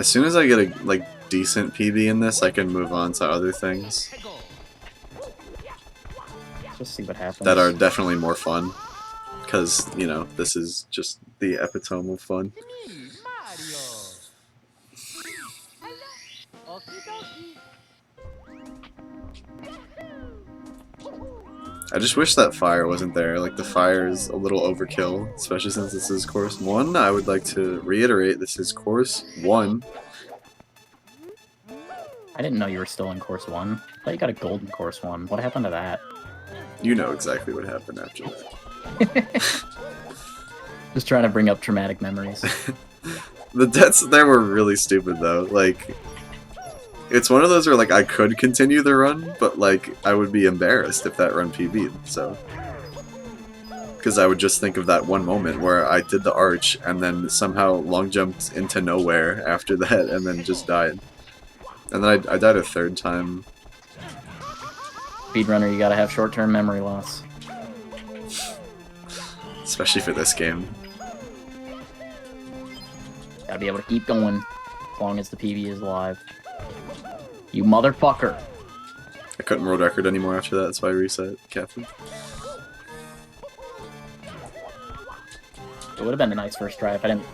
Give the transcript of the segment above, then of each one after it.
As soon as I get a like decent PB in this, I can move on to other things Just see what happens. that are definitely more fun. Because, you know, this is just the epitome of fun. I just wish that fire wasn't there. Like, the fire is a little overkill, especially since this is course 1. I would like to reiterate, this is course 1. I didn't know you were still in course 1. I thought you got a gold in course 1. What happened to that? You know exactly what happened after that. Just trying to bring up traumatic memories. The deaths there were really stupid, though. Like, it's one of those where, like, I could continue the run, but, like, I would be embarrassed if that run PB'd, so. Because I would just think of that one moment where I did the arch and then somehow long jumped into nowhere after that and then just died. And then I died a third time. Speedrunner, you gotta have short-term memory loss. Especially for this game. Gotta be able to keep going as long as the PB is alive. You motherfucker! I couldn't world record anymore after that, that's why I reset, Captain. It would have been a nice first try if I didn't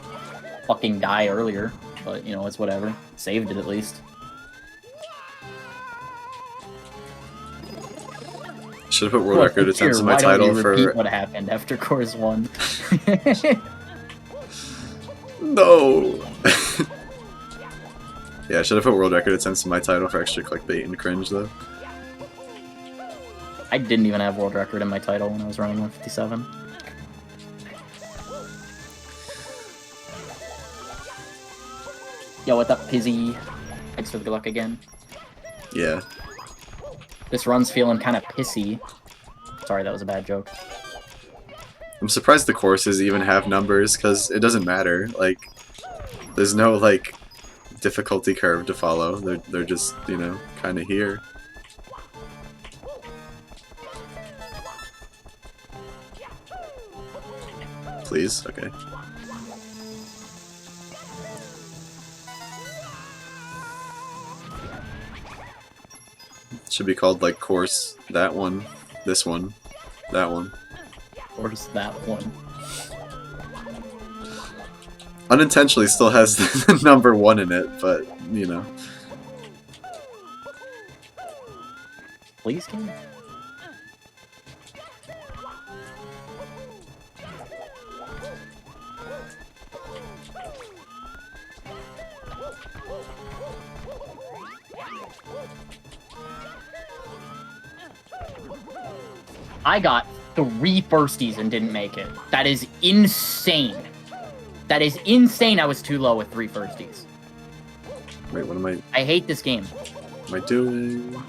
fucking die earlier, but you know, it's whatever. Saved it at least. Should have put world record attempts in my title for. Repeat what happened after course 1? No! Yeah, I should have put world record attempts in my title for extra clickbait and cringe, though. I didn't even have world record in my title when I was running 157. Yo, what's up, Pizzy? Thanks for the good luck again. Yeah. This run's feeling kind of pissy. Sorry, that was a bad joke. I'm surprised the courses even have numbers, because it doesn't matter. Like, there's no, like, difficulty curve to follow. They're just, you know, kind of here. Please? Okay. Should be called, like, course that one, this one, that one. Course that one. Unintentionally still has the number 1 in it, but, you know. Please, game? I got 3 firsties and didn't make it. That is insane. That is insane. I was too low with 3 firsties. Wait, what am I... I hate this game. What am I doing?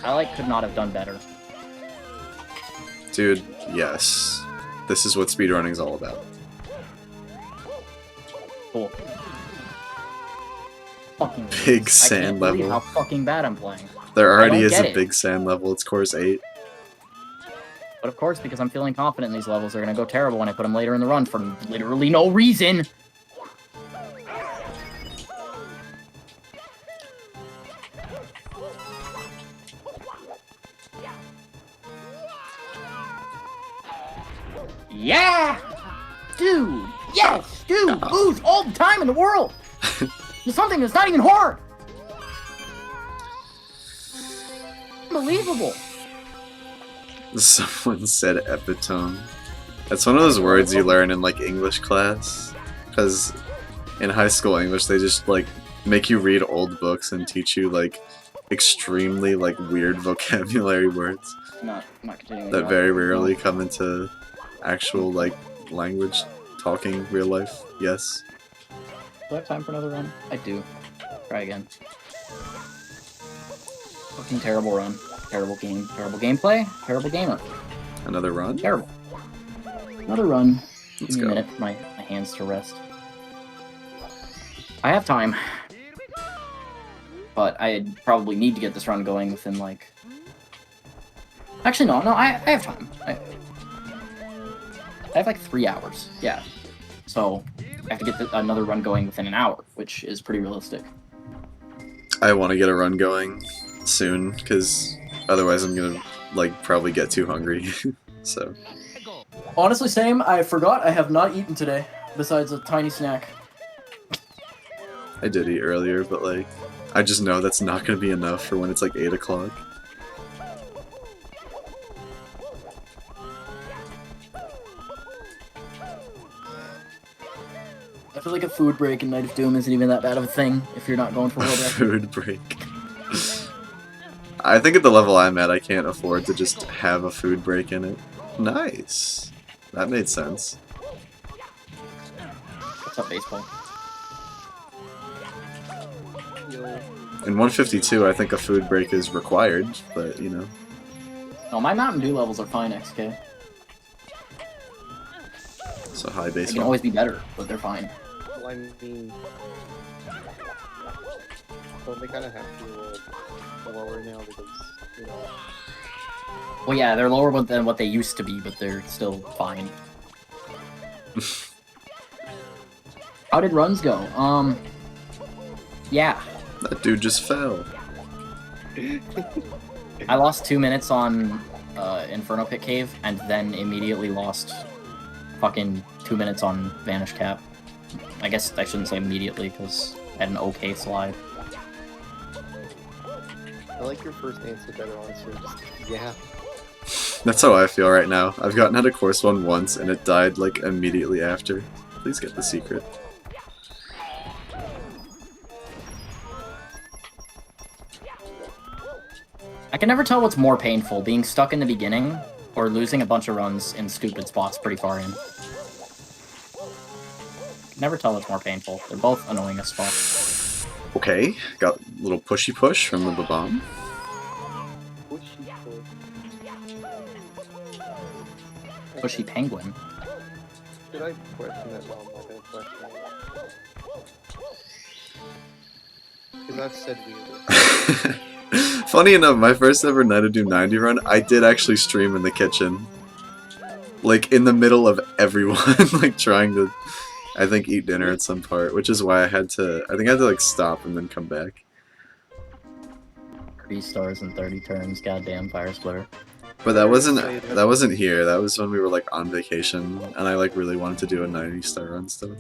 I, like, could not have done better. Dude, yes. This is what speedrunning is all about. Cool. Fucking Big sand I can't believe level. how fucking bad I'm playing. There already don't is get a it. big sand level. It's course 8. But of course, because I'm feeling confident in these levels, they're gonna go terrible when I put them later in the run for literally no reason. Yeah! Dude! Yes! Dude! Lose all the time in the world! There's something that's not even hard! Unbelievable! Someone said epitome. That's one of those words you learn in, like, English class. Because in high school English, they just, like, make you read old books and teach you, like, extremely, like, weird vocabulary words I'm not continuing that very rarely come into actual, like, language, talking, real life. Yes. Do I have time for another run? I do. Try again. Fucking terrible run. Terrible game. Terrible gameplay. Terrible gamer. Another run? Terrible. Another run. Let's Give me go. a minute for my hands to rest. I have time. But I probably need to get this run going within, like... Actually, no, I have time. I have, like, 3 hours. Yeah. So, I have to get another run going within an hour, which is pretty realistic. I want to get a run going soon, because otherwise I'm gonna, like, probably get too hungry. So. Honestly, same. I forgot I have not eaten today, besides a tiny snack. I did eat earlier, but, like, I just know that's not gonna be enough for when it's, like, 8 o'clock. I feel like a food break in Night of Doom isn't even that bad of a thing if you're not going for world record. Food break. I think at the level I'm at, I can't afford to just have a food break in it. Nice. That made sense. What's up, baseball? In 152, I think a food break is required, but, you know. No, my Mountain Dew levels are fine, XK. So high They baseball. can always be better, but they're fine. Well, I mean, don't they kind of have to lower now because, you know. Well, yeah, they're lower than what they used to be, but they're still fine. How did runs go? Yeah. That dude just fell. I lost 2 minutes on Inferno Pit Cave, and then immediately lost fucking 2 minutes on Vanish Cap. I guess I shouldn't say immediately, because I had an okay slide. I like your first answer better, honestly. Just, yeah. That's how I feel right now. I've gotten out of course one once, and it died, like, immediately after. Please get the secret. I can never tell what's more painful, being stuck in the beginning, or losing a bunch of runs in stupid spots pretty far in. Can never tell what's more painful. They're both annoying as fuck. Okay, got a little pushy push from the bomb. Pushy penguin. Did I question that while my bad question? Because I've said weirder. Funny enough, my first ever Night of Doom 90 run, I did actually stream in the kitchen. Like, in the middle of everyone, like, trying to, I think, eat dinner at some part, which is why I had to, I think I had to, like, stop and then come back. 3 stars and 30 turns, goddamn Fire Splitter. But that wasn't here, that was when we were, like, on vacation, and I, like, really wanted to do a 90-star run stuff.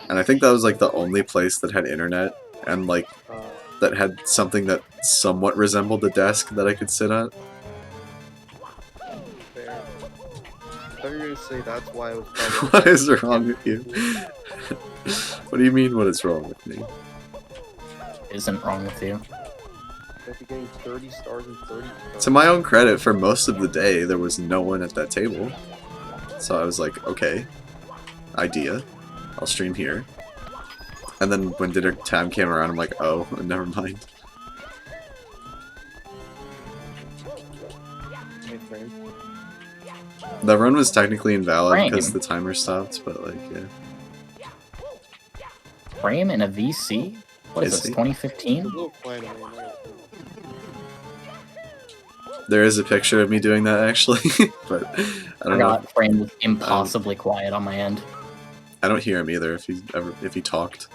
And I think that was, like, the only place that had internet, and, like, that had something that somewhat resembled a desk that I could sit at. Fair. I thought you were going to say that's why I was probably... What is wrong with you? What do you mean, what is wrong with me? Isn't wrong with you. After getting 30 stars and 30 stars. To my own credit, for most of the day, there was no one at that table. So I was like, okay, idea. I'll stream here. And then when dinner time came around, I'm like, oh, never mind. Hey, Frame. The run was technically invalid Frame. because the timer stopped, but like, yeah. Frame in a VC? What is Is this, he? 2015? A little quiet on me. There is a picture of me doing that, actually, but I I don't know. forgot Frame was impossibly quiet on my end. I don't hear him either if he talked.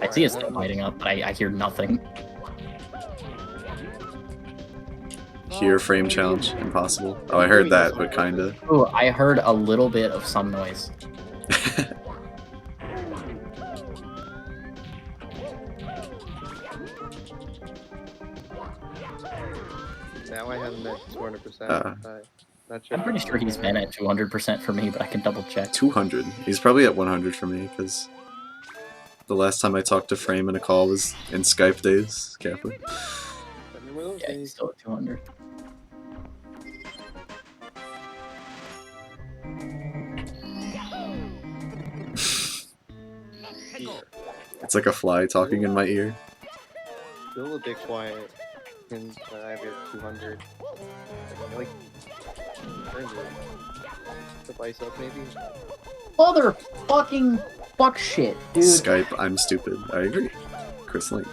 I see his thing lighting up, but I hear nothing. Hear frame challenge, impossible. Oh, I heard that, but kinda. Ooh, I heard a little bit of some noise. Now I have him at 200%. Not sure. I'm pretty sure he's been at 200% for me, but I can double check. 200. He's probably at 100 for me, because the last time I talked to Frame in a call was in Skype days. Careful. Remember those Yeah, he's days? still at 200. Here. It's like a fly talking in my ear. Still a bit quiet. And I have it at 200. Like, turn the device up maybe? Motherfucking fuck shit, dude. Skype, I'm stupid. I agree. Chris Link.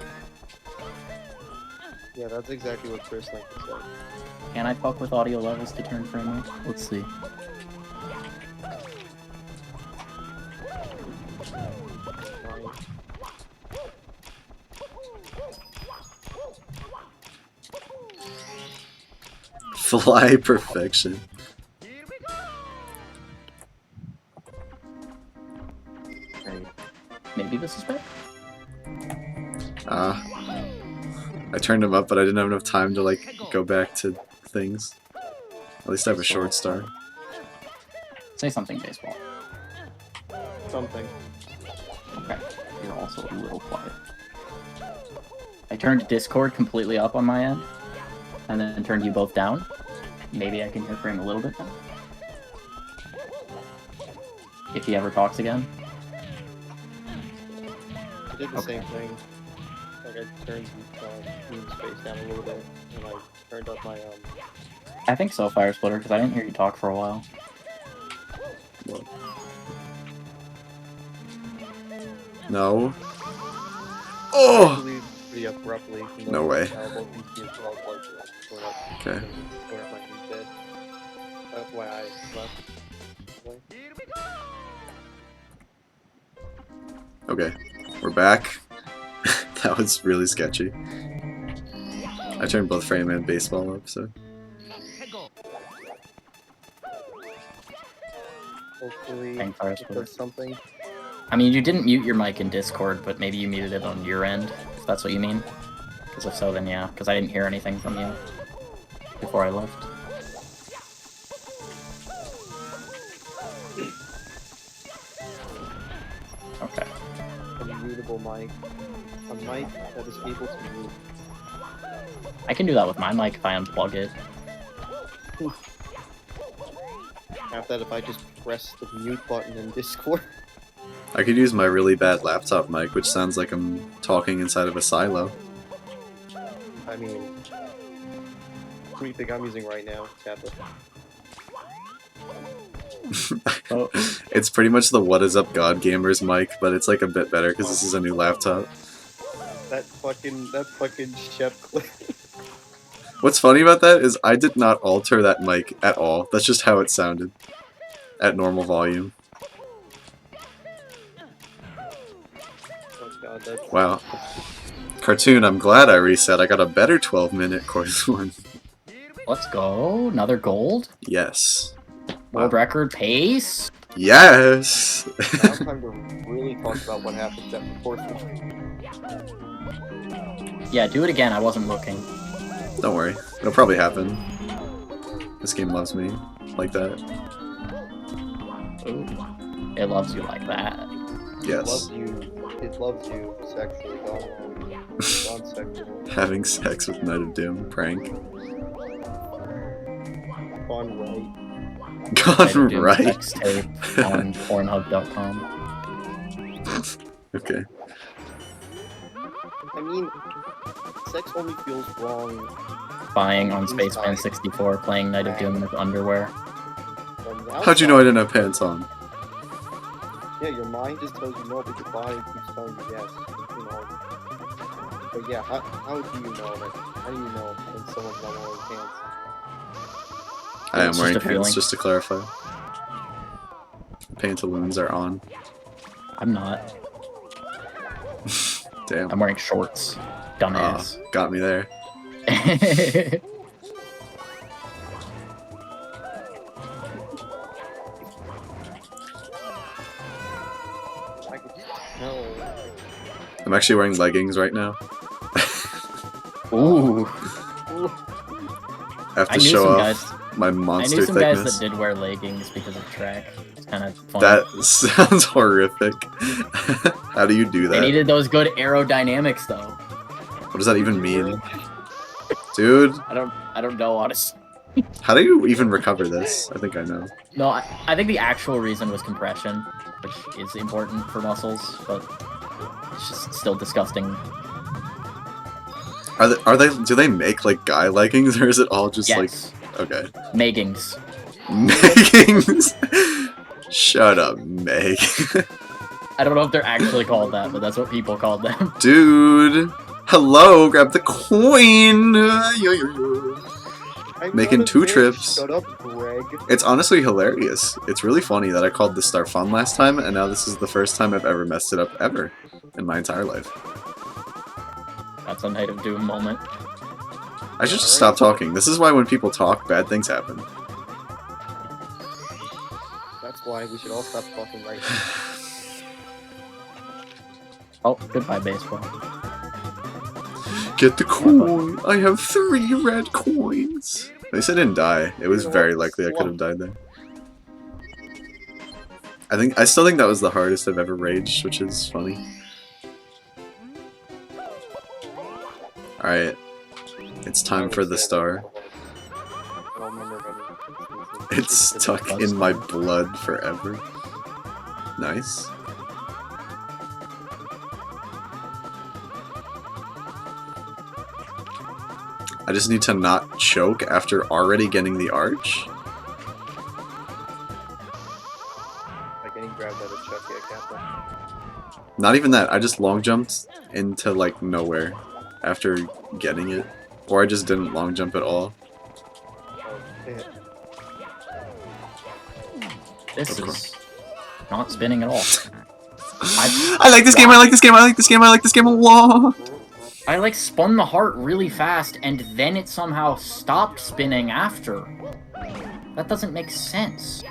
Yeah, that's exactly what Chris Link said. Can I fuck with audio levels to turn frame up? Let's see. Fly perfection. Right. Maybe this is better. I turned him up, but I didn't have enough time to like go back to things. At least I have a short star. Say something, baseball. Something. Okay. You're also a little quiet. I turned Discord completely up on my end, and then turned you both down. Maybe I can hear Frame a little bit now. If he ever talks again. I did the same thing. Like I turned moon space down a little bit, and I turned up my I think so, Fire Splitter, because I didn't hear you talk for a while. No. Oh! leave pretty abruptly. No way. Okay. That's why I left. Okay. We're back. That was really sketchy. I turned both frame and baseball up, so. Hopefully Thank Fire it Splitter. does something. I mean, you didn't mute your mic in Discord, but maybe you muted it on your end, if that's what you mean. Because if so, then yeah, because I didn't hear anything from you before I left. Okay. A mutable mic. A mic that is able to mute. I can do that with my mic if I unplug it. After that, if I just press the mute button in Discord. I could use my really bad laptop mic, which sounds like I'm talking inside of a silo. I mean, what do you think I'm using right now, tablet? Oh. It's pretty much the What Is Up God Gamers mic, but it's like a bit better because this is a new laptop. That fucking Shep clip. What's funny about that is I did not alter that mic at all. That's just how it sounded at normal volume. Oh god, that's... Wow. Cartoon, I'm glad I reset. I got a better 12-minute course one. Let's go. Another gold. Yes. World record pace. Yes! Now it's time to really talk about what happens at the course one. Yeah, do it again. I wasn't looking. Don't worry. It'll probably happen. This game loves me like that. Ooh. It loves you like that. Yes. It loves you sexually, non-sexual. Having sex with Night of Doom. Prank. Gone right. Gone right? Sex tape on Pornhub.com. Okay. I mean, sex only feels wrong. Spying on Spaceman 64, playing Night of Doom with underwear. How'd you know I didn't have pants on? Yeah, your mind just tells you no, but your body keeps telling you yes. You know. But yeah, how do you know that? How do you know when someone's not wearing pants? I am It's wearing just a pants, feeling. just to clarify. Pantaloons are on. I'm not. Damn. I'm wearing shorts. Dumbass. Got me there. I could tell. I'm actually wearing leggings right now. Ooh. I have I to knew show some off guys. my I monster knew some guys thickness. that did wear leggings because of track. It's kind of fun. That sounds horrific. How do you do They that? needed those good aerodynamics, though. What does that even mean? Dude, I don't know, honestly. how do you even recover this? I think I know. No, I think the actual reason was compression, which is important for muscles, but it's just still disgusting. Do they make like guy leggings or is it all just Yes. like okay. Meggings. Leggings? Shut up, Meg. I don't know if they're actually called that, but that's what people called them. Dude. Hello, grab the coin. I'm Making not a 2 bitch. trips. Shut up, Greg. It's honestly hilarious. It's really funny that I called this star fun last time, and now this is the first time I've ever messed it up ever in my entire life. That's a Night of Doom moment. I should just stop talking. This is why when people talk, bad things happen. That's why we should all stop talking right now. Oh, goodbye, baseball. Get the coin! I have 3 red coins! At least I didn't die. It was very likely I could have died there. I still think that was the hardest I've ever raged, which is funny. Alright. It's time for the star. It's stuck in my blood forever. Nice. I just need to not choke after already getting the arch. Like getting grabbed by the Chucky, I can't. Not even that, I just long jumped into like nowhere after getting it. Or I just didn't long jump at all. This is not spinning at all. I like this game, I like this game, I like this game, I like this game a lot! I like spun the heart really fast and then it somehow stopped spinning after. That doesn't make sense.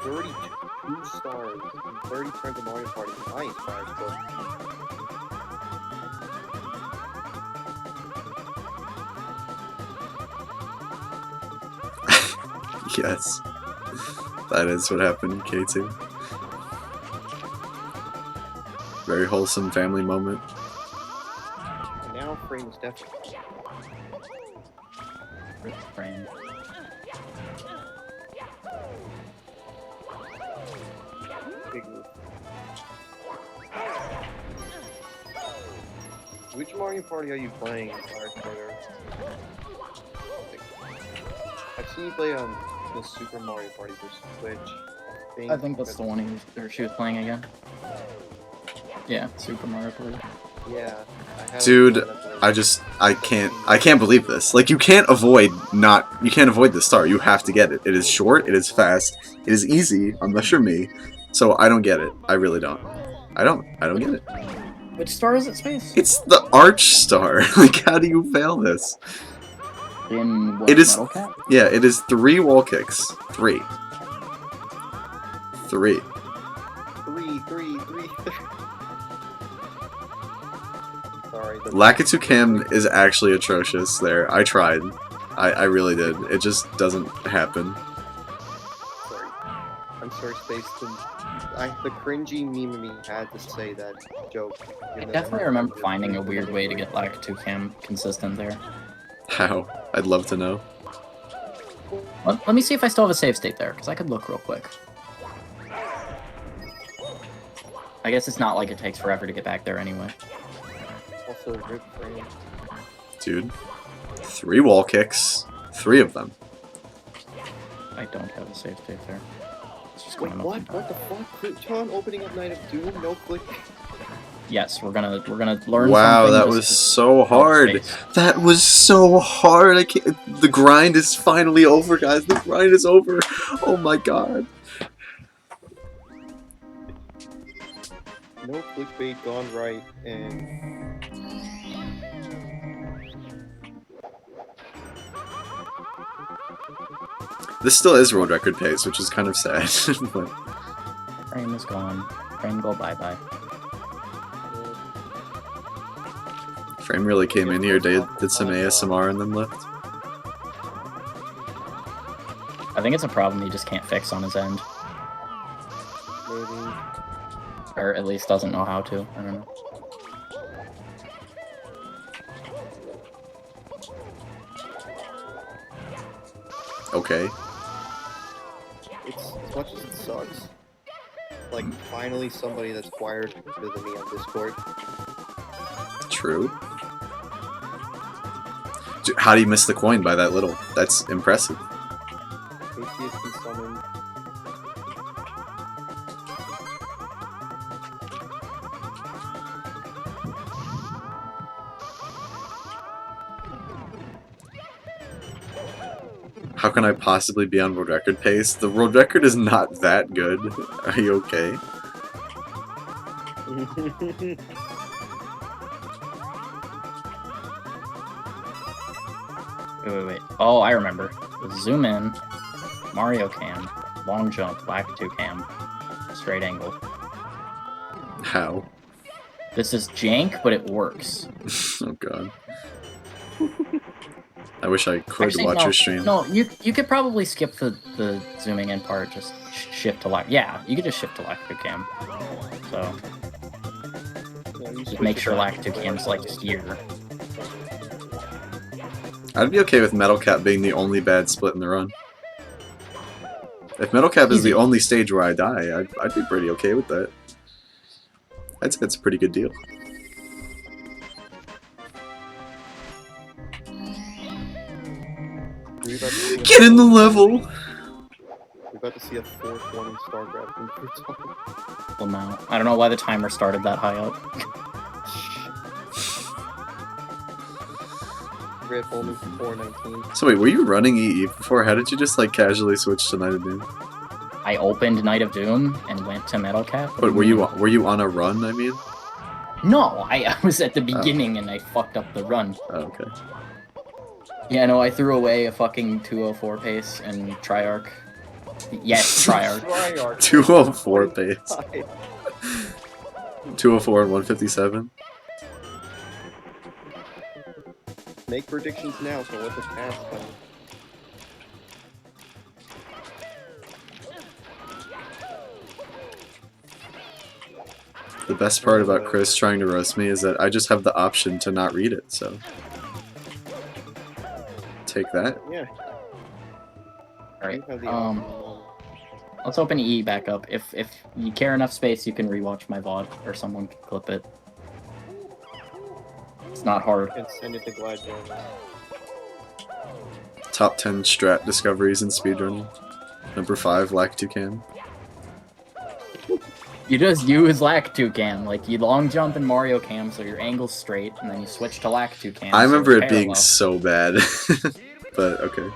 32 stars and 30 turns of Mario Party. Nice, guys. Yes. That is what happened, K2. Very wholesome family moment. And now frame is definitely. Rip frame. Big move. Which Mario Party are you playing, Firefighter? I've seen you play on the Super Mario Party for Switch. I think that's the one she was playing again. Yeah, Super Mario Party. Yeah. Dude, I can't believe this. Like, you can't avoid the star. You have to get it. It is short, it is fast, it is easy, unless you're me. So I don't get it. I really don't. I don't get it. Which star is it, Space? It's the arch star. Like, how do you fail this? In what, it is, Metal Cat? yeah, it is 3 wall kicks. 3. 3. 3. Sorry. Lakitu Cam is actually atrocious there. I tried. I really did. It just doesn't happen. Sorry. I'm sorry, Space. The cringy meme me had to say that joke. I definitely remember finding a weird way to get Lakitu Cam consistent there. How? I'd love to know. Let me see if I still have a save state there, because I could look real quick. I guess it's not like it takes forever to get back there anyway. Also, rip frame. Dude. 3 wall kicks. 3 of them. I don't have a save state there. It's just Wait, going what? What the fuck? John opening up Night of Doom? No click. Yes, we're gonna learn. Wow, something that this was so hard. space. That was so hard. I can't. The grind is finally over, guys. The grind is over. Oh my god. No clickbait gone right, and This still is world record pace, which is kind of sad. But Frame is gone. Frame go bye-bye. Frame really came in here, did some ASMR and then left. I think it's a problem he just can't fix on his end. maybe. Or at least doesn't know how to. I don't know. Okay. It's as much as it sucks. Like finally somebody that's wired with me on Discord. True. Dude, how do you miss the coin by that little? That's impressive. ATSD summoned. How can I possibly be on world record pace? The world record is not that good. Are you okay? Wait. Oh, I remember. Zoom in, Mario cam, long jump, lack 2 cam, straight angle. How? This is jank, but it works. Oh god. I wish I could Actually, watch no, your stream. No, you could probably skip the zooming in part. Just shift to lack. Yeah, you could just shift to lack 2 cam. So Yeah, you just switch make it sure back lack 2 to cam's like here. I'd be okay with Metal Cap being the only bad split in the run. If Metal Cap is the Easy. only stage where I die, I'd be pretty okay with that. I'd say that's a pretty good deal. Get in the level! We're about to see a 420 star grab from Crouton. Amount. I don't know why the timer started that high up. Grab only 419. So wait, were you running EE before? How did you just like casually switch to Night of Doom? I opened Night of Doom and went to Metal Cap. But were you on a run, I mean? No, I was at the beginning and I fucked up the run. Oh, okay. Yeah, no, I threw away a fucking 204 pace and Triarch. Yes, Triarch. Triarch. 204 pace. 204 and 157. Make predictions now, so let the cast come. The best part about Chris trying to roast me is that I just have the option to not read it, so... Take that. Yeah. Alright, You have the option. let's open EE back up. If you care enough space, you can rewatch my VOD, or someone can clip it. It's not hard. And send it to Gladstone. Top 10 strat discoveries in speedrunning. Number 5, lack 2 cam. You just use lack 2 cam, like you long jump in Mario cam so your angle's straight, and then you switch to lack 2 cam. I remember so it being parallel. so bad. But, okay.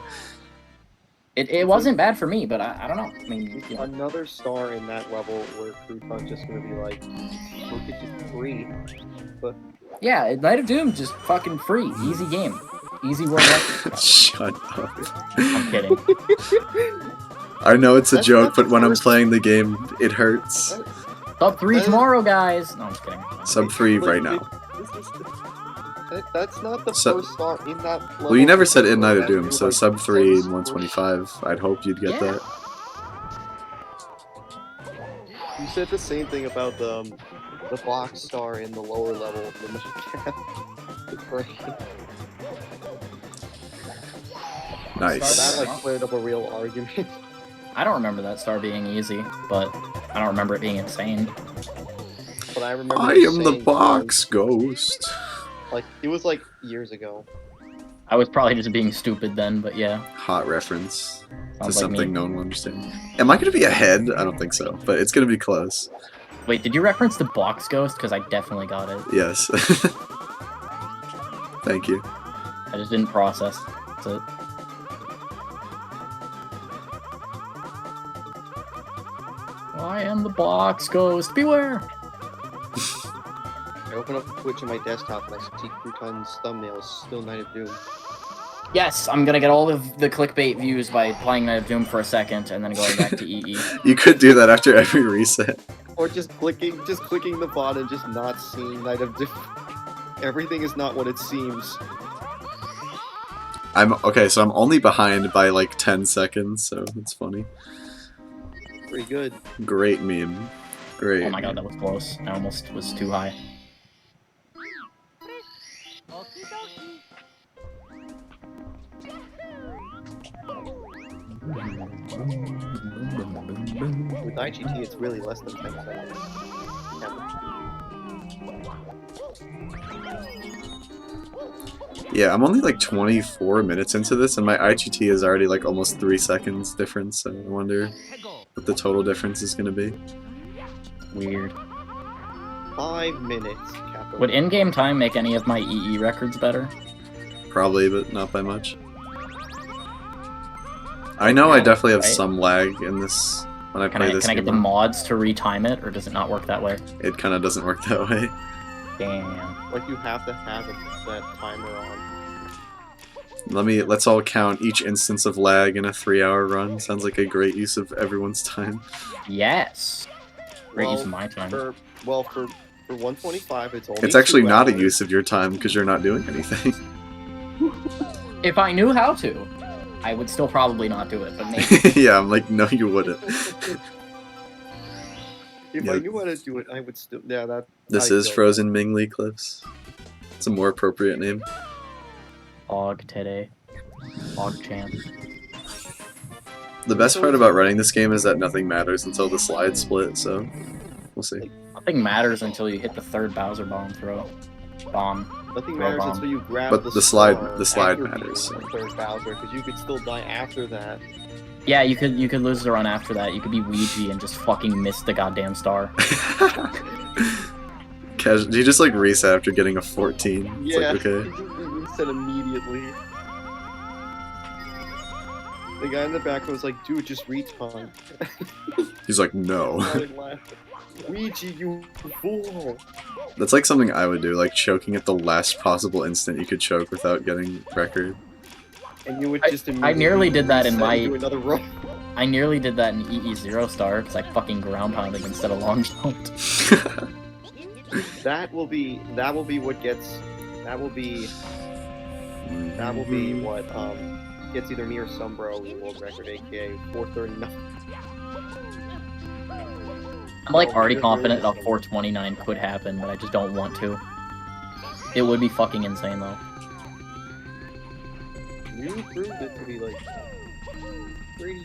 It wasn't bad for me, but I don't know. I mean, you know. Another star in that level where Crouton's just gonna be like, look at you free. But Yeah, Night of Doom just fucking free, easy game, easy world record. Shut up. I'm kidding. I know it's a That's joke, not but when I'm first- playing the game, it hurts. Sub 3 tomorrow, guys. No, I'm just kidding. Sub 3 right now. That's not the So- first star in that level. Well, you never said in Night of Doom, That's so like sub 3 six and 125. I'd hope you'd get Yeah. that. You said the same thing about the box star in the lower level of the Metal Cap. The brain. Nice. That like cleared up a real argument. I don't remember that star being easy, but I don't remember it being insane. But I remember. I you am the saying, box ghost. Like it was like years ago. I was probably just being stupid then, but yeah. Hot reference to Sounds like something me. no one will understand. Am I gonna be ahead? I don't think so, but it's gonna be close. Wait, did you reference the box ghost? Because I definitely got it. Yes. Thank you. I just didn't process it. I am the box ghost. Beware! I open up Twitch on my desktop and I see Crouton's thumbnails, still Night of Doom. Yes, I'm gonna get all of the clickbait views by playing Night of Doom for a second and then going back to EE. You could do that after every reset. Or just clicking the bot and just not seeing Night of Doom. Everything is not what it seems. Okay, so I'm only behind by like 10 seconds, so it's funny. Pretty good. Great meme. Great. Oh my god, that was close. I almost was too high. With IGT, it's really less than 10 seconds. Yeah, I'm only like 24 minutes into this, and my IGT is already like almost 3 seconds difference, so I wonder what the total difference is going to be. Weird. 5 minutes, Capo. Would in-game time make any of my EE records better? Probably, but not by much. I know I definitely have Right. some lag in this when I Can play I this get the game. mods to retime it, or does it not work that way? It kind of doesn't work that way. Damn. Like, you have to have that timer on. Let's all count each instance of lag in a 3-hour run. Sounds like a great use of everyone's time. Yes. Great use of my time. For 125, it's only. It's actually 2 not a hours. use of your time because you're not doing anything. If I knew how to, I would still probably not do it, but maybe. Yeah, I'm like, no, you wouldn't. If Yeah. I knew how to do it, I would still. Yeah, that. This I is don't- Frozen Mingli Cliffs. It's a more appropriate name. Og today. Og champ. The best part about running this game is that nothing matters until the slide split, so we'll see. Nothing matters until you hit the third Bowser bomb throw. Bomb. Nothing Throw matters bomb. until you grab But the the slide star after matters, beating so. the third Bowser, because you could still die after that. Yeah, you could lose the run after that. You could be Ouija and just fucking miss the goddamn star. You just like reset after getting a 14. It's Yeah, like, okay. you reset immediately. The guy in the back was like, dude, just respawn. He's like, no. Started laughing. Ouija, you fool! That's like something I would do, like choking at the last possible instant you could choke without getting record. And you would just I immediately nearly did that in reset my- and do another run. I nearly did that in EE Zero Star because I fucking ground pounded instead of long jumped. That will be what gets. That will be what gets either me or Sumbro the world record, aka 439. I'm like already confident that 429 could happen, but I just don't want to. It would be fucking insane though. You proved it to be like pretty.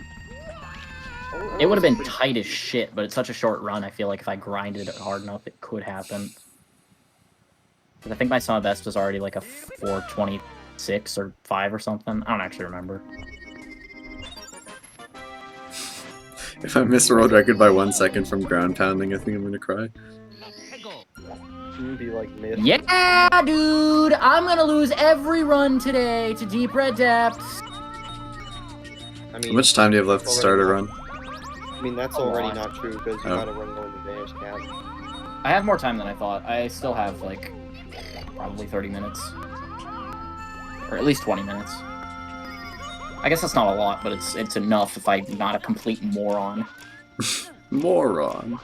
It would have been tight as shit, but it's such a short run. I feel like if I grinded it hard enough, it could happen. 'Cause I think my sum best was already like a 426 or 5 or something. I don't actually remember. If I miss a world record by 1 second from ground pounding, I think I'm gonna cry. You'd be like myth. Yeah, dude! I'm gonna lose every run today to Deep Red Depths. I mean, How much time do you have left to start a run? I mean, that's A already lot. not true because you Oh. gotta run going to Vanish Cap. I have more time than I thought. I still have like probably 30 minutes. Or at least 20 minutes. I guess that's not a lot, but it's enough if I'm not a complete moron. Moron.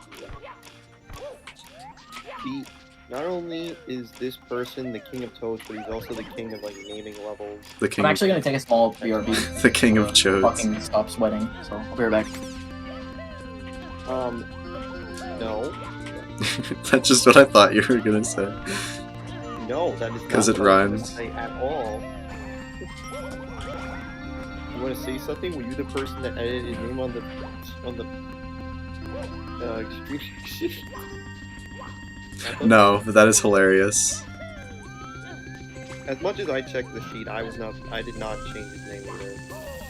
Not only is this person the king of toads, but he's also the king of like naming levels. The king. I'm actually gonna take a small BRB. The king of chodes. Fucking stop sweating, so I'll be right back. No, That's just what I thought you were gonna say. no, that is 'Cause not it what I was rhymes. gonna say at all. You want to say something? Were you the person that edited his name on the extreme sheet? No, but that is hilarious. As much as I checked the sheet, I did not change his name either.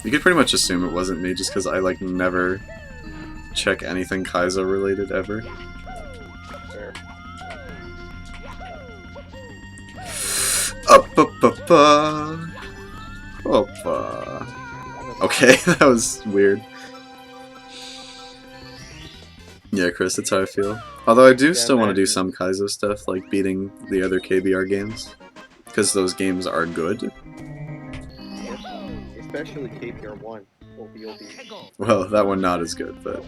You could pretty much assume it wasn't me just because I like never check anything Kaizo related ever. Fair. Up. Okay, that was weird. Yeah, Chris, that's how I feel. Although I do still want to do some Kaizo stuff, like beating the other KBR games. Because those games are good. Especially KPR 1. OB. Well, that one not as good, but...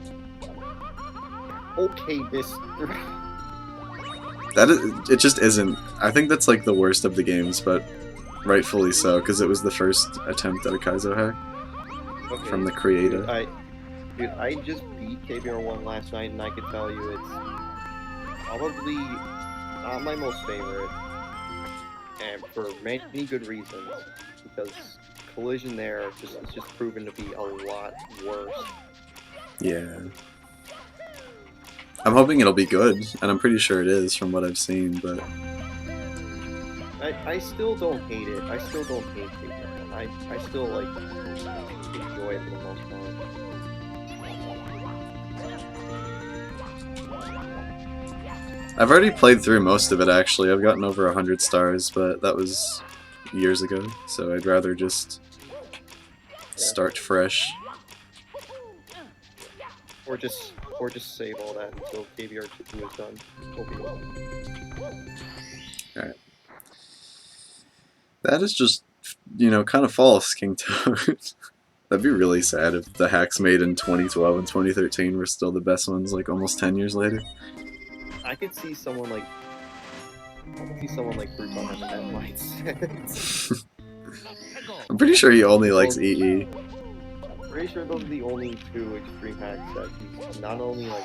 Okay, this. It just isn't. I think that's like the worst of the games, but rightfully so, because it was the first attempt at a Kaizo hack Okay. from the creator. Dude, I just beat KBR 1 last night, and I could tell you it's probably not my most favorite, and for many good reasons, because collision there is just proven to be a lot worse. Yeah. I'm hoping it'll be good, and I'm pretty sure it is from what I've seen, but... I still don't hate it. I still don't hate KBR 1. I still, like, enjoy it for the most part. I've already played through most of it, actually. I've gotten over 100 stars, but that was years ago, so I'd rather just start fresh. Or just save all that until KBR 2 is done. Alright. That is just you know, kind of false, King Toad. That'd be really sad if the hacks made in 2012 and 2013 were still the best ones, like almost 10 years later. I could see someone like Bruce on having that mindset. I'm pretty sure he only likes EE. Pretty sure those are the only two extreme hacks that he's not only like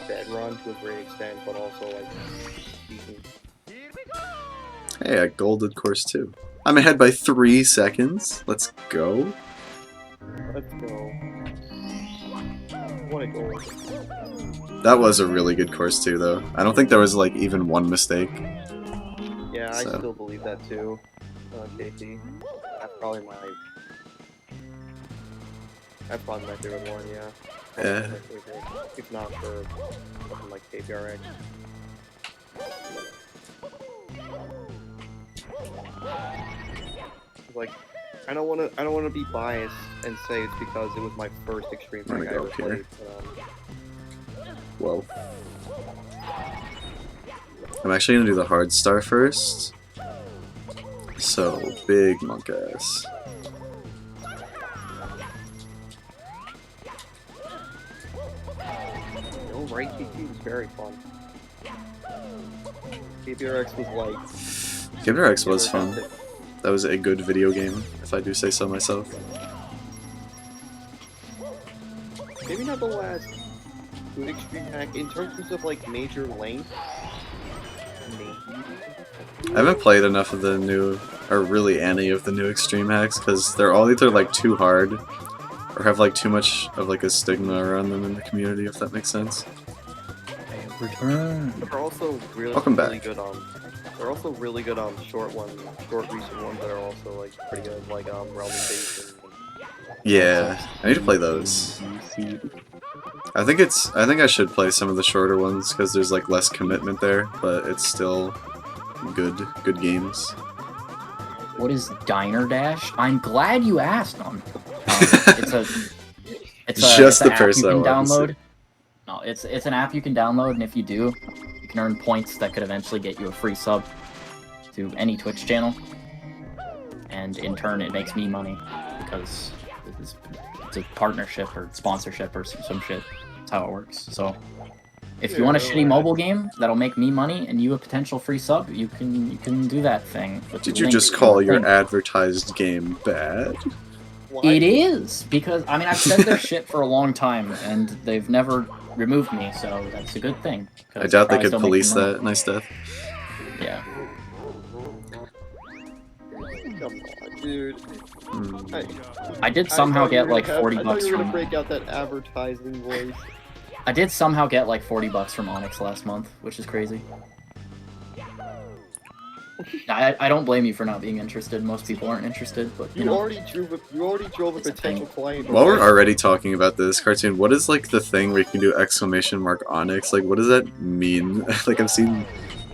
bedrun to a great extent, but also like decent. Hey, I golded course 2. I'm ahead by 3 seconds. Let's go. Let's go. What a goal. That was a really good course 2, though. I don't think there was like even one mistake. Yeah, I So. still believe that too. KT. That's probably my favorite one, yeah. Yeah. My favorite, if not for something like KPRX. Like, I don't wanna be biased and say it's because it was my first extreme I'm hack I gonna ever go here. played. Whoa. I'm actually gonna do the hard star first. So, big monk ass. Right KT was very fun. KPRX was like... KPRX was fun. That was a good video game, if I do say so myself. Maybe not the last good extreme hack in terms of like major length. Maybe. I haven't played enough of the new, or really any of the new extreme hacks, because they're all either like too hard, or have like too much of like a stigma around them in the community, if that makes sense. Return. They're also really, Welcome really back. good on. They're also really good on short recent ones that are also like pretty good, like Realm Invasion. Yeah, I need to play those. I think I should play some of the shorter ones because there's like less commitment there, but it's still good games. What is Diner Dash? I'm glad you asked on. It's Just an the app person I you can wanted to see. download. No, it's an app you can download, and if you do, you can earn points that could eventually get you a free sub to any Twitch channel. And in turn, it makes me money because it's a partnership or sponsorship or some shit. That's how it works. So, if you want a shitty mobile game that'll make me money and you a potential free sub, you can do that thing. With Did the you link just in the call your thing. advertised game bad? Why? It is, because, I mean, I've said their shit for a long time, and they've never removed me, so that's a good thing. I doubt they tries could don't make police me money. that. Nice death. Yeah. Come on, dude. Hmm. I did somehow get like 40 I thought bucks you were gonna from... break out that advertising voice. I did somehow get like 40 bucks from Onyx last month, which is crazy. I don't blame you for not being interested. Most people aren't interested, but you know. already drove a It's a potential thing. client. While we're already talking about this cartoon, what is like the thing where you can do exclamation mark Onyx? Like, what does that mean? Like, I've seen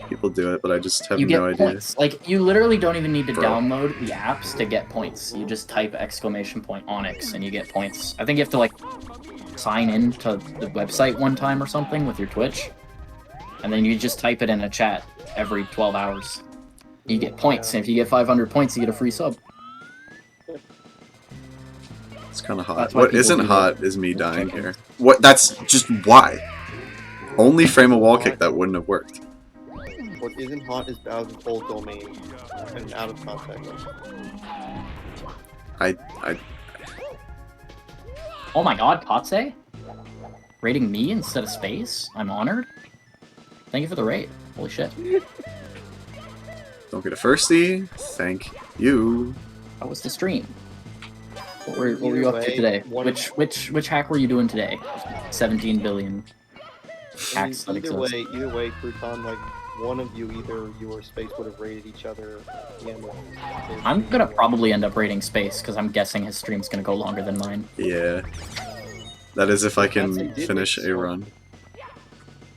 people do it, but I just have You get no idea. points. Like, you literally don't even need to Bro. download the apps to get points. You just type exclamation point Onyx and you get points. I think you have to, like, sign in to the website one time or something with your Twitch. And then you just type it in a chat every 12 hours. You get points, and if you get 500 points, you get a free sub. It's kind of hot. That's why What people isn't do hot that. is me dying Chicken. here. What? That's just why. Only frame a wall kick that wouldn't have worked. What isn't hot is Bowser's whole domain and out of context. I Oh my god, Patse? Rating me instead of Space? I'm honored. Thank you for the raid. Holy shit. don't get a firstie. Thank you. How was the stream? What were Either you up to way, today? one- Which hack were you doing today? 17 billion I mean, hacks that either exist. way, Crouton, like one of you, either you or Space would have rated each other. At the end of his I'm gonna stream. probably end up rating Space because I'm guessing his stream's gonna go longer than mine. Yeah. That is if I That's a can difference, finish a so- run.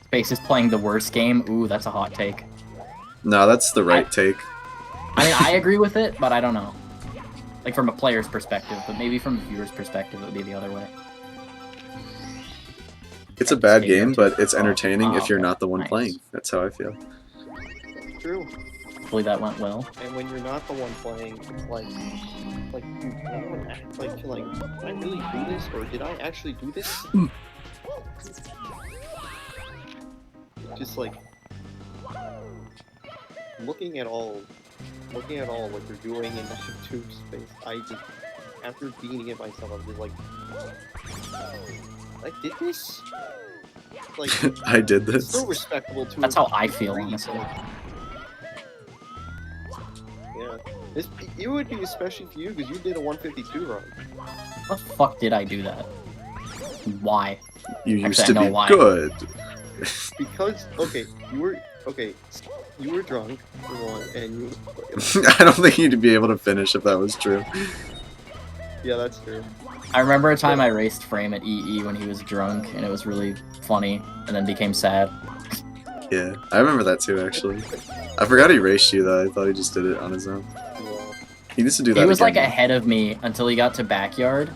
Space is playing the worst game. Ooh, that's a hot take. No, that's the right take. I mean, I agree with it, but I don't know. Like from a player's perspective, but maybe from a viewer's perspective, it would be the other way. It's a bad game, but it's entertaining Oh, if you're okay. not the one Nice. playing. That's how I feel. True. hopefully that went well. And when you're not the one playing, it's like dude, anyone act like to like, did I really do this, or did I actually do this? Just like looking at all what you're doing in the YouTube space, I just, after beating it myself, I'm just like, I did this? Like, I did it's this. still respectable to That's a how I feel, degree, honestly. Yeah. It would be especially for you, because you did a 152 run. How the fuck did I do that? Why? You used Actually, I to know be why. good. Because, you were drunk, for one, and you... I don't think you'd be able to finish if that was true. Yeah, that's true. I remember a time I raced Frame at EE when he was drunk, and it was really funny, and then became sad. Yeah, I remember that too, actually. I forgot he raced you, though. I thought he just did it on his own. Yeah. He needs to do that He was again, like though. ahead of me until he got to Backyard,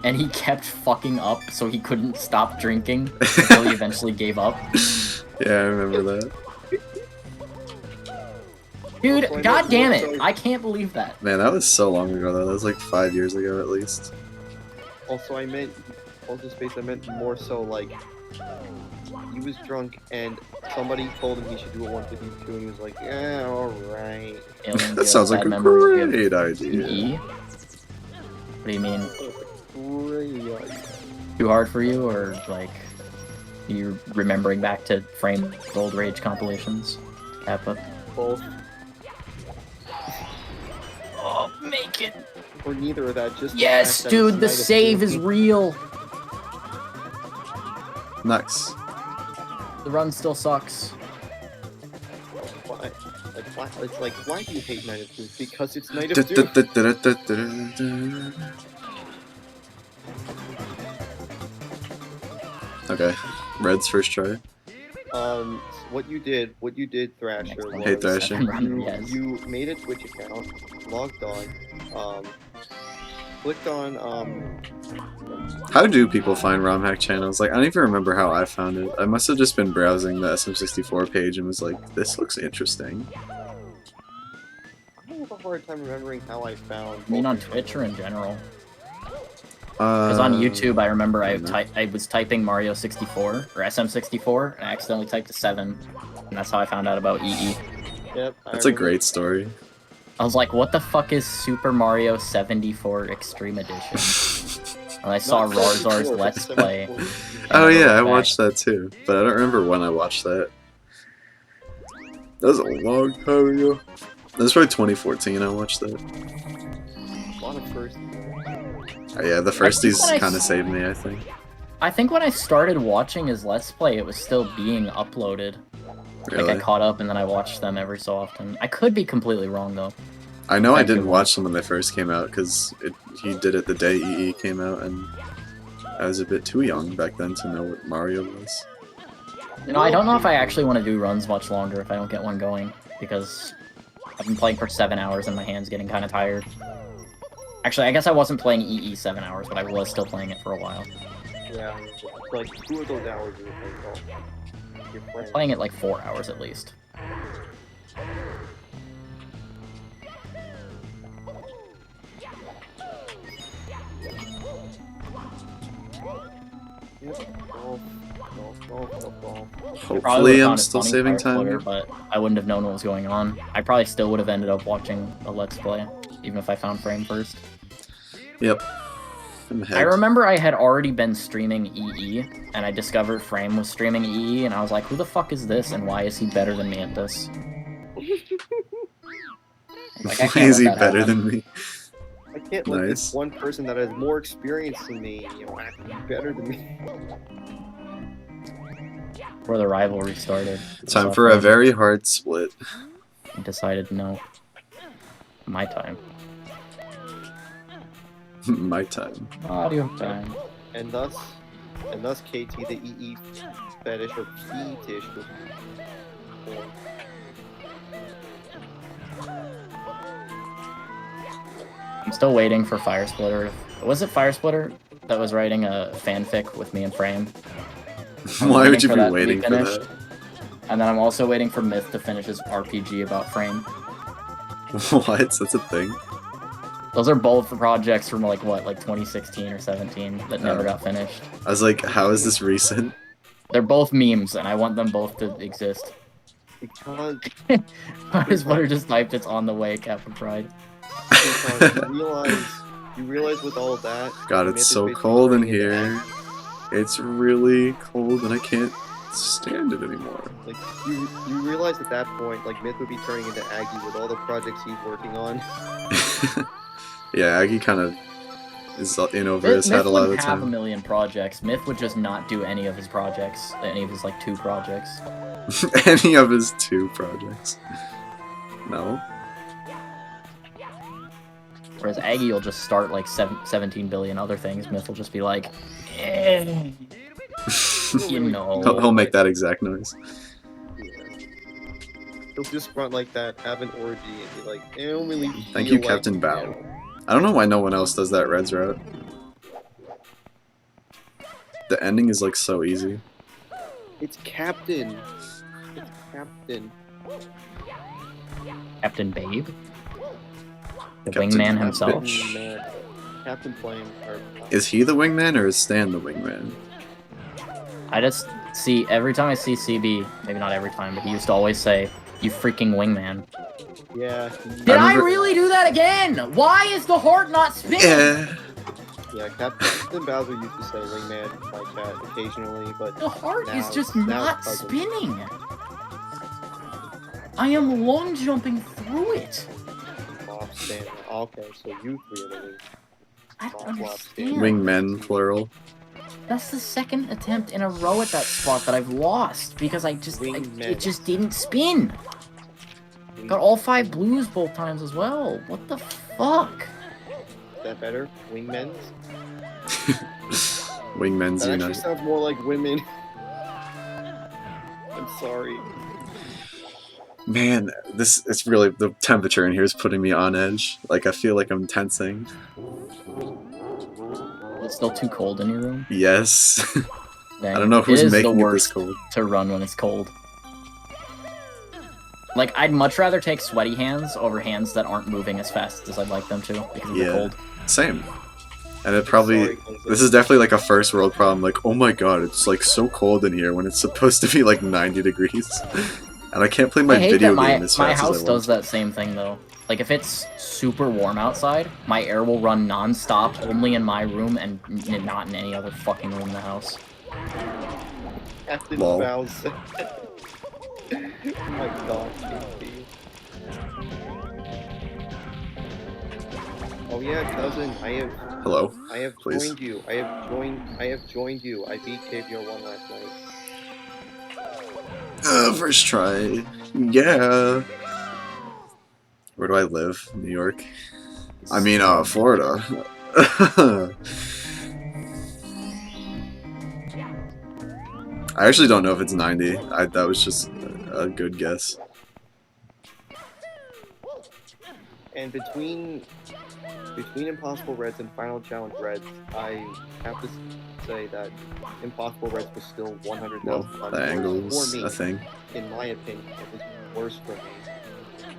and he kept fucking up, so he couldn't stop drinking until he eventually gave up. Yeah, I remember that. Dude, Also, I god meant damn more it! so- I can't believe that. Man, that was so long ago, though. That was like 5 years ago, at least. Also, I meant more so like he was drunk and somebody told him he should do a 152 and he was like, yeah, alright. Alien That sounds like a great idea. EE? What do you mean? Great idea. Too hard for you, or like you remembering back to Frame Gold Rage compilations? Kappa. Both. Oh, make it! Or neither of that, just the Yes, fact that dude, the it's Night of save Doom. is real. Nice. The run still sucks. Why? It's like, why do you hate Night of Doom? Because it's Night of Doom. Okay, Red's first try. What you did, Thrasher, Next one. Hey, was Thrasher. you made a Twitch account, logged on, clicked on, How do people find ROM hack channels? Like, I don't even remember how I found it. I must have just been browsing the SM64 page and was like, this looks interesting. I have a hard time remembering how I found. I mean, on both of Twitch them. or in general? Because on YouTube, I remember I don't know. was typing Mario 64 or SM64, and I accidentally typed a 7, and that's how I found out about EE. Yep, That's a great story. I was like, what the fuck is Super Mario 74 Extreme Edition? And I saw Not Rarzar's 74, Let's 74. Play. Oh and yeah, I wrote back. watched that too, but I don't remember when I watched that. That was a long time ago. That was probably 2014 I watched that. A lot of firsts. Oh, yeah, the firsties when I kind of s- saved me, I think. I think when I started watching his Let's Play, it was still being uploaded. Really? Like, I caught up and then I watched them every so often. I could be completely wrong, though. I know I Thank you. didn't watch them when they first came out, because he did it the day EE came out, and I was a bit too young back then to know what Mario was. You know, I don't know if I actually want to do runs much longer if I don't get one going, because I've been playing for 7 hours and my hand's getting kind of tired. Actually, I guess I wasn't playing EE 7 hours, but I was still playing it for a while. Yeah, like 2 of those hours you were playing your friend. Playing it like 4 hours at least. Yep. Golf. Probably Hopefully would've I'm found it still funny, saving Fire Splitter, time. but I wouldn't have known what was going on. I probably still would have ended up watching a Let's Play, even if I found Frame first. Yep. I'm ahead. I remember I had already been streaming EE, and I discovered Frame was streaming EE, and I was like, who the fuck is this, and why is he better than me at this? Like, I Why can't is he let that better happen. than me? I can't let Nice. this one person that has more experience than me, act better than me. Where the rivalry started. Time So for a Frame very hard split. decided no. My time. My time. Audio time. And thus, KT, the EE fetish or fetish was born. I'm still waiting for Fire Splitter. Was it Fire Splitter that was writing a fanfic with me and Frame? I'm Why would you for be that to waiting for finished. that? And then I'm also waiting for Myth to finish his RPG about Frame. What? That's a thing? Those are both projects from like what, like 2016 or 17 that never got finished. I was like, how is this recent? They're both memes, and I want them both to exist. Because His butter just typed it's on the way, Captain Pride. you realize with all of that. God, Myth it's is so basically cold in turning into here. It's really cold and I can't stand it anymore. Like you realize at that point, like Myth would be turning into Aggie with all the projects he's working on. Yeah, Aggie kind of is in over his Myth head a lot of the wouldn't have a time. million projects. Myth would just not do any of his projects, any of his like 2 projects. Any of his 2 projects. No. Whereas Aggie will just start like 17 billion other things. Myth will just be like, eh, you know. He'll make that exact noise. He'll just front like that, have an orgy, and be like, I don't really Thank feel you, Captain like Bow. now." I don't know why no one else does that Reds route. The ending is like so easy. It's Captain. It's Captain. Captain Babe? The Captain- wingman himself? Captain Flame. Is he the wingman or is Stan the wingman? I just see, every time I see CB, maybe not every time, but he used to always say, you freaking wingman. Yeah. Did I remember- really do that again? Why is the heart not spinning? Yeah. Yeah, Captain Bowser used to say wingman in my chat occasionally, but The heart is now- just now not it's puzzling. spinning. I am long jumping through it. Flop stand. Okay, so you 3 are the wing. I don't Flop, flop, understand. Wingmen, plural. That's the second attempt in a row at that spot that I've lost because it just didn't spin. Got all 5 blues both times as well. What the fuck? Is that better? Wingmen's? Wingmen's That actually unite. sounds more like women. I'm sorry. Man, it's really, the temperature in here is putting me on edge. Like, I feel like I'm tensing. It's still too cold in your room. Yes. Dang. I don't know It who's is the making it this worst cold. to run when it's cold. Like, I'd much rather take sweaty hands over hands that aren't moving as fast as I'd like them to because of the Yeah. cold. Same. And it probably, Sorry, 'cause this is definitely like a first world problem. Like, oh my god, it's like so cold in here when it's supposed to be like 90 degrees. And I can't play my I hate video that game as my fast house as I does want. that same thing though. Like if it's super warm outside, my air will run non-stop only in my room and not in any other fucking room in the house. Captain Lol. Bowser. Oh my god, KP. Oh yeah, cousin, I Hello? have Please. joined you. I have joined you. I beat KBR1 last night. First try. Yeah. Where do I live? New York? I mean, Florida. I actually don't know if it's 90. That was just a good guess. And between Impossible Reds and Final Challenge Reds, I have to say that Impossible Reds was still 100,000 Well, times the worse angle's for me. a thing. In my opinion, it was worse for me.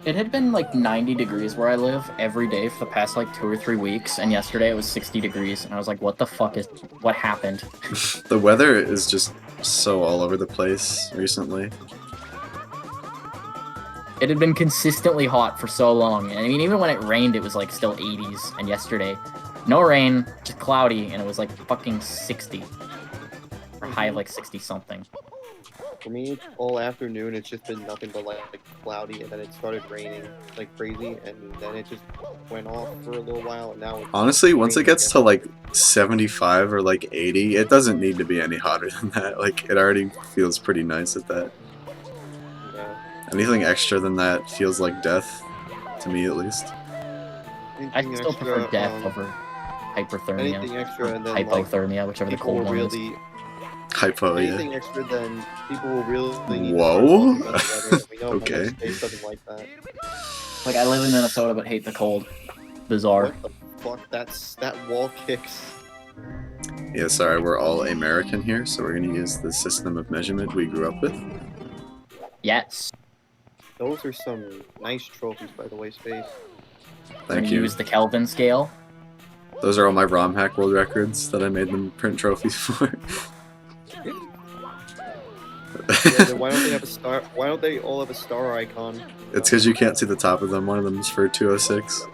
It had been like 90 degrees where I live every day for the past like 2 or 3 weeks, and yesterday it was 60 degrees, and I was like, what the fuck is, what happened? The weather is just so all over the place recently. It had been consistently hot for so long, and I mean, even when it rained, it was like still 80s, and yesterday, no rain, just cloudy, and it was like fucking 60. Or high of like 60 something. For me, all afternoon, it's just been nothing but like cloudy, and then it started raining like crazy, and then it just went off for a little while, and now it's Honestly, once it raining gets again. to like 75 or like 80, it doesn't need to be any hotter than that. Like, it already feels pretty nice at that. Yeah. Anything extra than that feels like death, to me at least. I Anything still prefer extra, death over hyperthermia. anything extra, Or and then like hypothermia, whichever the people cold will one is. really Hypo, yeah. anything extra, then people will really need Whoa. to start talking about the weather. We know Okay. Homer Space doesn't like that. Like, I live in Minnesota but hate the cold. Bizarre. What the fuck? That wall kicks. Yeah, sorry, we're all American here, so we're gonna use the system of measurement we grew up with. Yes. Those are some nice trophies, by the way, Space. We're Thank gonna you. use the Kelvin scale. Those are all my ROM hack world records that I made them print trophies for. Yeah, then why don't they have a star? Why don't they all have a star icon? It's because you can't see the top of them. One of them's for 206.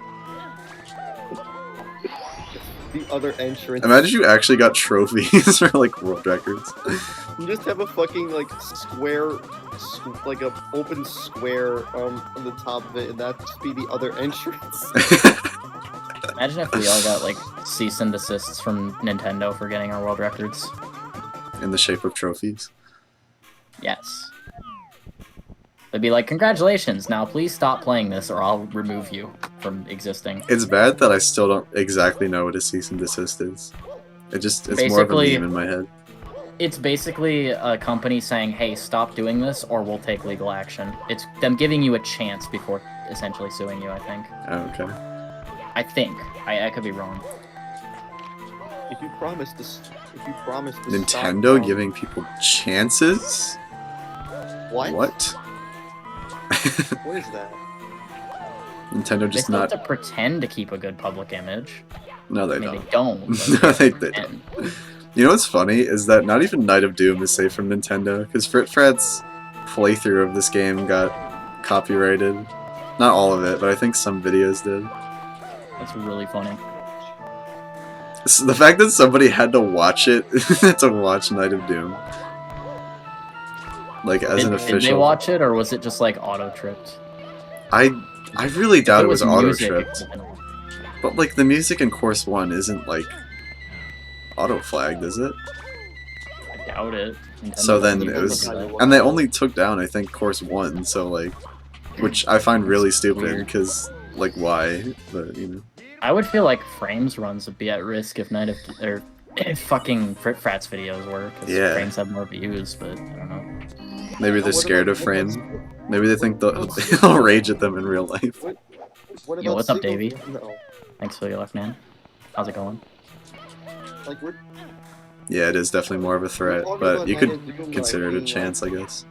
The other entrance. Imagine you actually got trophies for like world records. You just have a fucking like square, like a open square on the top of it, and that just be the other entrance. Imagine if we all got like cease and desists from Nintendo for getting our world records. In the shape of trophies. Yes. They'd be like, congratulations, now please stop playing this or I'll remove you from existing. It's bad that I still don't exactly know what a cease and desist is. It's more of a Basically, meme in my head. It's basically a company saying, hey, stop doing this or we'll take legal action. It's them giving you a chance before essentially suing you, I think. Oh, okay. I think. I could be wrong. If you promise to Nintendo stop, giving people chances? what? What? What is that? Nintendo They just still not... have to pretend to keep a good public image. No, they I mean, don't. they don't. No, they but- don't. You know what's funny is that not even Night of Doom is safe from Nintendo, because Frat's playthrough of this game got copyrighted. Not all of it, but I think some videos did. That's really funny. So the fact that somebody had to watch it to watch Night of Doom, like as an official. Did they watch it, or was it just like auto-tripped? I really doubt If it was music, auto it tripped. would've been- But like the music in Course 1 isn't like auto flagged, is it? I doubt it. Nintendo So then doesn't it even was, do that. and they only took down I think Course 1, so like, which I find really stupid Weird. because like why? But you know. I would feel like frames runs would be at risk if Night of or if fucking Frat's videos were, because Yeah. frames have more views, but I don't know. Maybe they're What scared about- of frames. Maybe they think they'll rage at them in real life. What about Yo, what's up, single- Davey? No, Thanks for your luck, man. How's it going? like we're Yeah, it is definitely more of a threat, talking but about you Night could of Doom, like, consider it a being, chance, I like, guess.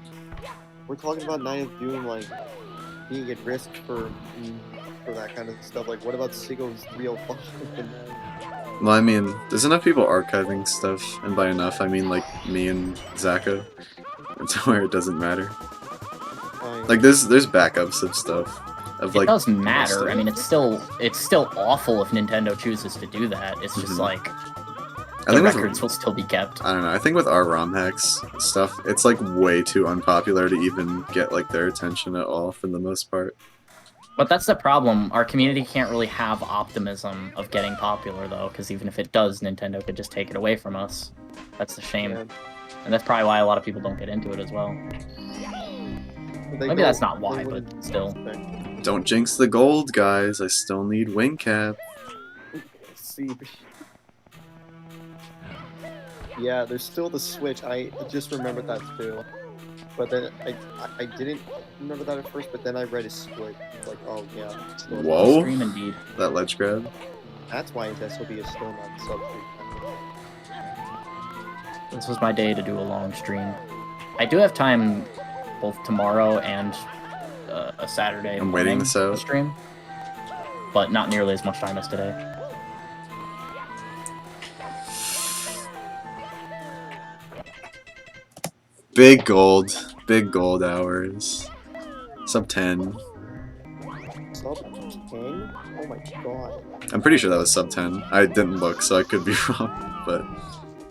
We're talking about Night of Doom, like being at risk for that kind of stuff. Like, what about Siggo's 305? Well, I mean, there's enough people archiving stuff, and by enough, I mean like me and Zaka, to where it doesn't matter. Like there's backups of stuff, of like. It does matter. stuff. I mean, it's still awful if Nintendo chooses to do that. It's just Mhm. like I the think records with, will still be kept. I don't know. I think with our ROM hacks stuff, it's like way too unpopular to even get like their attention at all for the most part. But that's the problem. Our community can't really have optimism of getting popular, though, because even if it does, Nintendo could just take it away from us. That's the shame. Yeah. And that's probably why a lot of people don't get into it as well. Maybe that's not why, but still. Don't jinx the gold, guys. I still need wing cap. See. Yeah, there's still the Switch. I just remembered that too. But then I didn't remember that at first, but then I read a split. Like, oh yeah. Still Whoa. Stream indeed. That ledge grab. That's why SLB is still not sub 3. This was my day to do a long stream. I do have time both tomorrow and a Saturday I'm waiting morning this out. to stream, but not nearly as much time as today. Big gold hours. Sub 10. Sub 10? Oh my god. I'm pretty sure that was sub 10. I didn't look, so I could be wrong, but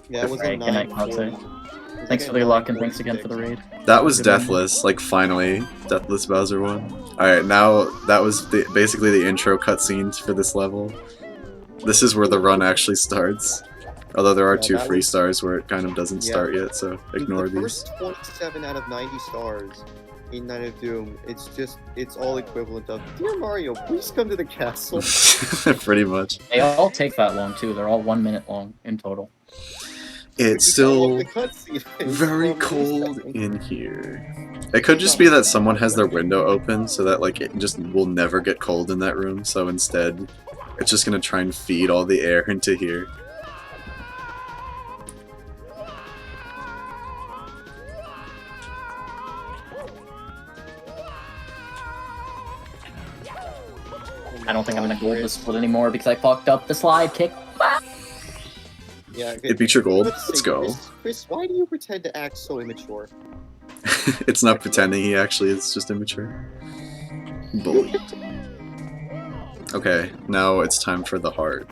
Yeah, it was Right, a good night, 940. Kotze. Thanks for the luck and thanks again for the raid. that was Good one. Deathless. Like finally, Deathless Bowser won. All right, now that was basically the intro cutscenes for this level. This is where the run actually starts. Although there are Yeah, 2 that free was- stars where it kind of doesn't Yeah. start yet, so ignore the these. first 27 out of 90 stars in Night of Doom, it's all equivalent of, Dear Mario, please come to the castle. Pretty much. They all take that long too. They're all 1 minute long in total. It's It's still like the cutscene is very from cold this in here. It could just be that someone has their window open so that like it just will never get cold in that room, so instead it's just gonna try and feed all the air into here. I don't think I'm gonna gold this split anymore because I fucked up the slide kick. Yeah, It beat your gold. let's Let's see, go. Chris, why do you pretend to act so immature? It's not pretending, he actually is just immature. Bully. Okay, now it's time for the hard.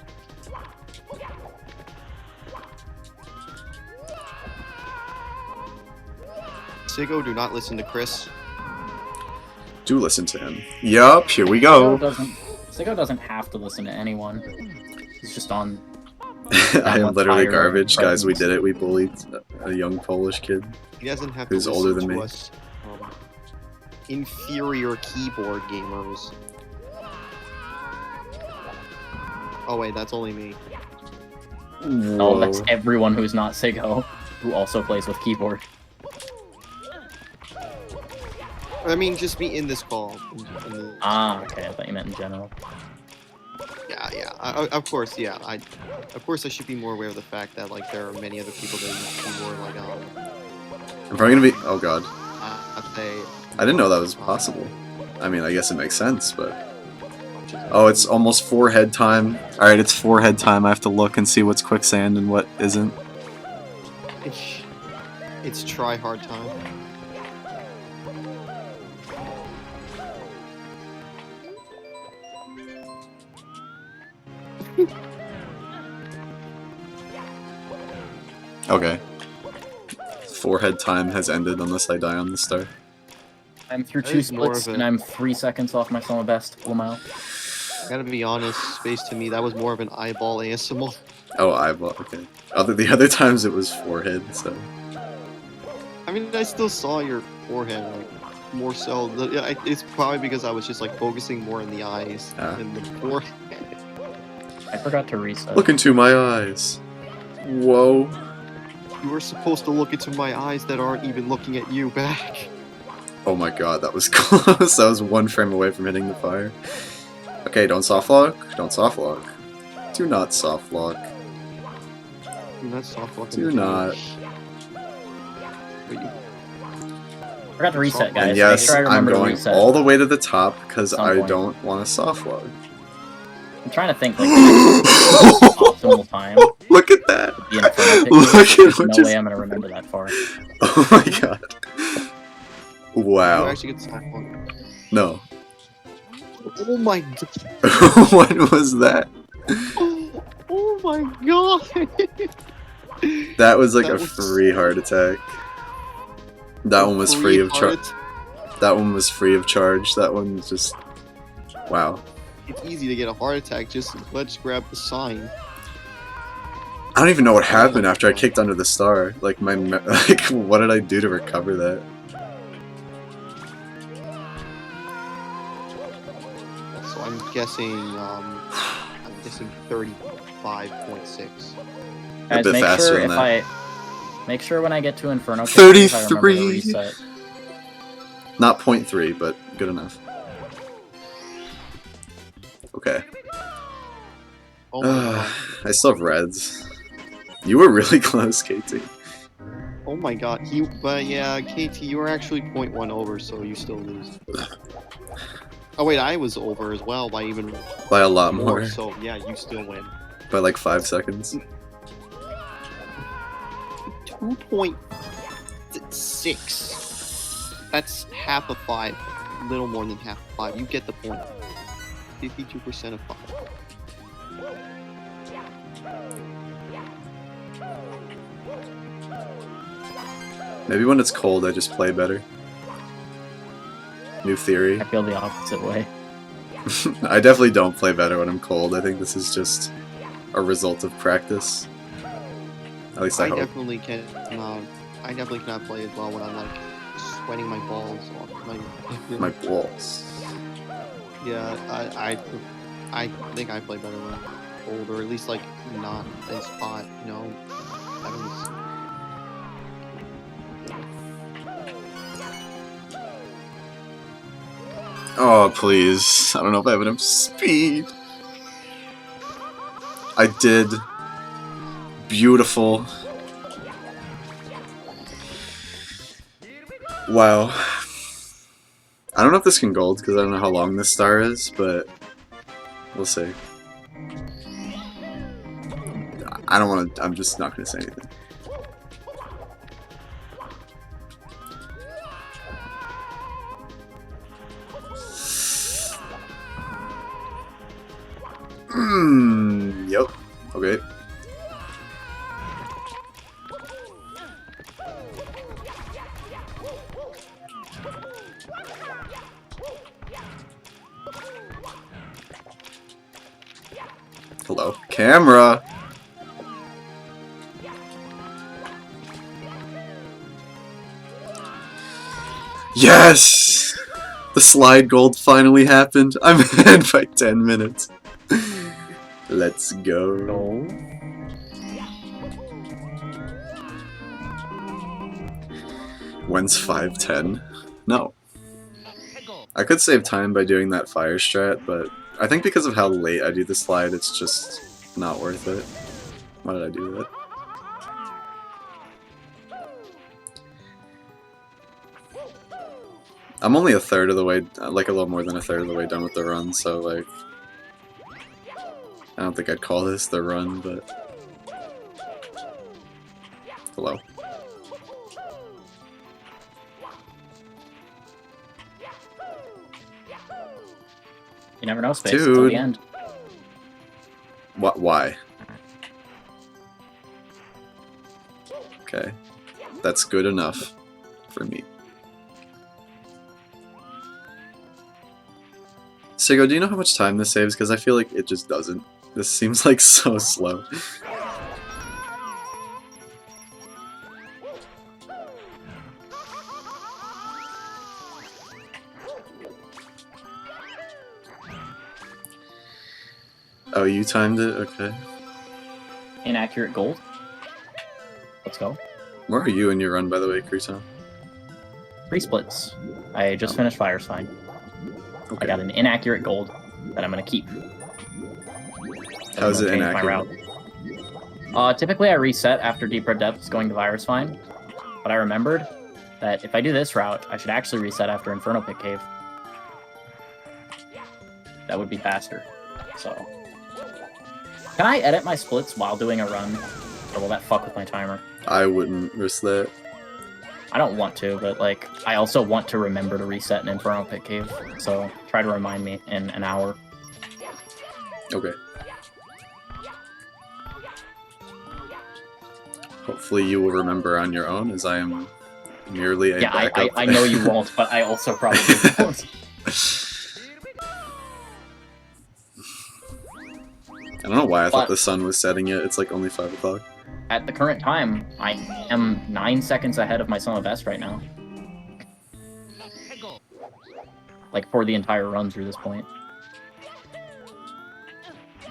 Sigo, do not listen to Chris. Do listen to him. Yup, here we Sigo go. doesn't have to listen to anyone. He's just on. I am literally Fire garbage. Guys, we presence. did it. We bullied a young Polish kid. He doesn't have Who's to older listen than to me. us. Inferior keyboard gamers. Oh wait, that's only me. Oh, that's Whoa. everyone who's not Sigo, who also plays with keyboard. I mean, just me in this call. Ah, okay. I thought you meant in general. Yeah. Of course, yeah. Of course, I should be more aware of the fact that like there are many other people that use keyboard. Like I'm probably gonna be. Oh god. they. I didn't know that was possible. I mean, I guess it makes sense, but. Oh, it's almost forehead time. Alright, it's forehead time. I have to look and see what's quicksand and what isn't. It's try hard time. Okay. Forehead time has ended unless I die on the star. I'm through That 2 is more splits of a- and I'm 3 seconds off my summer best. Full mile. I gotta be honest, Space to me, that was more of an eyeball ASMR. Oh, eyeball. Okay. The other times it was forehead, so. I mean, I still saw your forehead, like, more so. It's probably because I was just, like, focusing more on the eyes than the forehead. I forgot to reset. Look into my eyes. Whoa. You were supposed to look into my eyes that aren't even looking at you back. Oh my god, that was close. That was 1 frame away from hitting the fire. Okay, don't soft lock. Don't soft lock. Do not soft lock. Dude, that's soft walking. Do not. Wait, I forgot to reset, guys. And yes, Make sure I I'm remember to going reset. all the way to the top because Some I point. don't want to soft lock. I'm trying to think, like, the optimal time to Look at that! be in front of Look at There's what no just... way I'm gonna remember that far. Oh my god. You Wow. actually get soft walk. No. Oh my god. What was that? Oh my god. That was like That a was- free heart attack. That one was free of charge. That one was free of charge. That one was just... Wow. It's easy to get a heart attack, just let's grab the sign. I don't even know what happened after I kicked under the star. Like, like, what did I do to recover that? So I'm guessing 35.6. Guys, bit make faster sure than if that. make sure when I get to Inferno Cave, I remember to 33. reset. Not 0.3, but good enough. Okay. Oh my god. I still have reds. You were really close, KT. Oh my god. But yeah, KT, you were actually 0.1 over, so you still lose. Oh wait, I was over as well by even By a lot more. so yeah, you still win. By like 5 seconds. 2.6. That's half of 5. Little more than half of 5. You get the point. 52% of 5. Maybe when it's cold, I just play better. New theory. I feel the opposite way. I definitely don't play better when I'm cold. I think this is just a result of practice. At least I I hope. definitely cannot. I definitely cannot play as well when I'm like sweating my balls off. My balls. Yeah, I think I play better when I'm cold, or at least like not as hot. You know, that was. Oh, please. I don't know if I have enough speed. I did. Beautiful. Wow. I don't know if this can gold because I don't know how long this star is, but We'll see. I don't want to. I'm just not going to say anything. Yep. Okay. Hello, camera. Yes! The slide gold finally happened. I'm ahead by 10 minutes. Let's go. No. When's 5:10? No. I could save time by doing that fire strat, but I think because of how late I do the slide, it's just not worth it. Why did I do that? I'm only a third of the way, like a little more than a third of the way done with the run, so like, I don't think I'd call this the run, but hello. You never know, Space, until Dude. the end. What? Why? Okay, that's good enough for me. Sigo, do you know how much time this saves? Because I feel like it just doesn't. This seems like so slow. Oh, you timed it? Okay. Inaccurate gold. Let's go. Where are you in your run, by the way, Cruton? 3 splits. I just finished Fire Sign. Okay. I got an inaccurate gold that I'm gonna keep. How's it Change my inaccurate? route. Typically I reset after Deep Red Depths going to Virus Find, but I remembered that if I do this route, I should actually reset after Inferno Pit Cave. That would be faster. So, can I edit my splits while doing a run, or will that fuck with my timer? I wouldn't risk that. I don't want to, but like, I also want to remember to reset an Inferno Pit Cave, so try to remind me in an hour. Okay. Hopefully you will remember on your own, as I am merely a Yeah, backup. I know you won't, but I also probably won't. I don't know why I thought But- the sun was setting yet. It's like only 5 o'clock. At the current time, I am 9 seconds ahead of my Son of Best right now. Like, for the entire run through this point.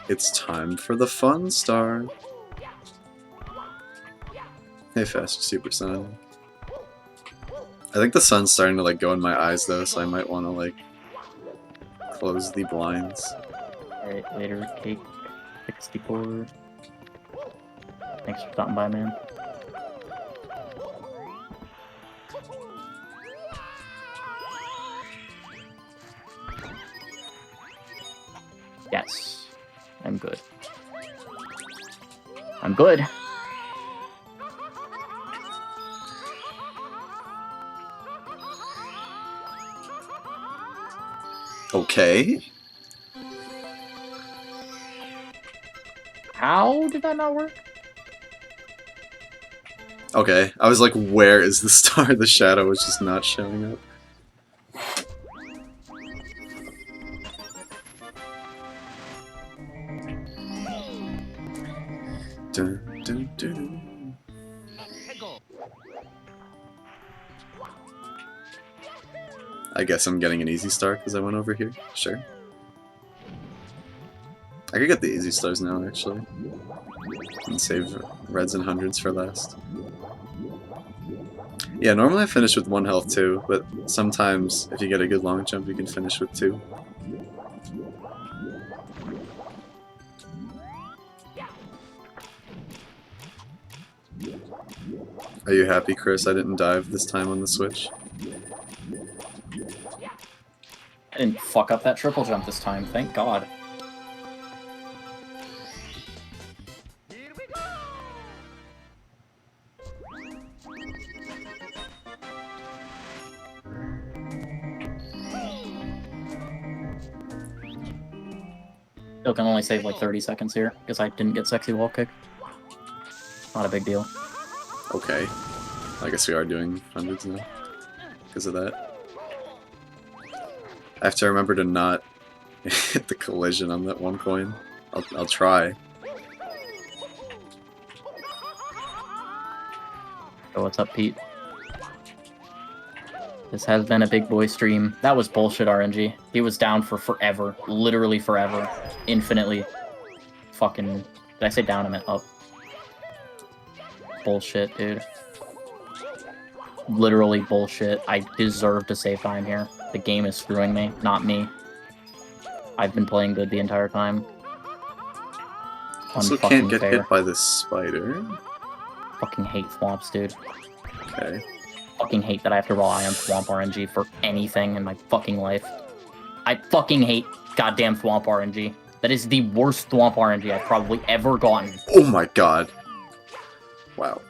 It's time for the fun star. Hey, Fast Super Sun. I think the sun's starting to like go in my eyes though, so I might want to like close the blinds. Alright, later, Cake 64. Thanks for stopping by, man. Yes. I'm good. I'm good. Okay. How did that not work? Okay. I was like, where is the star? The shadow was just not showing up. Dun, dun, dun. I guess I'm getting an easy star because I went over here. Sure. I could get the easy stars now, actually. And save reds and hundreds for last. Yeah, normally I finish with 1 health too, but sometimes if you get a good long jump, you can finish with 2. Are you happy, Chris? I didn't dive this time on the Switch. I didn't fuck up that triple jump this time, thank God. Still can only save like 30 seconds here because I didn't get sexy wall kick. Not a big deal. Okay. I guess we are doing hundreds now because of that. I have to remember to not hit the collision on that one coin. I'll try. So what's up, Pete? This has been a big boy stream. That was bullshit, RNG. He was down for forever. Literally forever. Infinitely. Fucking... Did I say down? I meant up. Bullshit, dude. Literally bullshit. I deserve to save time here. The game is screwing me, not me. I've been playing good the entire time. Also can't get hit by this spider. Fucking hate swamps, dude. Okay. Fucking hate that I have to rely on Swamp RNG for anything in my fucking life. I fucking hate goddamn Swamp RNG. That is the worst Swamp RNG I've probably ever gotten. Oh my god. Wow.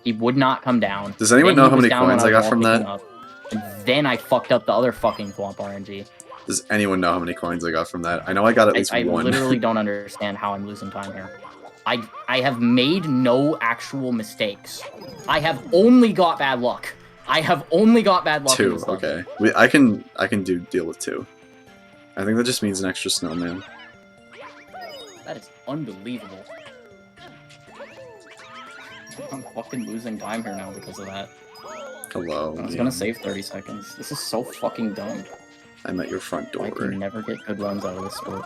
He would not come down. Does anyone know how many coins I got from that? And then I fucked up the other fucking Swamp RNG. Does anyone know how many coins I got from that? I know I got at least one. I literally don't understand how I'm losing time here. I have made no actual mistakes. I have only got bad luck. I have only got bad luck. Two, okay. I can deal with two. I think that just means an extra snowman. That is unbelievable. I'm fucking losing time here now because of that. Hello. I was gonna save 30 seconds. This is so fucking dumb. I'm at your front door. I can never get good runs out of this sport.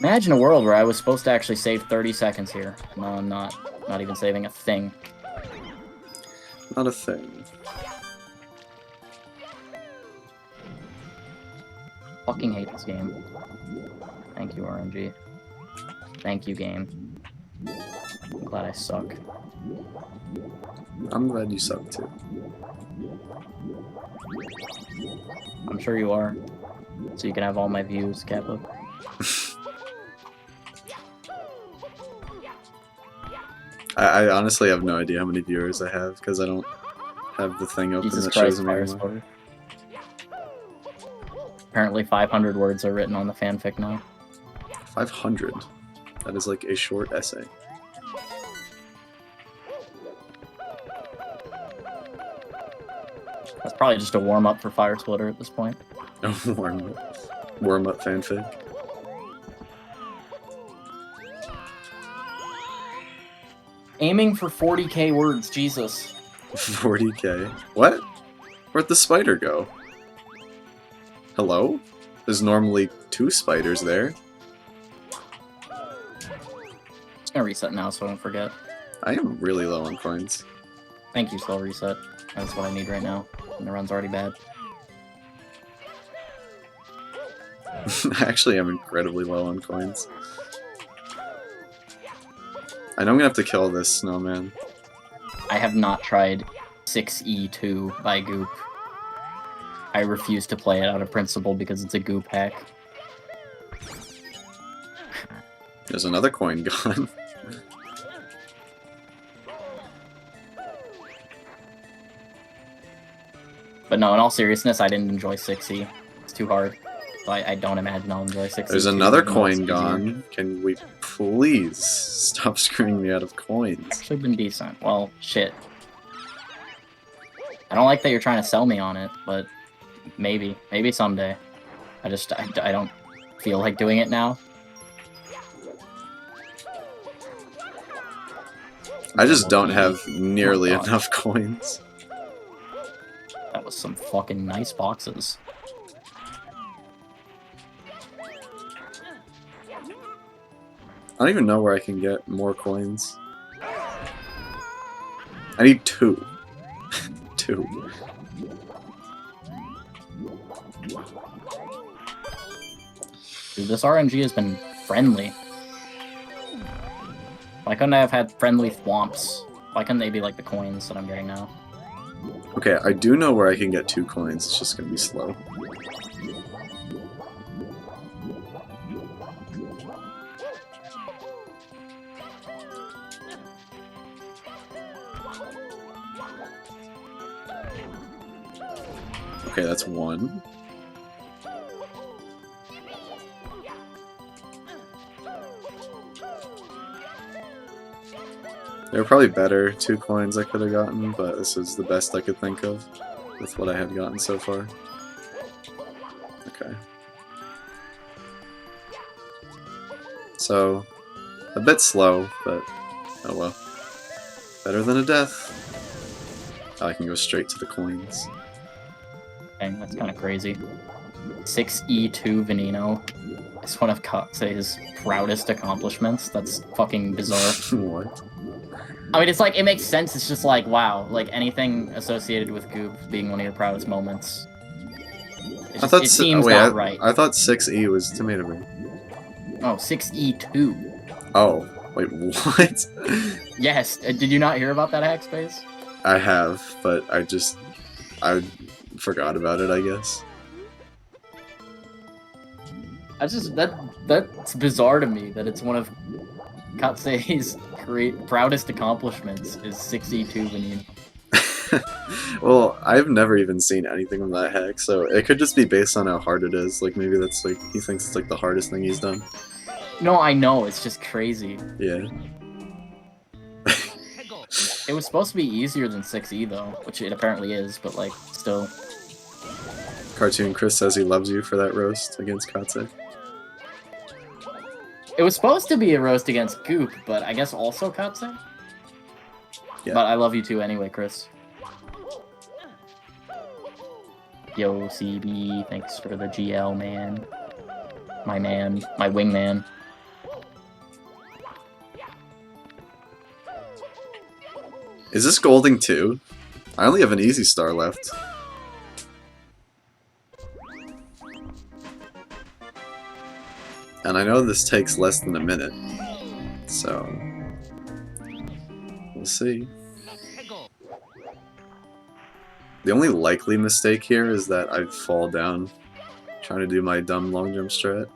Imagine a world where I was supposed to actually save 30 seconds here. No, I'm not. Not even saving a thing. Not a thing. Fucking hate this game. Thank you, RNG. Thank you, game. I'm glad I suck. I'm glad you suck too. I'm sure you are. So you can have all my views, Kappa. I honestly have no idea how many viewers I have because I don't have the thing open Jesus that Christ, shows them fire anymore. spotter. Apparently 500 words are written on the fanfic now. 500. That is like a short essay. That's probably just a warm-up for Fire Splitter at this point. Warm up fanfic. Aiming for 40k words, Jesus. 40k. What? Where'd the spider go? Hello? There's normally 2 spiders there. Just gonna reset now so I don't forget. I am really low on coins. Thank you, slow reset. That's what I need right now. And the run's already bad. I actually am incredibly low on coins. I know I'm gonna have to kill this snowman. I have not tried 6E2 by Goop. I refuse to play it out of principle because it's a Goop hack. There's another coin gone. But no, in all seriousness, I didn't enjoy 6E. It's too hard. So I don't imagine I'll enjoy 6E. There's another coin gone. Can we please stop screwing me out of coins? Actually been decent. Well, shit. I don't like that you're trying to sell me on it, but maybe. Maybe someday. I don't feel like doing it now. I just don't have nearly enough coins. That was some fucking nice boxes. I don't even know where I can get more coins. I need 2. 2. Dude, this RNG has been friendly. Why couldn't I have had friendly thwomps? Why couldn't they be like the coins that I'm getting now? Okay, I do know where I can get 2 coins, it's just gonna be slow. Okay, that's one. There were probably better 2 coins I could have gotten, but this is the best I could think of with what I had gotten so far. Okay. So, a bit slow, but oh well. Better than a death. I can go straight to the coins. Dang, that's kind of crazy. 6E2 Veneno is one of Katse's proudest accomplishments. That's fucking bizarre. What? I mean, it's like, it makes sense. It's just like, wow, like anything associated with Goop being one of your proudest moments. It seems not right. I thought 6E was Tomato Brain. Oh, 6E2. Oh, wait, what? Yes, did you not hear about that hack space? I have, but I forgot about it, I guess. That's bizarre to me that it's one of Katse's proudest accomplishments is 6E2 Veneno. Well, I've never even seen anything from that hack, so it could just be based on how hard it is. Like, maybe that's like, he thinks it's like the hardest thing he's done. No, I know, it's just crazy. Yeah. It was supposed to be easier than 6E though, which it apparently is, but like, still. Cartoon Chris says he loves you for that roast against Katse. It was supposed to be a roast against Goop, but I guess also Katse? Yeah. But I love you too anyway, Chris. Yo, CB, thanks for the GL, man. My wingman. Is this Golding too? I only have an easy star left. And I know this takes less than a minute, so we'll see. The only likely mistake here is that I'd fall down trying to do my dumb long jump strat.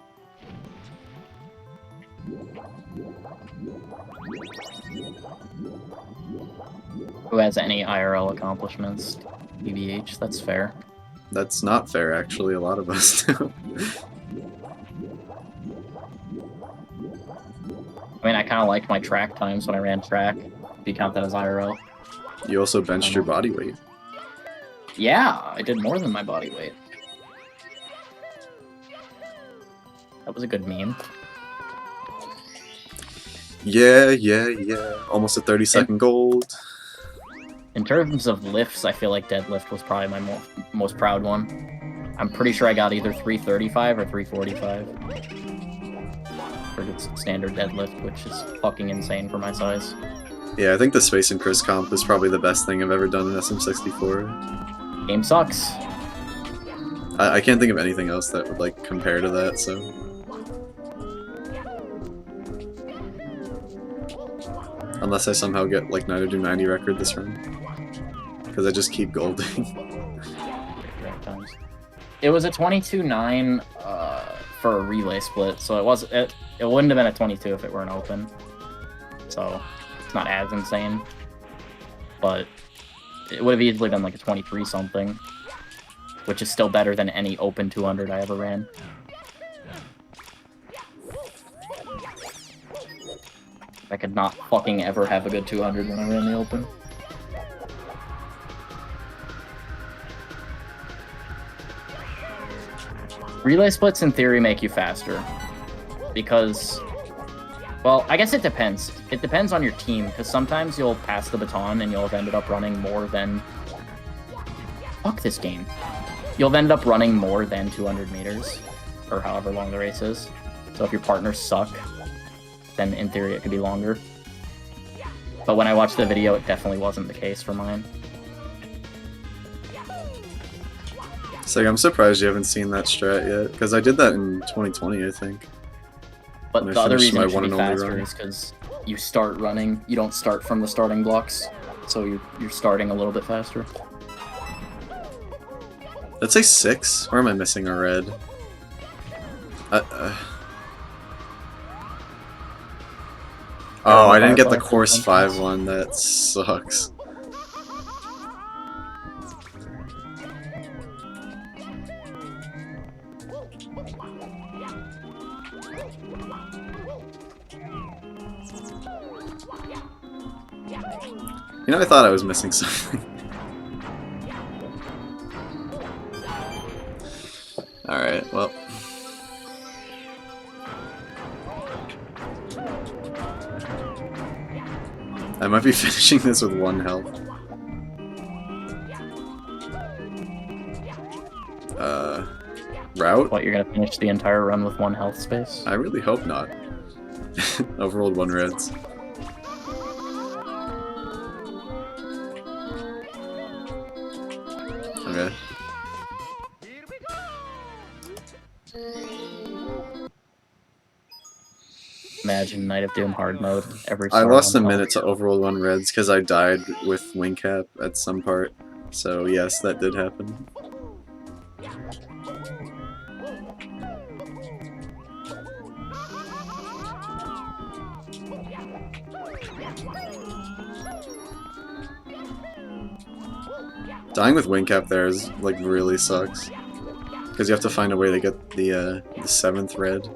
Who has any IRL accomplishments? BBH, that's fair. That's not fair, actually. A lot of us do. I mean, I kind of liked my track times when I ran track, if you count that as IRL. You also benched your body weight. Yeah, I did more than my body weight. That was a good meme. Yeah. Almost a 30-second gold. In terms of lifts, I feel like deadlift was probably my most proud one. I'm pretty sure I got either 335 or 345 for its standard deadlift, which is fucking insane for my size. Yeah, I think the Space and Chris comp is probably the best thing I've ever done in SM64. Game sucks. I can't think of anything else that would like compare to that, so... Unless I somehow get like 990 record this run. Because I just keep golding. It was a 22-9 for a relay split, so it wouldn't have been a 22 if it weren't open. So it's not as insane. But it would have easily been like a 23 something, which is still better than any open 200 I ever ran. I could not fucking ever have a good 200 when I ran the open. Relay splits in theory make you faster. Because, well, I guess it depends. It depends on your team, because sometimes you'll pass the baton and you'll have ended up running more than... Fuck this game. You'll have ended up running more than 200 meters, or however long the race is. So if your partners suck, then in theory it could be longer. But when I watched the video, it definitely wasn't the case for mine. It's like, I'm surprised you haven't seen that strat yet, because I did that in 2020, I think. But the other reason it should be faster is because you start running, you don't start from the starting blocks, so you're starting a little bit faster. Let's say 6? Or am I missing a red? Oh, I didn't get the course 5 one, that sucks. You know, I thought I was missing something. Alright, well. I might be finishing this with 1 health. Route? What, you're gonna finish the entire run with 1 health space? I really hope not. Overrolled 1 reds. Okay. Imagine Night of Doom hard mode. Every I star lost a on top. minute to overrolled 1 reds because I died with wing cap at some part. So yes, that did happen. Dying with wing cap there is like really sucks because you have to find a way to get the 7th red.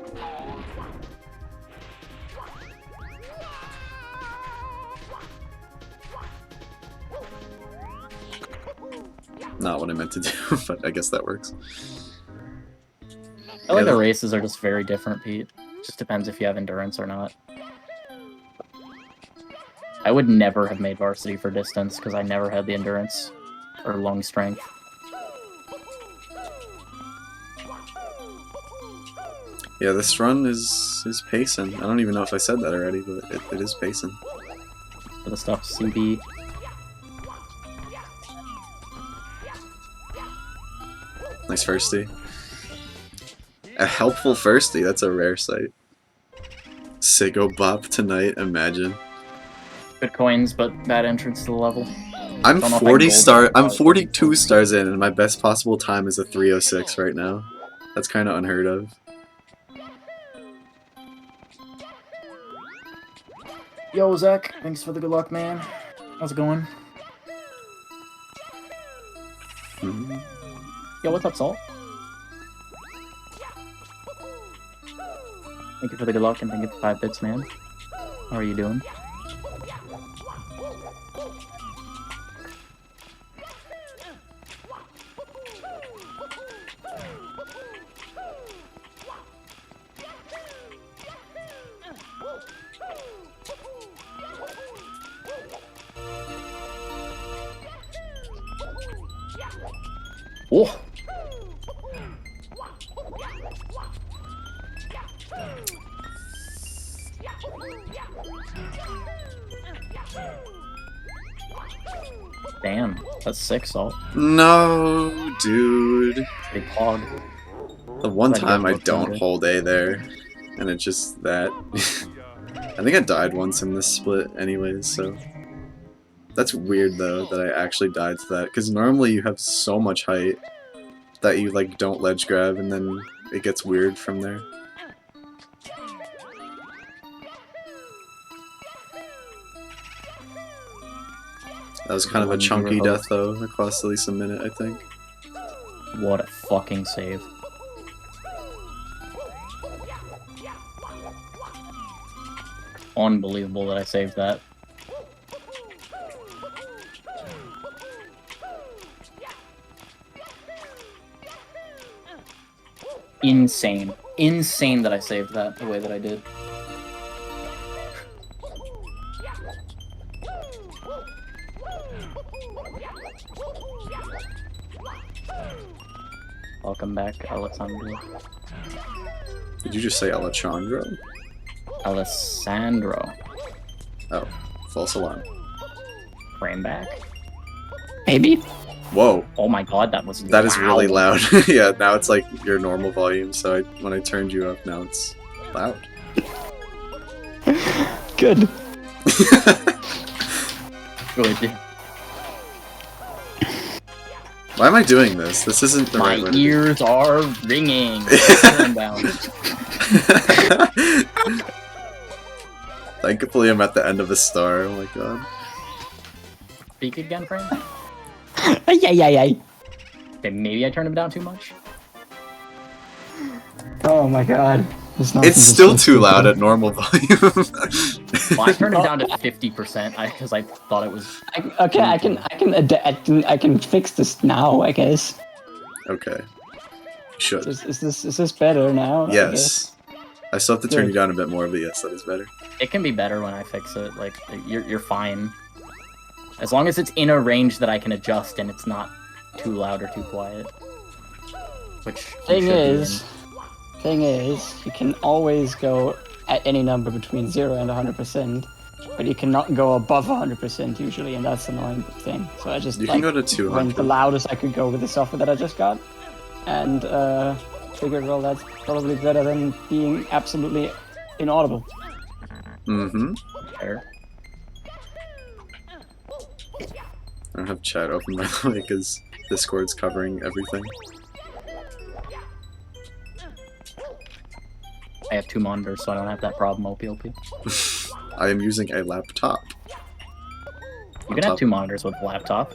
Not what I meant to do, but I guess that works. I feel like Yeah, the races are just very different, Pete. Just depends if you have endurance or not. I would never have made varsity for distance because I never had the endurance or lung strength. Yeah, this run is pacing. I don't even know if I said that already, but it is pacing. For the stuff CB. Nice firstie. A helpful firstie, that's a rare sight. Sicko Bop tonight, imagine. Good coins, but bad entrance to the level. I'm Don't know if I 40 gold star. that, I'm but- 42 stars in, and my best possible time is a 306 right now. That's kind of unheard of. Yo, Zach, thanks for the good luck, man. How's it going? Mhm. Yo, what's up, Salt? Thank you for the good luck and thank you for 5 bits, man. How are you doing? Oh! Damn, that's 6, Salt. No, dude. Big hog. The one Glad you time guys I looked don't under. hold A there, and it's just that. I think I died once in this split anyways, so... That's weird though, that I actually died to that, because normally you have so much height that you like don't ledge grab, and then it gets weird from there. That was kind of a When you chunky were death though, it cost at least a minute, I think. What a fucking save. Unbelievable that I saved that. Insane. Insane that I saved that the way that I did. Welcome back, Alessandro. Did you just say Alejandro? Alessandro. Oh, false alarm. Frame back. Maybe? Whoa, Oh my god, that was that is really loud. loud. Yeah, now it's like your normal volume, so when I turned you up, now it's loud. Good. Good. Why am I doing this? This isn't the My right way to do ears are ringing. Turn down. Thankfully, I'm at the end of a star. Oh my god. Speak again, friend. Ay, ay, ay, ay. Okay, maybe I turned him down too much. Oh my god. It's still too loud at normal volume. Well, I turned it down to 50% because I thought it was. Okay, I can fix this now, I guess. Okay. Should. Is this better now? Yes. I still have to turn Good. you down a bit more, but yes, that is better. It can be better when I fix it. Like you're fine, as long as it's in a range that I can adjust and it's not too loud or too quiet. Which Thing is, you can always go at any number between 0 and 100%, but you cannot go above 100% usually, and that's the annoying thing. So I just You can go to 200. went the loudest I could go with the software that I just got, and figured, well, that's probably better than being absolutely inaudible. Mm-hmm. Fair. I don't have chat open, by the way, because Discord's covering everything. I have 2 monitors, so I don't have that problem. OP. I am using a laptop. You can have 2 monitors with a laptop.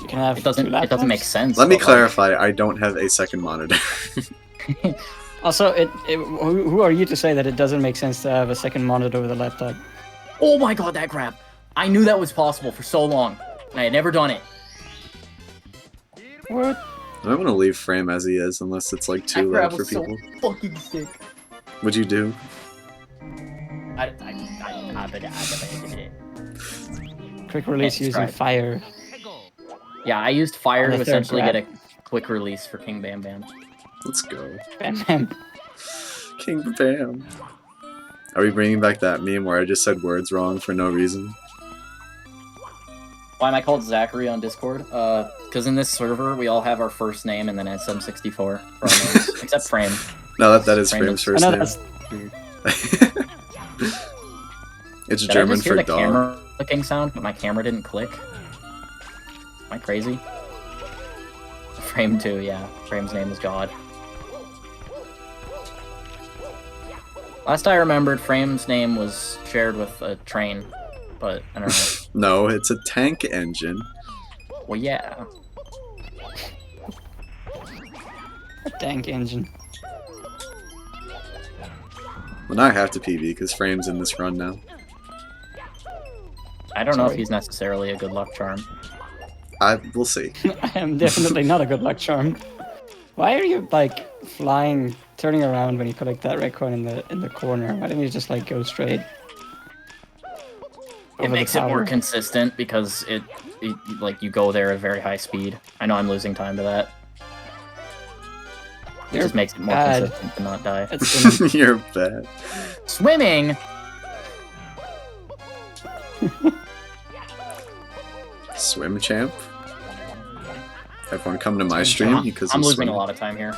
You can have It doesn't. two laptops. It doesn't make sense. Let me but, like, clarify, I don't have a second monitor. Also, who are you to say that it doesn't make sense to have a second monitor with a laptop? Oh my god, that crap! I knew that was possible for so long, and I had never done it. What? I want to leave Frame as he is, unless it's like too That loud crap for was so people. fucking sick. What'd you do? Quick release Let's using try it. fire. Yeah, I used fire On the to third essentially grab. get a quick release for King Bam Bam. Let's go. Bam bam. King Bam. Are we bringing back that meme where I just said words wrong for no reason? Why am I called Zachary on Discord? Because in this server, we all have our first name and then SM64 for our names. Except Frame. No, that is Frame Frame's is- first I know name. that's Weird. It's Did I German just hear for the dog. camera clicking sound, but my camera didn't click? Am I crazy? Frame 2, yeah. Frame's name is God. Last I remembered, Frame's name was shared with a train, but I don't know. No, it's a tank engine. Well, yeah. a tank engine. Well, now I have to PB because Frame's in this run now. I don't know if Sorry. he's necessarily a good luck charm. We'll see. I am definitely not a good luck charm. Why are you like flying, turning around when you collect that red coin in the corner? Why didn't you just like go straight? It makes it more consistent because it like you go there at a very high speed. I know I'm losing time to that. It You're just makes it more bad. consistent to not die. It's You're bad. Swimming! Swim champ. Everyone come to my stream because I'm of losing swimming. a lot of time here.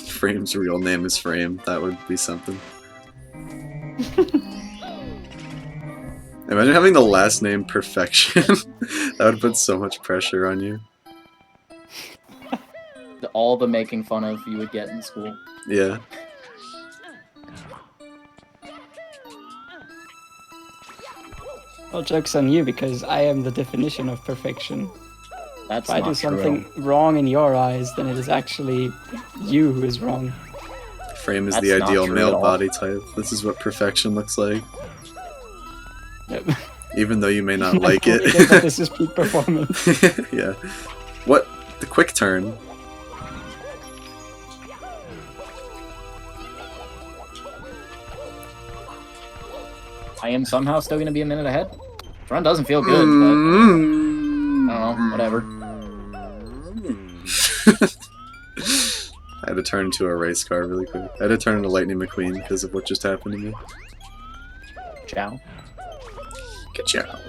Frame's real name is Frame. That would be something. Imagine having the last name Perfection. That would put so much pressure on you. All the making fun of you would get in school. Yeah. Well, joke's on you because I am the definition of perfection. That's If I not do something true. wrong in your eyes, then it is actually you who is wrong. Frame is That's the not ideal true at male all. body type. This is what perfection looks like. Yep. Even though you may not like it. But this is peak performance. Yeah. What? The quick turn. I am somehow still going to be a minute ahead. This run doesn't feel good, Mm. I don't know, whatever. I had to turn into a race car really quick. I had to turn into Lightning McQueen because of what just happened to me. but ciao. Ka-chow.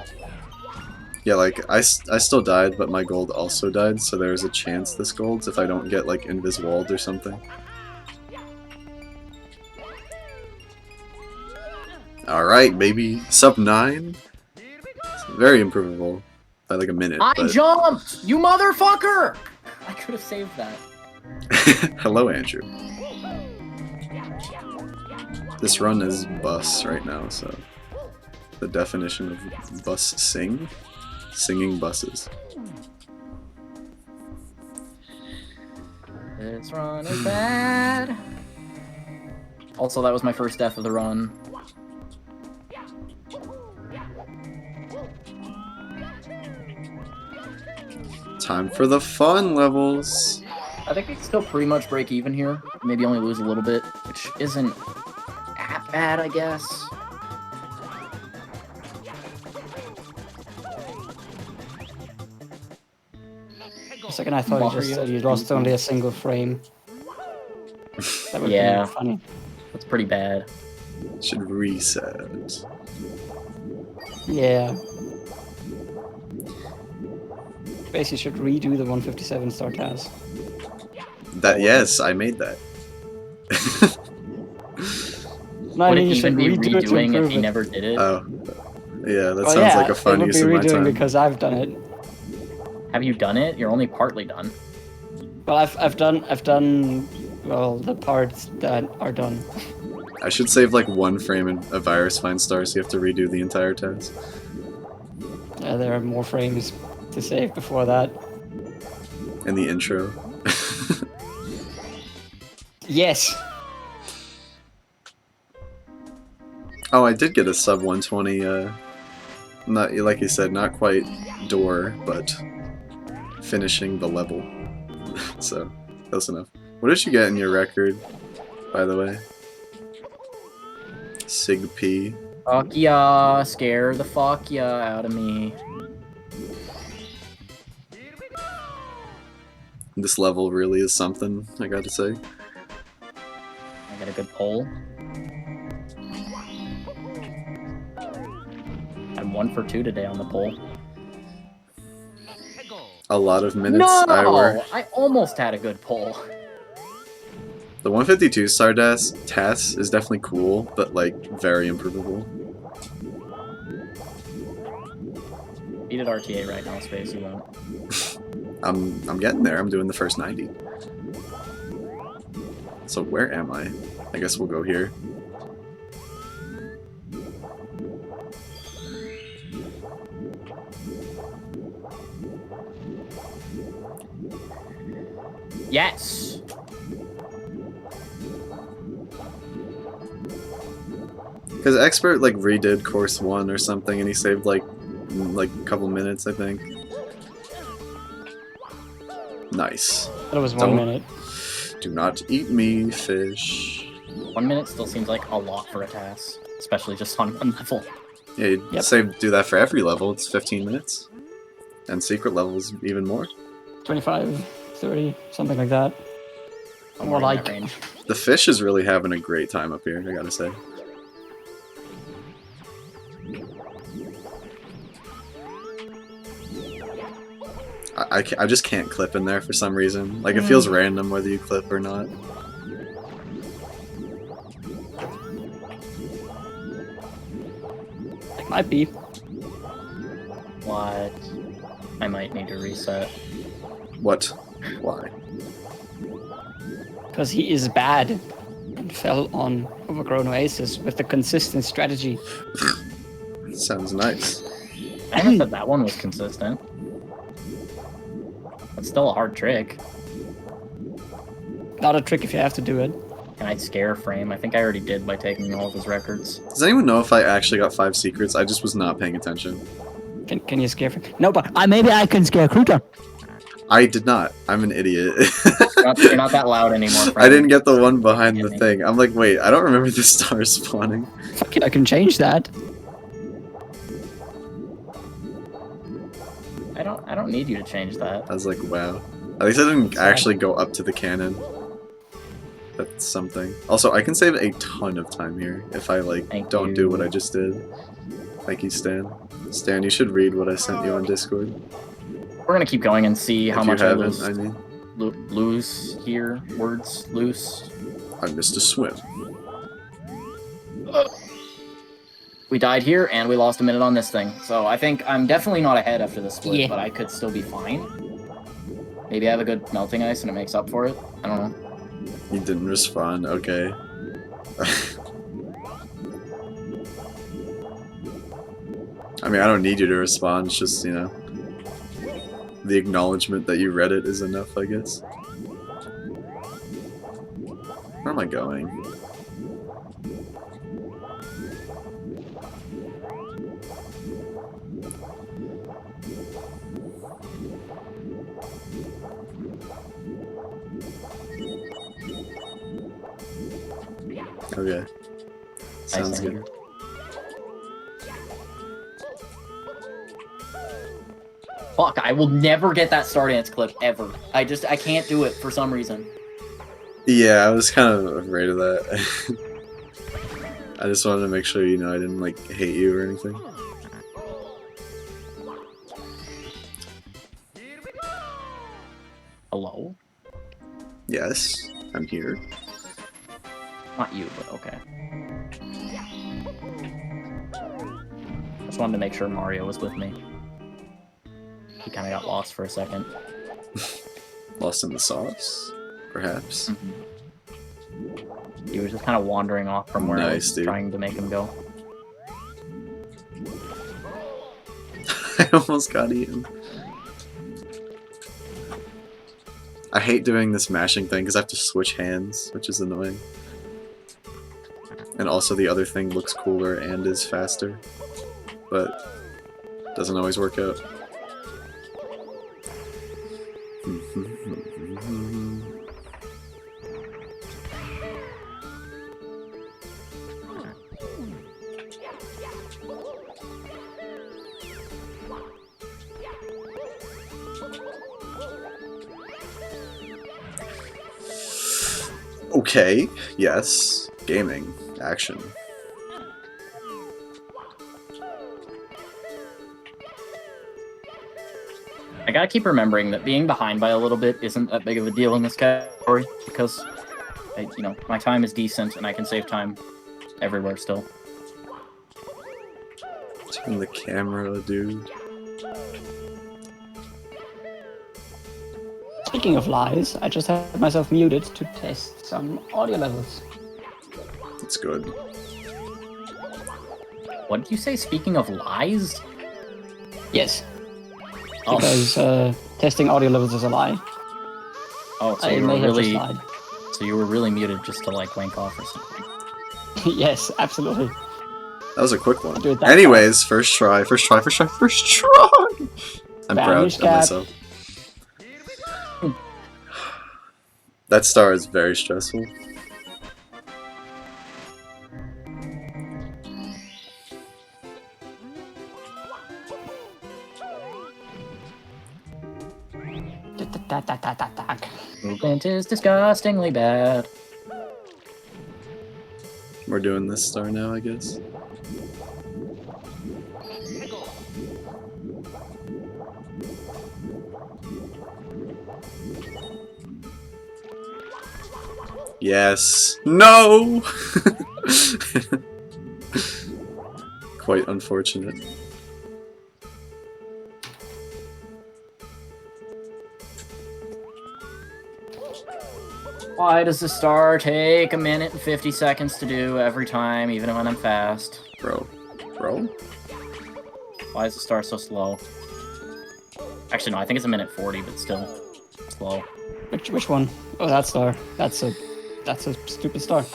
Yeah, like, I still died, but my gold also died, so there's a chance this gold's if I don't get, like, invis-walled or something. Alright, baby. Sub 9? It's very improvable. By, like, a minute, I but... jumped! You motherfucker! I could have saved that. Hello, Andrew. This run is bus right now, so... The definition of bus sing? Singing buses. This run is bad. Also, that was my first death of the run. Time for the fun levels. I think we can still pretty much break even here. Maybe only lose a little bit, which isn't that bad, I guess. For a second I thought you just said you lost only a single frame. That would Yeah. be funny. That's pretty bad. Should reset. Yeah. Basically should redo the 157 star task. That yes, I made that. No, I Would it mean, you even should be redo it to redoing if improve he it. never did it? Oh, yeah, that Well, sounds yeah, like a fun it would use be of my redoing time. because I've done it. Have you done it? You're only partly done. Well, I've done well the parts that are done. I should save like 1 frame in a virus find star, so you have to redo the entire task. There are more frames to save before that. In the intro. Yes. Oh, I did get a sub 120. Not like you said, not quite door, but finishing the level. So close enough. What did you get in your record, by the way? Sig P. Fuck yeah, scare the fuck yeah out of me. This level really is something, I gotta say. I got a good pull. I'm 1 for 2 today on the pull. A lot of minutes No! I were. I almost had a good pull. The 152 star task is definitely cool, but like very improvable. Beat at RTA right now, Space, you won't. I'm getting there. I'm doing the first 90. So where am I? I guess we'll go here. Yes! Because Expert like redid course 1 or something, and he saved like a couple minutes, I think. Nice. That was Don't- 1 minute. Do not eat me, fish. 1 minute still seems like a lot for a task, especially just on one level. Yeah, you'd Yep. do that for every level. It's 15 minutes. And secret levels even more. 25, 30, something like that. Somewhere More in that like- range. The fish is really having a great time up here, I gotta say. I just can't clip in there for some reason. Like, it feels random whether you clip or not. It might be. What? I might need to reset. What? Why? Because he is bad and fell on Overgrown Oasis with a consistent strategy. Sounds nice. I never said that one was consistent. It's still a hard trick. Not a trick if you have to do it. Can I scare Frame? I think I already did by taking all of his records. Does anyone know if I actually got 5 secrets? I just was not paying attention. Can you scare? No, but maybe I can scare Kruger. I did not. I'm an idiot. You're not that loud anymore, Frame. I didn't get the one behind the Yeah. thing. I'm like, wait, I don't remember the stars spawning. Fuck it, I can change that. I don't need you to change that. I was like, wow. At least I didn't actually go up to the cannon. That's something. Also, I can save a ton of time here if I like Thank don't you. do what I just did. Thank you, Stan. Stan, you should read what I sent you on Discord. We're gonna keep going and see how If much you I haven't, lose. I mean, Lose here. Words loose. I missed a swim. We died here and we lost a minute on this thing. So I think I'm definitely not ahead after this split, Yeah. but I could still be fine. Maybe I have a good melting ice and it makes up for it. I don't know. You didn't respond, okay. I mean, I don't need you to respond, it's just, you know, the acknowledgement that you read it is enough, I guess. Where am I going? Okay. Sounds see. good. Fuck, I will never get that star dance clip, ever. I can't do it for some reason. Yeah, I was kind of afraid of that. I just wanted to make sure, you know, I didn't, like, hate you or anything. Hello? Yes, I'm here. Not you, but okay. Just wanted to make sure Mario was with me. He kind of got lost for a second. Lost in the sauce, perhaps. He was just kind of wandering off from where I Nice, was dude. trying to make him go. I almost got eaten. I hate doing this mashing thing because I have to switch hands, which is annoying. And also the other thing looks cooler and is faster, but doesn't always work out. Okay, yes. Gaming. Action. I gotta keep remembering that being behind by a little bit isn't that big of a deal in this category, because, you know, my time is decent and I can save time everywhere still. Turn the camera, dude. Speaking of lies, I just had myself muted to test some audio levels. That's good. What did you say, speaking of lies? Yes, Oh, because testing audio levels is a lie. oh so I you were may have just really, lied. so you were really muted just to, like, wank off or something. Yes, absolutely. That was a quick one. Do it that Anyways, first try, first try, first try, first try! I'm proud Vanish of Cat. myself. That star is very stressful. Movement is disgustingly bad. We're doing this star now, I guess. Yes. No! Quite unfortunate. Why does the star take 1 minute and 50 seconds to do every time, even when I'm fast? Bro. Bro? Why is the star so slow? Actually, no, I think it's 1:40, but still slow. Which one? Oh, that star. That's a stupid star.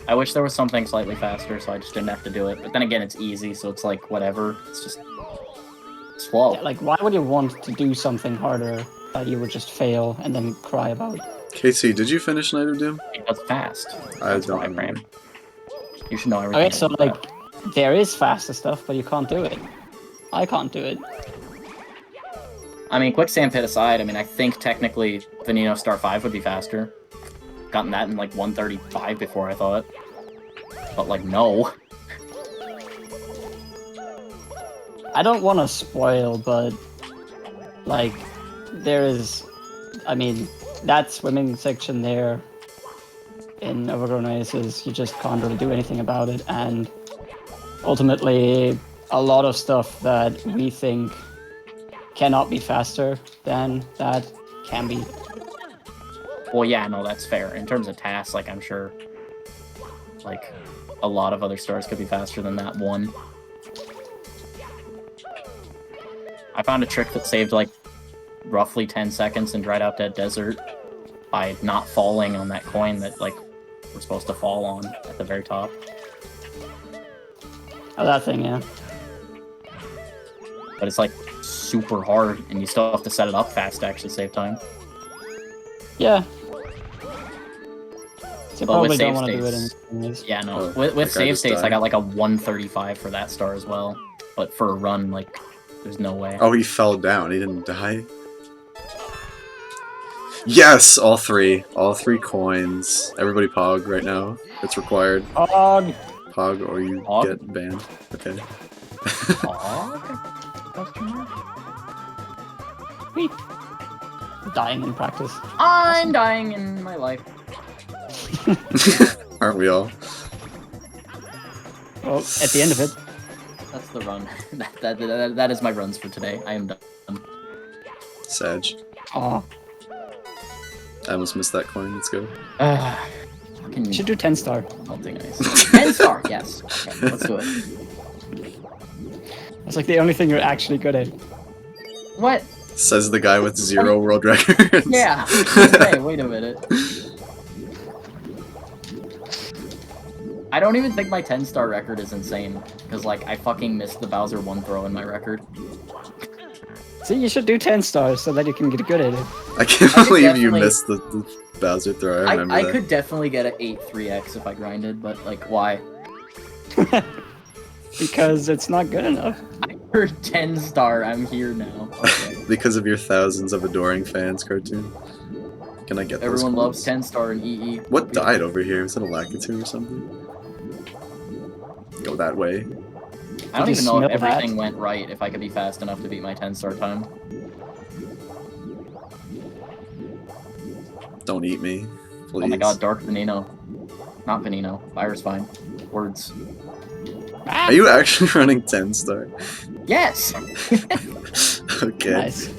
I wish there was something slightly faster, so I just didn't have to do it. But then again, it's easy, so it's like, whatever. It's just slow. Yeah, like, why would you want to do something harder that you would just fail and then cry about? Casey, did you finish Night of Doom? Because fast. I That's don't why, remember. Bram. You should know everything. Okay, so, about like, that. there is faster stuff, but you can't do it. I can't do it. I mean, Quicksand Pit aside, I mean, I think technically Veneno Star 5 would be faster. Gotten that in, like, 1:35 before I thought. But, like, no. I don't want to spoil, but, like, there is... I mean, that swimming section there in Overgrown Oasis, you just can't really do anything about it, and ultimately, a lot of stuff that we think cannot be faster than that can be. Well, yeah, no, that's fair. In terms of tasks, like, I'm sure, like, a lot of other stars could be faster than that one. I found a trick that saved, like, roughly 10 seconds in Dried Out Dead Desert by not falling on that coin that like we're supposed to fall on at the very top. Oh, that thing, yeah. But it's like super hard, and you still have to set it up fast to actually save time. Yeah. So But you probably with don't save want to do it states, anyways. yeah, no. Oh, with like I save just states, I died. got like a 135 for that star as well. But for a run, like, there's no way. Oh, he fell down. He didn't die. Yes, all three coins. Everybody pog right now. It's required. Pog! Pog or you Pog? get banned. Okay. Wheep. Dying in practice. I'm dying in my life. Aren't we all? Well, at the end of it. That's the run. That is my runs for today. I am done. Sag. Aw. I almost missed that coin. Let's go. Fucking You should do 10 star. melting ice. 10 star, yes. Okay, let's do it. That's like the only thing you're actually good at. What? Says the guy with 0 world records. Yeah. Hey, wait a minute. I don't even think my 10-star record is insane, because, like, I fucking missed the Bowser 1 throw in my record. See, you should do 10 stars so that you can get good at it. I can't I could believe you definitely- missed the Bowser throw. I remember I that. could definitely get an 8-3x if I grinded, but, like, why? Because it's not good enough. I heard 10-star, I'm here now. Okay. Because of your thousands of adoring fans, cartoon. Can I get those Everyone loves coins? 10-star and EE. What died over here? Was it a Lakitu or something? Go that way. I don't Did you even know if smell that? everything went right, if I could be fast enough to beat my 10-star time. Don't eat me, please. Oh my god, Dark Veneno. Not Veneno. Fire's fine. Words. Ah! Are you actually running 10 star? Yes! Okay. Nice.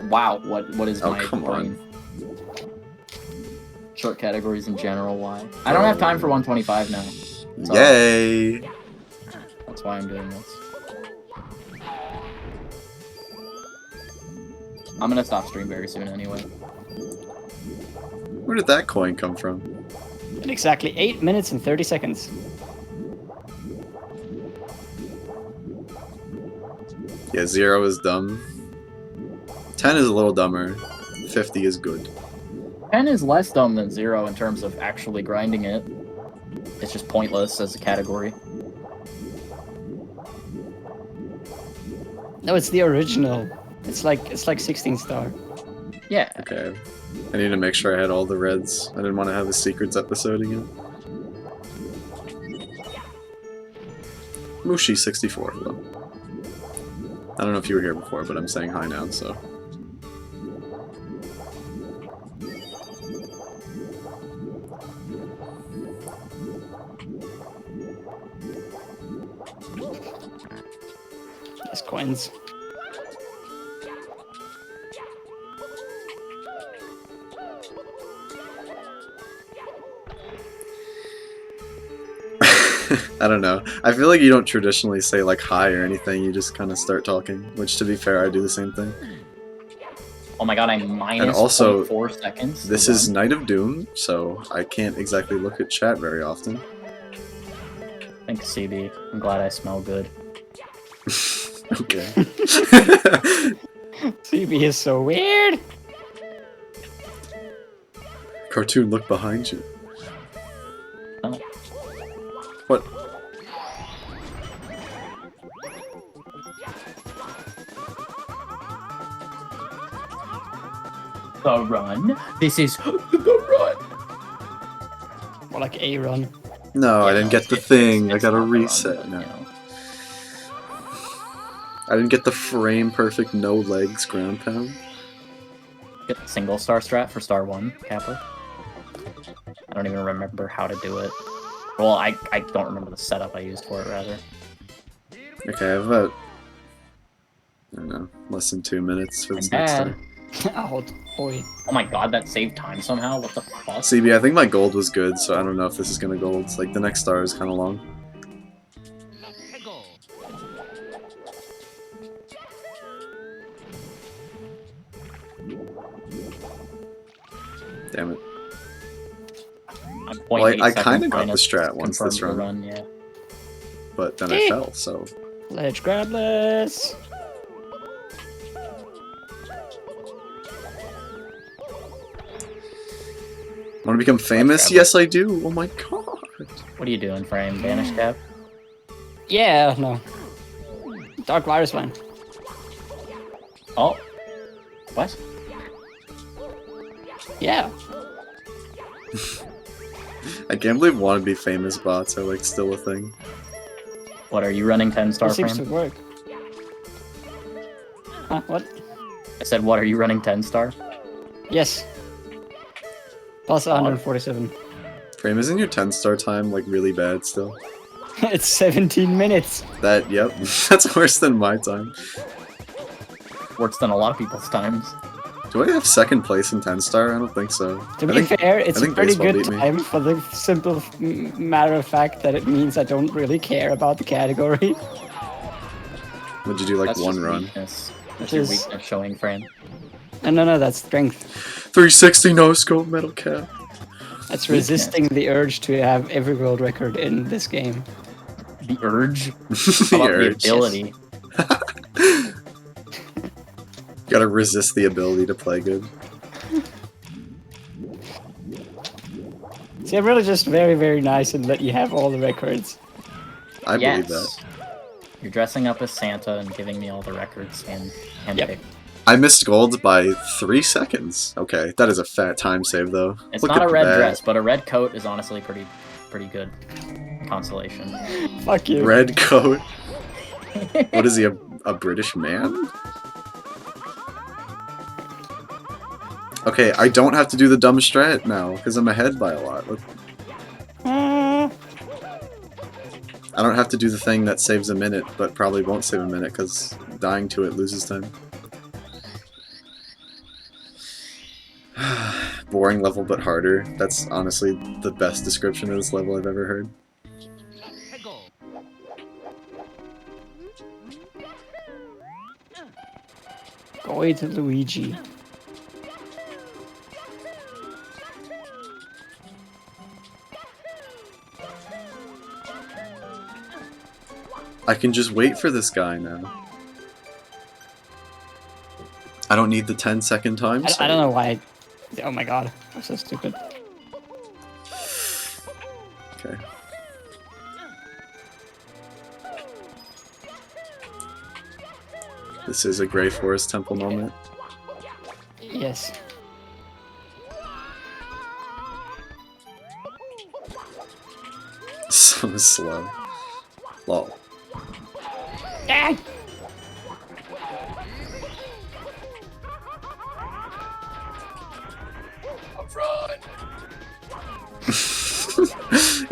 Wow, what is Oh, my come brain? Short categories in general, why? I don't have time for 125 now. So Yay! that's why I'm doing this. I'm gonna stop stream very soon anyway. Where did that coin come from? In exactly 8 minutes and 30 seconds. Yeah, 0 is dumb. 10 is a little dumber. 50 is good. 10 is less dumb than 0 in terms of actually grinding it. It's just pointless as a category. No, it's the original. It's like 16 star. Yeah. Okay. I need to make sure I had all the reds. I didn't want to have a secrets episode again. Mushi64, though. I don't know if you were here before, but I'm saying hi now, so. Yes, coins. I don't know. I feel like you don't traditionally say like hi or anything, you just kind of start talking, which to be fair, I do the same thing. Oh my god, I'm minus And also, 0.4 seconds. This is Night of Doom, so I can't exactly look at chat very often. Thanks, CB. I'm glad I smell good. Okay. CB is so weird. Cartoon, look behind you. Oh. What? The run? This is the run! More like a run. No, I Yeah, didn't get the it's- thing. I it's gotta not the run, reset but, now. you know. I didn't get the frame perfect no legs ground pound. Get the single star strat for star 1, Kappa. I don't even remember how to do it. Well, I don't remember the setup I used for it, rather. Okay, I have about, I don't know, less than 2 minutes for this I'm next bad. time. Oh, boy. Oh my god, that saved time somehow? What the fuck? CB, I think my gold was good, so I don't know if this is gonna gold. Like, the next star is kind of long. Damn it. I'm Well, 0.8 I kind seconds of got the minus strat once this confirmed run, the yeah. but then I fell, so... Ledge grabless. Want to become famous? grab Yes, I do. Oh my god. What are you doing, Frame? Vanish cap? Yeah, no. Dark Virus Vine. Oh. What? Yeah. I can't believe wannabe famous bots are like still a thing. What, are you running 10-star It seems Frame? to work. Huh, what? I said, what, are you running 10-star? Yes. Plus 147. Frame, isn't your 10-star time like really bad still? It's 17 minutes. That, yep, that's worse than my time. Worse than a lot of people's times. Do I have second place in 10-star? I don't think so. To be fair, it's I a think pretty baseball good beat me. time for the simple matter of fact that it means I don't really care about the category. Would you do like That's one just run? Weakness. That's Which your is- weakness showing, Frame. No, that's strength. 360 no scope metal cap. That's Weakness. resisting the urge to have every world record in this game. The urge? The How about urge. the ability? Gotta resist the ability to play good. See, I'm really just very, very nice and let you have all the records. I Yes. believe that. You're dressing up as Santa and giving me all the records and Yep. handpicked. I missed gold by 3 seconds. Okay, that is a fat time save though. It's Look not a at red that. dress, but a red coat is honestly pretty good consolation. Fuck you. Red coat. What is he, a British man? Okay, I don't have to do the dumb strat now, because I'm ahead by a lot. Look, I don't have to do the thing that saves a minute, but probably won't save a minute, because dying to it loses time. Boring level, but harder. That's honestly the best description of this level I've ever heard. Go to Luigi. I can just wait for this guy now. I don't need the 10-second time. I don't know why. Oh my god, I'm so stupid. Okay. This is a Grey Forest Temple moment. Yes. So slow. Lol. Ah!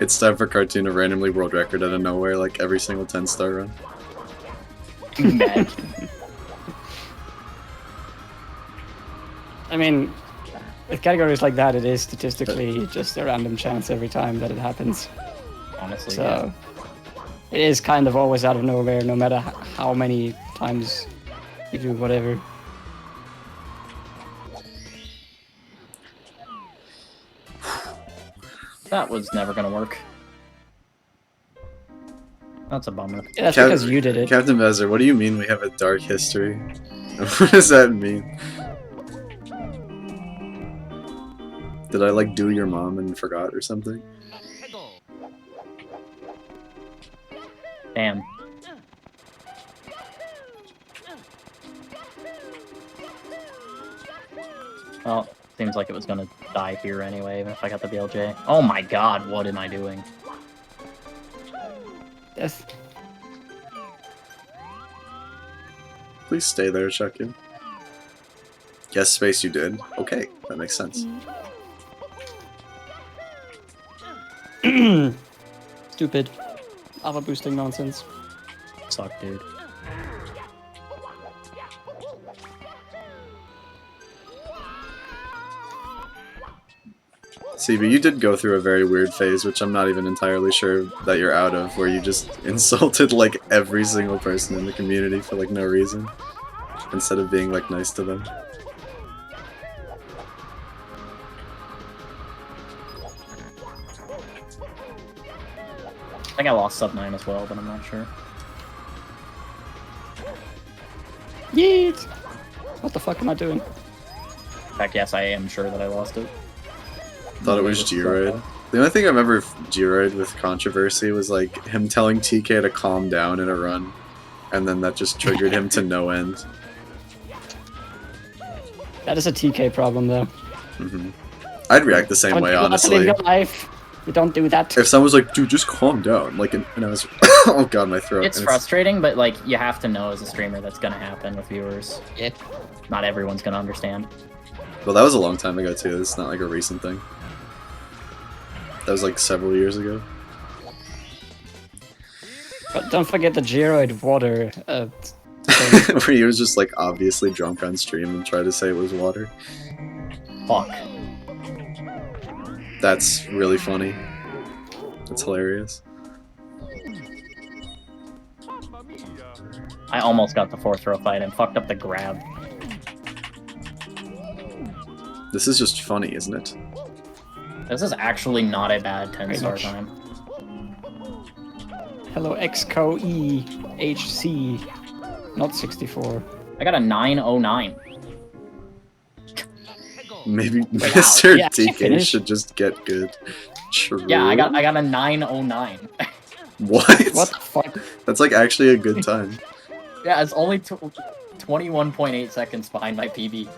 It's time for Cartoon to randomly world record out of nowhere, like every single 10-star run. Imagine. I mean, with categories like that, it is statistically just a random chance every time that it happens. Honestly, So, yeah. it is kind of always out of nowhere, no matter how many times you do whatever. That was never gonna work. That's a bummer. Yeah, that's because you did it. Captain Bezer, what do you mean we have a dark history? What does that mean? Did I like do your mom and forgot or something? Damn. Well, seems like it was gonna die here anyway, even if I got the BLJ. Oh my god, what am I doing? Yes. Please stay there, Chucky. Yes, space you did. Okay, that makes sense. Stupid. Lava boosting nonsense. Suck, dude. See, but you did go through a very weird phase, which I'm not even entirely sure that you're out of, where you just insulted, like, every single person in the community for, like, no reason, instead of being, like, nice to them. think I lost sub 9 as well, but I'm not sure. Yeet! What the fuck am I doing? In fact, yes, I am sure that I lost it. Thought it was G-Roid. The only thing I remember G-Roid with controversy was like him telling TK to calm down in a run, and then that just triggered him to no end. That is a TK problem, though. Hmm. I'd react the same Don't way, do that in honestly. real life. You don't do that. If someone was like, dude, just calm down, like, and I was, oh god, my throat. It's And frustrating, but like you have to know as a streamer that's gonna happen with viewers. Yep. Not everyone's gonna understand. Well, that was a long time ago too. It's not like a recent thing. That was like several years ago. But don't forget the Geroid water. Where he was just like obviously drunk on stream and tried to say it was water. Fuck. That's really funny. That's hilarious. I almost got the 4th row fight and fucked up the grab. This is just funny, isn't it? This is actually not a bad 10-star much. time. Hello, XCOE-HC. Not 64. I got a 909. Maybe Mr. yeah, DK finish. should just get good. True. Yeah, I got a 909. What? What the fuck? That's like actually a good time. Yeah, it's only 21.8 seconds behind my PB.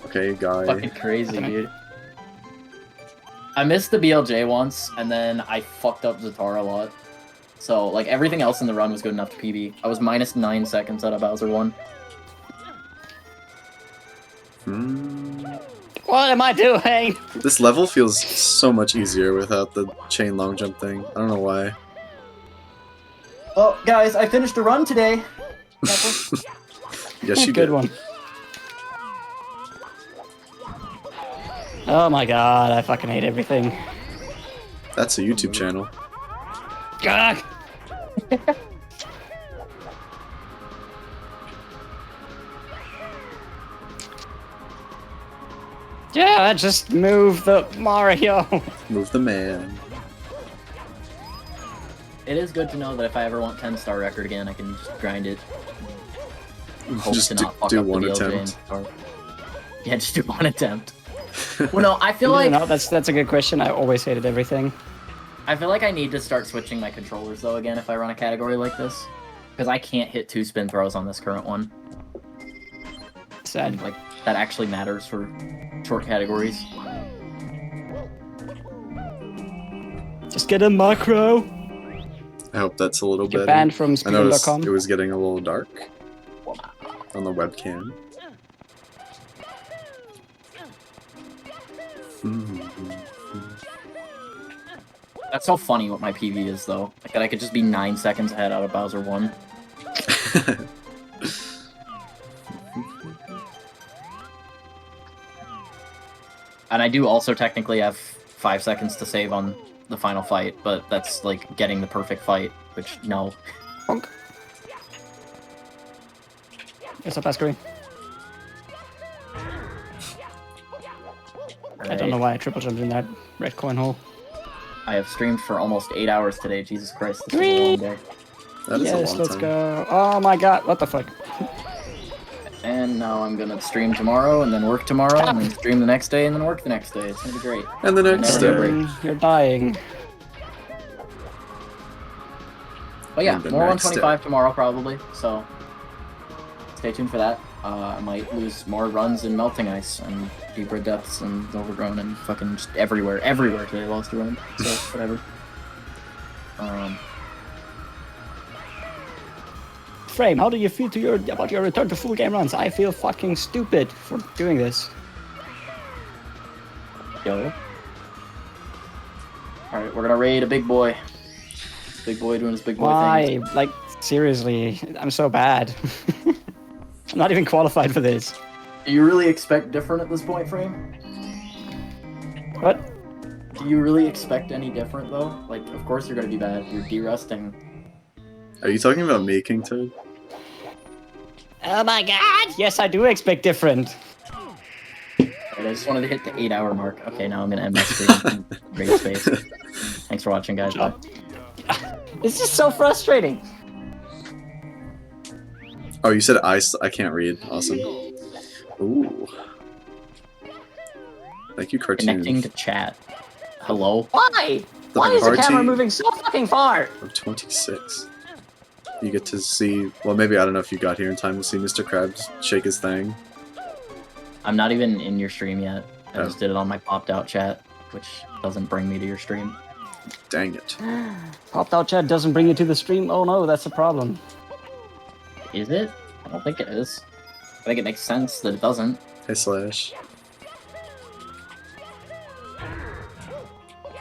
Okay, guy. Fucking crazy, dude. I missed the BLJ once, and then I fucked up Zatar a lot. So, like, everything else in the run was good enough to PB. I was minus 9 seconds out of Bowser 1. What am I doing? This level feels so much easier without the chain long jump thing. I don't know why. Oh, guys, I finished a run today. Yes, you Good did. one. Oh my god, I fucking hate everything. That's a YouTube channel. Gah! Yeah, just move the Mario. Move the man. It is good to know that if I ever want 10-star record again, I can just grind it. Hope Just to do, not fuck do up the one BLJ attempt. and- Yeah, just do one attempt. Well, no, I feel You like know, that's a good question. I always hated everything. I need to start switching my controllers though again if I run a category like this, because I can't hit 2 spin throws on this current one. Sad. Like that actually matters for short categories. Just get a macro. I hope that's a little You're better. banned from I noticed Speedrun.com. it was getting a little dark on the webcam. That's so funny what my PV is though. Like that I could just be 9 seconds ahead out of Bowser 1. And I do also technically have 5 seconds to save on the final fight, but that's like getting the perfect fight, which no. Bonk. What's up, Askery? I don't know why I triple jumped in that red coin hole. I have streamed for almost 8 hours today. Jesus Christ, this is a long day. That is Yes, a long let's time. go. Oh my god, what the fuck? And now I'm gonna stream tomorrow, and then work tomorrow, and then stream the next day, and then work the next day. It's gonna be great. And the next Never day. break. You're dying. But yeah, And the more next 125 tomorrow probably, so stay tuned for that. I might lose more runs in Melting Ice, and Deep Red Depths, and Overgrown, and fucking just everywhere today I lost a run, so whatever. Frame, how do you feel about your return to full game runs? I feel fucking stupid for doing this. Yo. Alright, we're gonna raid a big boy. Big boy doing his big boy Why? thing. Like, seriously, I'm so bad. I'm not even qualified for this. Do you really expect different at this point, Frame? What? Do you really expect any different, though? Like, of course you're gonna be bad. You're de-rusting. Are you talking about me, King Toad? Oh my god! Yes, I do expect different. Alright, I just wanted to hit the 8-hour mark. Okay, now I'm gonna end my stream in great space. Thanks for watching, guys. Bye. It's just so frustrating. Oh, you said I can't read. Awesome. Ooh. Thank you, cartoon. Connecting to chat. Hello? Why? The Why is the party camera moving so fucking far? of 26. You get to see. Well, maybe I don't know if you got here in time to see Mr. Krabs shake his thing. I'm not even in your stream yet. I Oh. just did it on my popped out chat, which doesn't bring me to your stream. Dang it. Popped out chat doesn't bring you to the stream. Oh no, that's a problem. Is it? I don't think it is. I think it makes sense that it doesn't. Hey, Slash.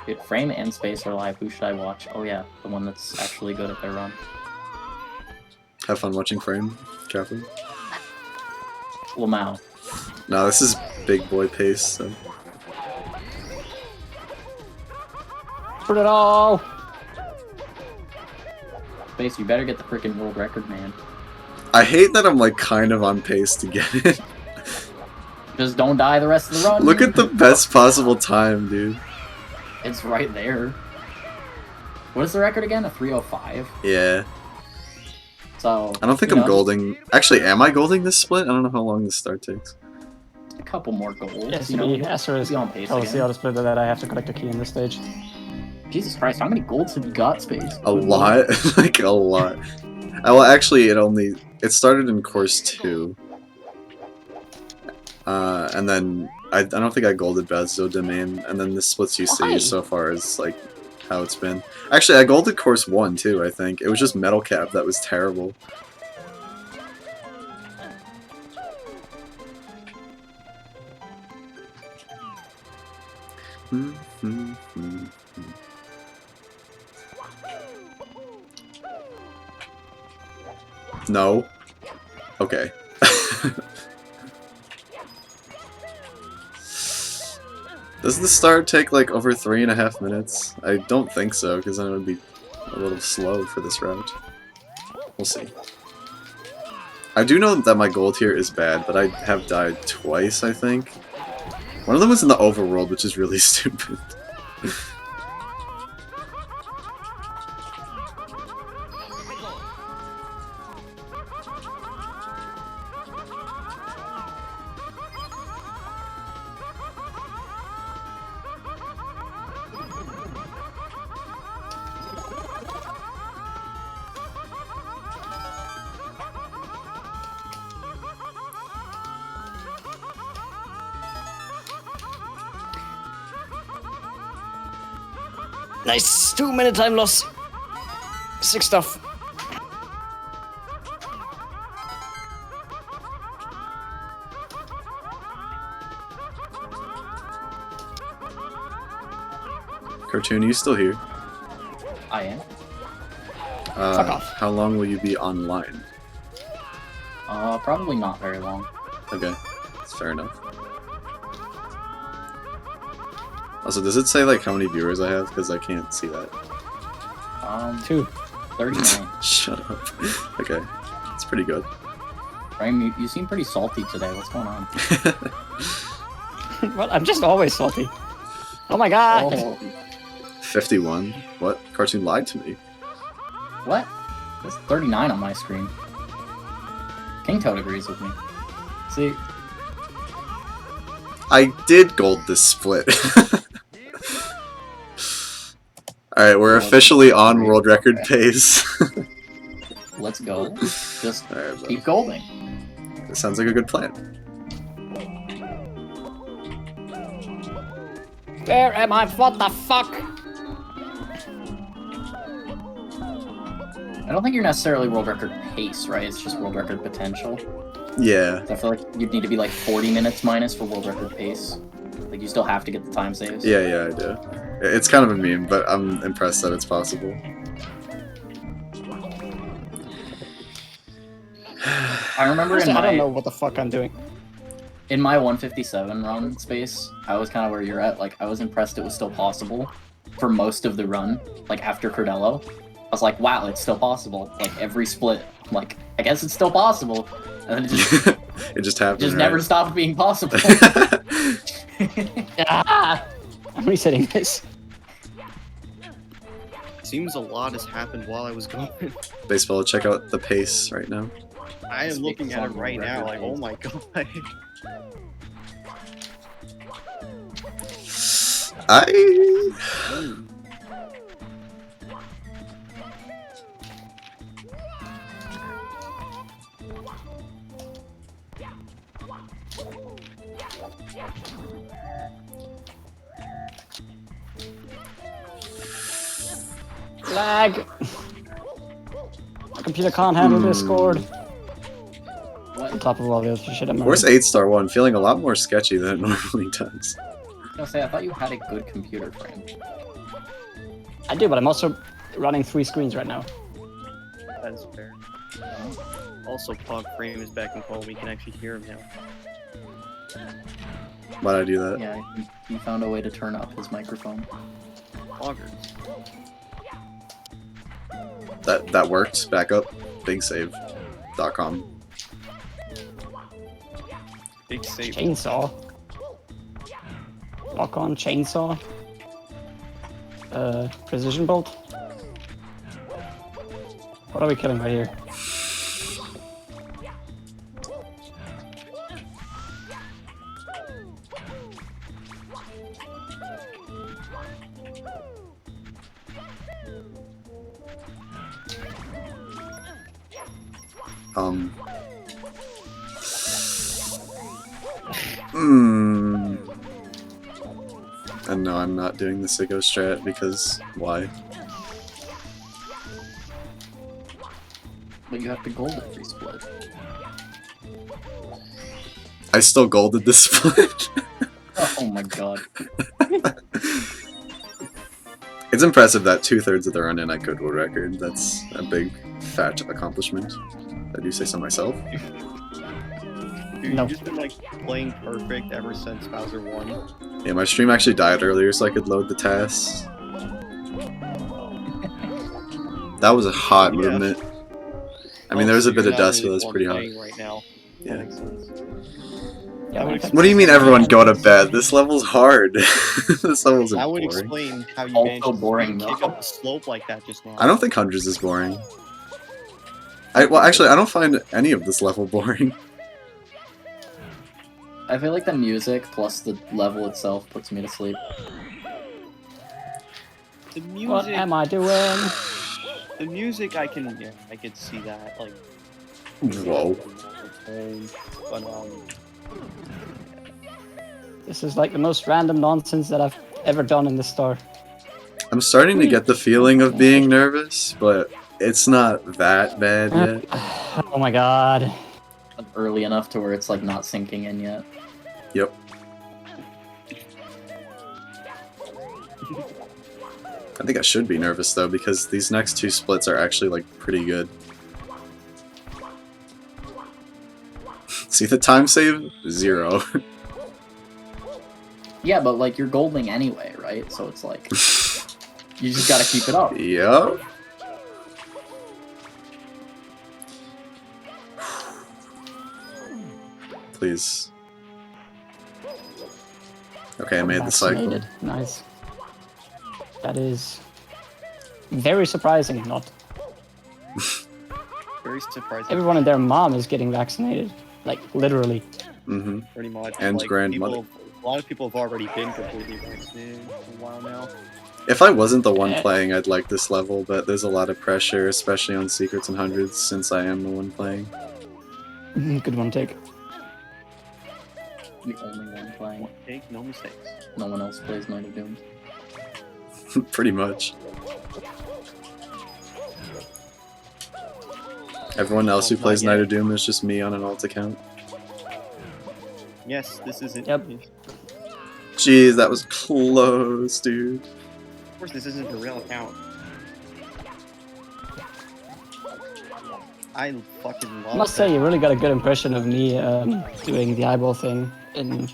Dude, Frame and Space are live. Who should I watch? Oh yeah, the one that's actually good at their run. Have fun watching Frame, Careful. Lamau. No, this is big boy pace, so. Put it all. Space, you better get the freaking world record, man. I hate that I'm like kind of on pace to get it. Just don't die the rest of the run. Look at the best possible time, dude. It's right there. What is the record again? A 3:05? Yeah. So, I don't think you I'm know, golding. Actually, am I golding this split? I don't know how long this start takes. just a couple more goals. Yes, you know, you Astro is be on pace tell us the again. auto split that I have to collect a key in this stage. Jesus Christ, how many golds have you got, Space? A lot, like a lot. Well, actually, it started in course 2, and then I don't think I golded Bazzo Domain, and then the splits you see Why? so far is like how it's been. Actually, I golded course 1 too. I think it was just Metal Cap that was terrible. No. Okay. Does the start take like over 3.5 minutes? I don't think so, because then it would be a little slow for this route. We'll see. I do know that my gold here is bad, but I have died twice, I think. One of them was in the overworld, which is really stupid. Nice 2-minute time loss. Sick stuff. Cartoon, are you still here? I am. Fuck off. How long will you be online? Probably not very long. Okay, that's fair enough. Also, does it say like how many viewers I have? Because I can't see that. 2. 39. Shut up. Okay, it's pretty good. Frame, you seem pretty salty today. What's going on? Well, I'm just always salty. Oh my god. Oh, 51. What? Cartoon lied to me. what? That's 39 on my screen. King Toad agrees with me. See, I did gold this split. Alright, we're officially on world record pace. let's go. Just Alright, bud. keep golding. That sounds like a good plan. Where am I? What the fuck? I don't think you're necessarily world record pace, right? It's just world record potential. Yeah. I feel like you'd need to be like 40 minutes minus for world record pace. Like you still have to get the time saves. Yeah, I do. It's kind of a meme, but I'm impressed that it's possible. I remember Honestly, in I don't know my what the fuck I'm doing. in my 157 run Space, I was kind of where you're at. Like I was impressed it was still possible for most of the run. Like after Cordello, I was like, wow, it's still possible. Like every split, I'm like I guess it's still possible. And then It just happened. just right? never stopped being possible. Ah! I'm resetting this. seems a lot has happened while I was going. Baseball, check out the pace right now. I am looking at it on right now, like, record oh my god. I... Lag. My computer can't handle Discord. On top of all the other shit I'm Of course, 8-star 1 feeling a lot more sketchy than it normally does. I was gonna say, I thought you had a good computer frame. I do, but I'm also running 3 screens right now. That is fair. Also, Pog Frame is back in call. We can actually hear him now. Why'd I do that? Yeah, he found a way to turn up his microphone. Poggers. That worked. Backup. BigSave.com. Big save. Chainsaw. Lock on chainsaw. Precision bolt. What are we killing right here? And no, I'm not doing the Sicko strat because why? But you have to gold every split. I still golded this split. Oh my god. It's impressive that 2/3 of the run in I could world record. That's a big fat accomplishment. I do say so myself. Dude, No. you've just been like playing perfect ever since Bowser 1. Yeah, my stream actually died earlier so I could load the tasks. That was a hot Yeah. movement. I mean, there was a so bit you're of not dust, but really it was pretty hot. playing right now. Yeah. That makes sense. Yeah, would What do you mean everyone go to bed? This level's hard. This level's That would boring. explain how you Also managed to boring, kick though. up the slope like that just now. I don't think Hundreds is boring. Well, actually, I don't find any of this level boring. I feel like the music plus the level itself puts me to sleep. The music. What am I doing? The music, I could see that. Like. Whoa. But This is like the most random nonsense that I've ever done in this store. I'm starting to get the feeling of being nervous, but it's not that bad yet. Oh my god. Early enough to where it's like not sinking in yet. Yep. I think I should be nervous though, because these next 2 splits are actually like pretty good. See the time save? 0. Yeah, but like you're golding anyway, right? So it's like you just gotta keep it up. Yep. Please. Okay, I made the cycle. Vaccinated. Nice. That is very surprising. Not very surprising. everyone and their mom is getting vaccinated. Like literally. Mm-hmm. Pretty much. And like, grandmother. A lot of people have already been completely vaccinated for a while now. If I wasn't the one playing, I'd like this level, but there's a lot of pressure, especially on Secrets and Hundreds, since I am the one playing. Good one take. The only one playing. Take no mistakes. No one else plays Night of Doom. Pretty much. Everyone else who plays Night of Doom is just me on an alt account. Yes, this isn't. Yep. Jeez, that was close, dude. Of course, this isn't a real account. I fucking love I must say, you really got a good impression of me doing the eyeball thing in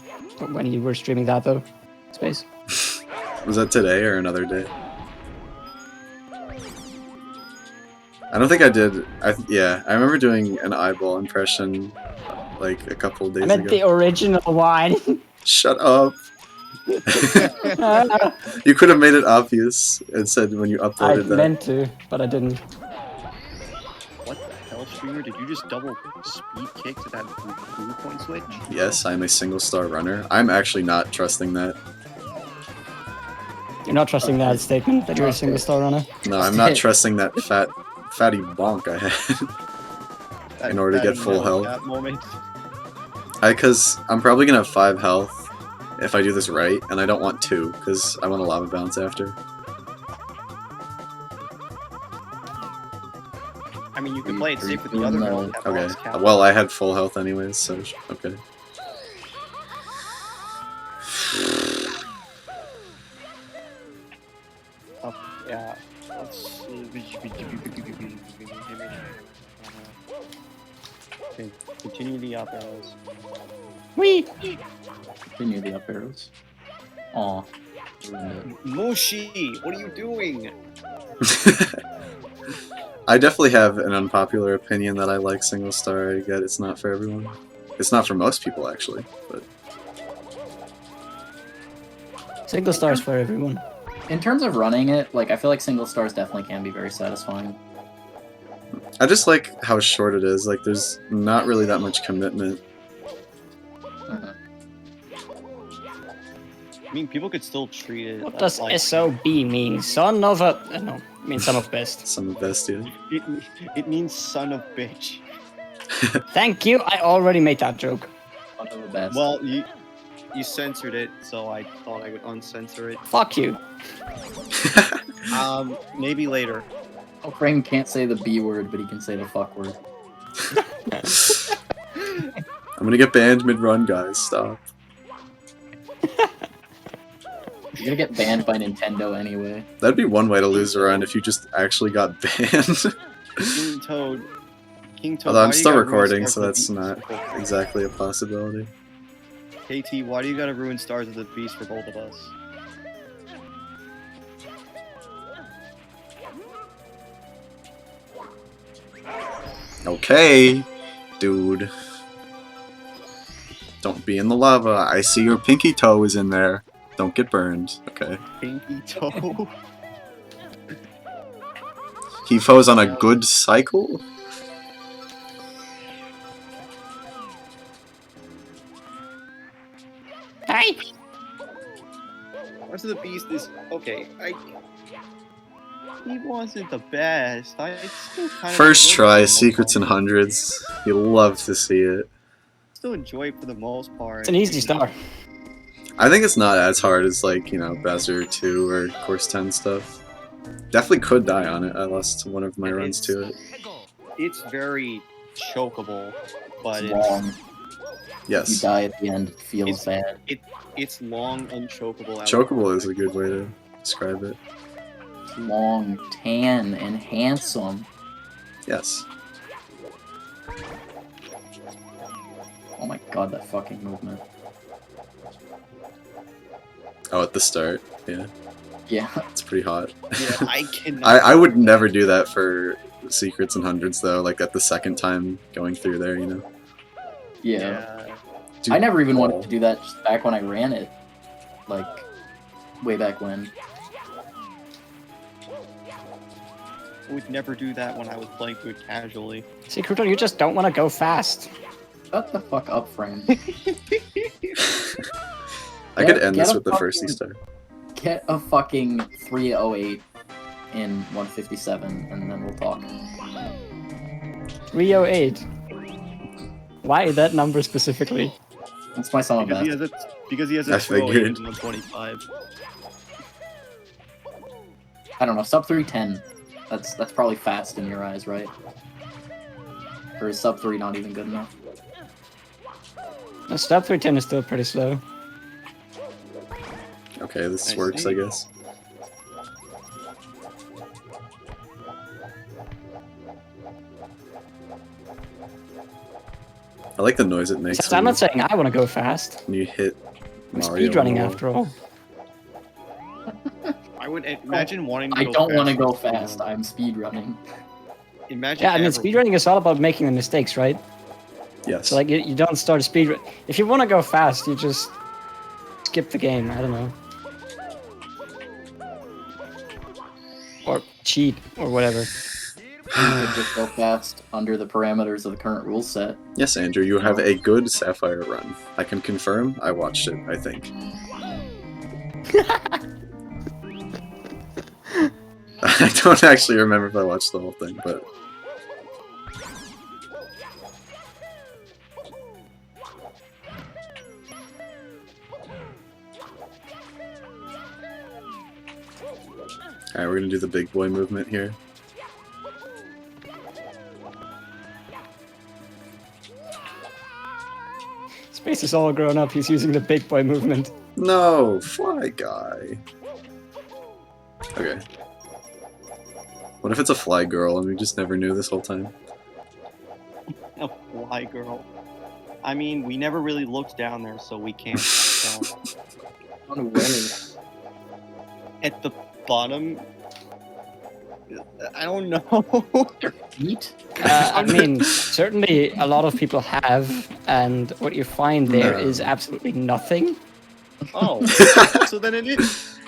when you were streaming that though. Space. Was that today or another day? I don't think I did. Yeah, I remember doing an eyeball impression like a couple of days I meant ago. the original one. Shut up. You could have made it obvious and said when you I uploaded that. meant to, but I didn't. What the hell, streamer? Did you just double speed kick to that blue point switch? Yes, I'm a single star runner. I'm actually not trusting that. You're not trusting that statement that you're a single star runner. No, I'm not trusting that fatty bonk I had. In order to get full health. That moment. Because I'm probably gonna have 5 health if I do this right, and I don't want 2, because I want a lava bounce after. I mean, you can play it safe with the other one. Okay, well, I had full health anyways, so okay. Yeah. Let's okay, continue the up arrows. Whee! Continue the up arrows. Aw. Ruined it. Moshi, what are you doing? I definitely have an unpopular opinion that I like single star. I get it's not for everyone. It's not for most people, actually, but... Single stars for everyone. In terms of running it, like I feel like single stars definitely can be very satisfying. I just like how short it is. Like, there's not really that much commitment. Uh-huh. I mean, people could still treat it. What does like, SOB mean? Son of a... no, it means son of best. Some of the best, yeah. it means son of bitch. Thank you, I already made that joke. One of the best. Well, you censored it, so I thought I would uncensor it. Fuck you. Maybe later. Oh, Frame can't say the B word, but he can say the fuck word. I'm gonna get banned mid-run, guys. Stop. You're gonna get banned by Nintendo anyway. That'd be one way to lose a run if you just actually got banned. King Toad. Although why I'm do you still gotta ruin recording, Stars so of the that's Beast not for both of us? exactly a possibility. KT, why do you gotta ruin Stars of the Beast for both of us? Okay, dude. Don't be in the lava. I see your pinky toe is in there. Don't get burned. Okay. Pinky Toe. He foes on a good cycle? Hey! Stars of the Beast is okay. He wasn't the best. I still kind of First enjoy it try, for the most secrets and part. hundreds. You love to see it. Still enjoy it for the most part. It's an easy star. I think it's not as hard as, like, you know, Bazzer 2 or Course 10 stuff. Definitely could die on it. I lost one of my runs to it. It's very chokeable, but It's long. If you Yes. die at the end, it feels bad. it's long and chokeable. Chokeable is a good way to describe it. It's long, tan, and handsome. Yes. Oh my god, that fucking movement. Oh, at the start. Yeah. Yeah. It's pretty hot. Yeah, I cannot. I would never do that for secrets and hundreds, though, like at the second time going through there, you know? Yeah. Dude, I never even wanted oh. to do that just back when I ran it. Like, way back when. I would never do that when I was playing good casually. See, Kruto, you just don't want to go fast. Shut the fuck up, Frame. I could end Get this a with the first fucking- star. Get a fucking 308 in 157, and then we'll talk. 308. Why that number specifically? That's my sum of Because best. he has I a 208 figured. and 125. I don't know, sub 310. That's probably fast in your eyes, right? Or is sub 3 not even good enough? No, step 310 is still pretty slow. Okay, this I works, see. I guess. I like the noise it makes Besides, I'm when not saying I want to go fast. you hit I'm Mario. speedrunning on the wall. after all. I would imagine wanting to I go don't want to fast go is fast, fun. I'm speedrunning. Imagine Yeah, I mean, ever- speedrunning is all about making the mistakes, right? Yes. So, like, you don't start a speedrun. If you want to go fast, you just skip the game. I don't know. Or cheat, or whatever. You could just go fast under the parameters of the current rule set. Yes, Andrew, you have a good Sapphire run. I can confirm. I watched it, I think. I don't actually remember if I watched the whole thing, but... Alright, we're gonna do the big boy movement here. Space is all grown up, he's using the big boy movement. No! Fly guy! Okay. What if it's a fly girl and we just never knew this whole time? A fly girl. I mean, we never really looked down there, so we can't tell. On where? At the bottom? I don't know. Feet? I mean, certainly a lot of people have, and what you find there No. is absolutely nothing. Oh, so then it is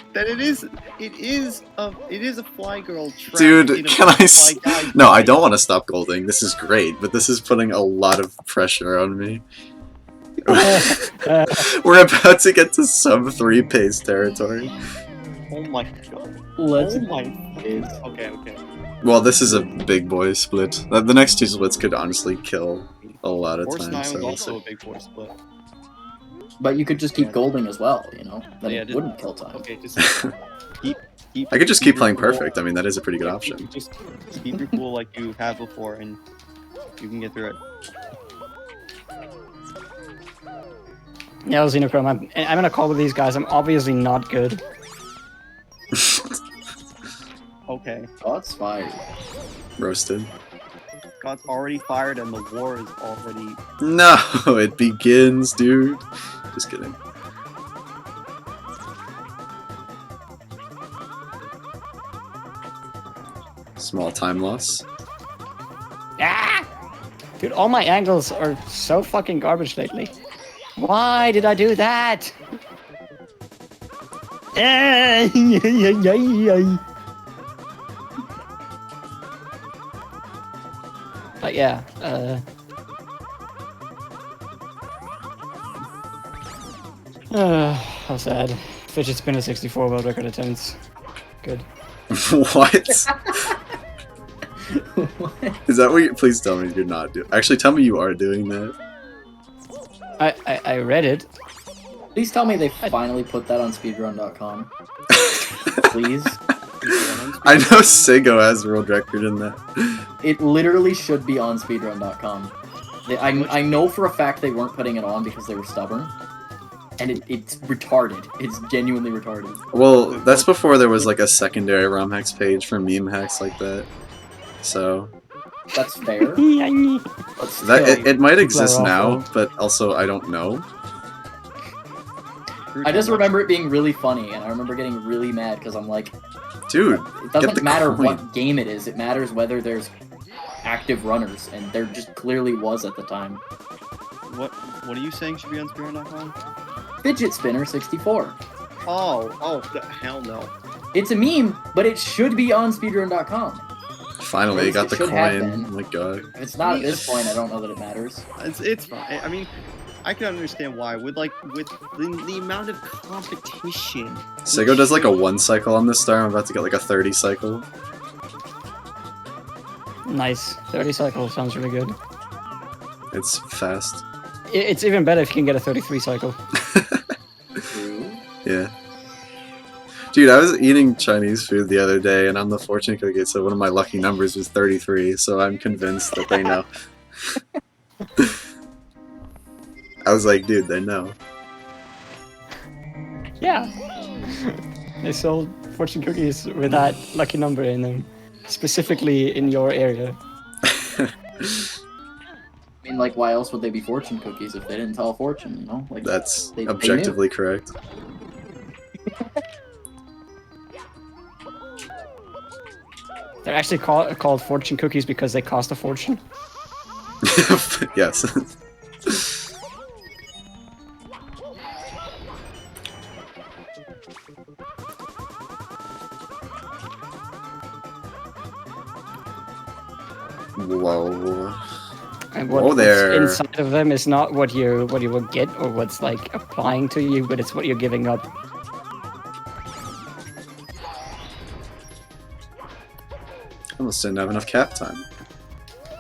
a fly girl trapped Dude, in a can I fly guy. No, I don't want to stop golding. This is great, but this is putting a lot of pressure on me. We're about to get to sub 3 pace territory. Oh my god. Let's Oh my. is. Okay. Well, this is a big boy split. The next 2 splits could honestly kill a lot of Horse time. Nine So was we'll also see. a big boy split. But you could just keep golding as well, you know? Then Yeah, it just- wouldn't kill time. Okay, just keep. I could just keep playing your cool. perfect. I mean, that is a pretty good Yeah, option. Just keep your cool like you have before, and you can get through it. Yeah, Xenochrome, I'm in a call with these guys, I'm obviously not good. Okay, Shots fired. Roasted. God's already fired, and the war is already. No, it begins, dude. Just kidding. Small time loss. Ah! Dude, all my angles are so fucking garbage lately. Why did I do that? But yeah, how sad. Fidget spinner 64 world record attempts. Good. What? Is that what you... Please tell me you're not doing... Actually, tell me you are doing that. I read it. Please tell me they finally put that on speedrun.com. Please. I know Sego has world record in that. It literally should be on speedrun.com. I know for a fact they weren't putting it on because they were stubborn. And it's retarded. It's genuinely retarded. Well, that's before there was like a secondary ROM hacks page for meme hacks like that. So That's fair. But still, that it might exist are now, awful. but also I don't know. I just remember it being really funny, and I remember getting really mad because I'm like, Dude, it get the doesn't matter coin. what game it is. It matters whether there's active runners, and there just clearly was at the time. What are you saying should be on Speedrun.com? Fidget Spinner 64. Hell no. It's a meme, but it should be on speedrun.com. Finally, you got the It should have coin. been. Oh my god. If it's not at this point, I don't know that it matters. It's fine. I mean, I can understand why. With the amount of competition. Sego does like a 1 cycle on this star. I'm about to get like a 30 cycle. Nice. 30 cycles sounds really good. It's fast. It's even better if you can get a 33 cycle. True. Yeah. Dude, I was eating Chinese food the other day, and on the fortune cookie, so one of my lucky numbers was 33, so I'm convinced that they know. I was like, dude, they know. Yeah. They sold fortune cookies with that lucky number in them. Specifically in your area. I mean, like, why else would they be fortune cookies if they didn't tell a fortune, you know? Like, That's They objectively correct. They're actually called fortune cookies because they cost a fortune. Yes. Whoa. And Whoa what's there. inside of them is not what you will get or what's like applying to you, but it's what you're giving up. Almost didn't have enough cap time.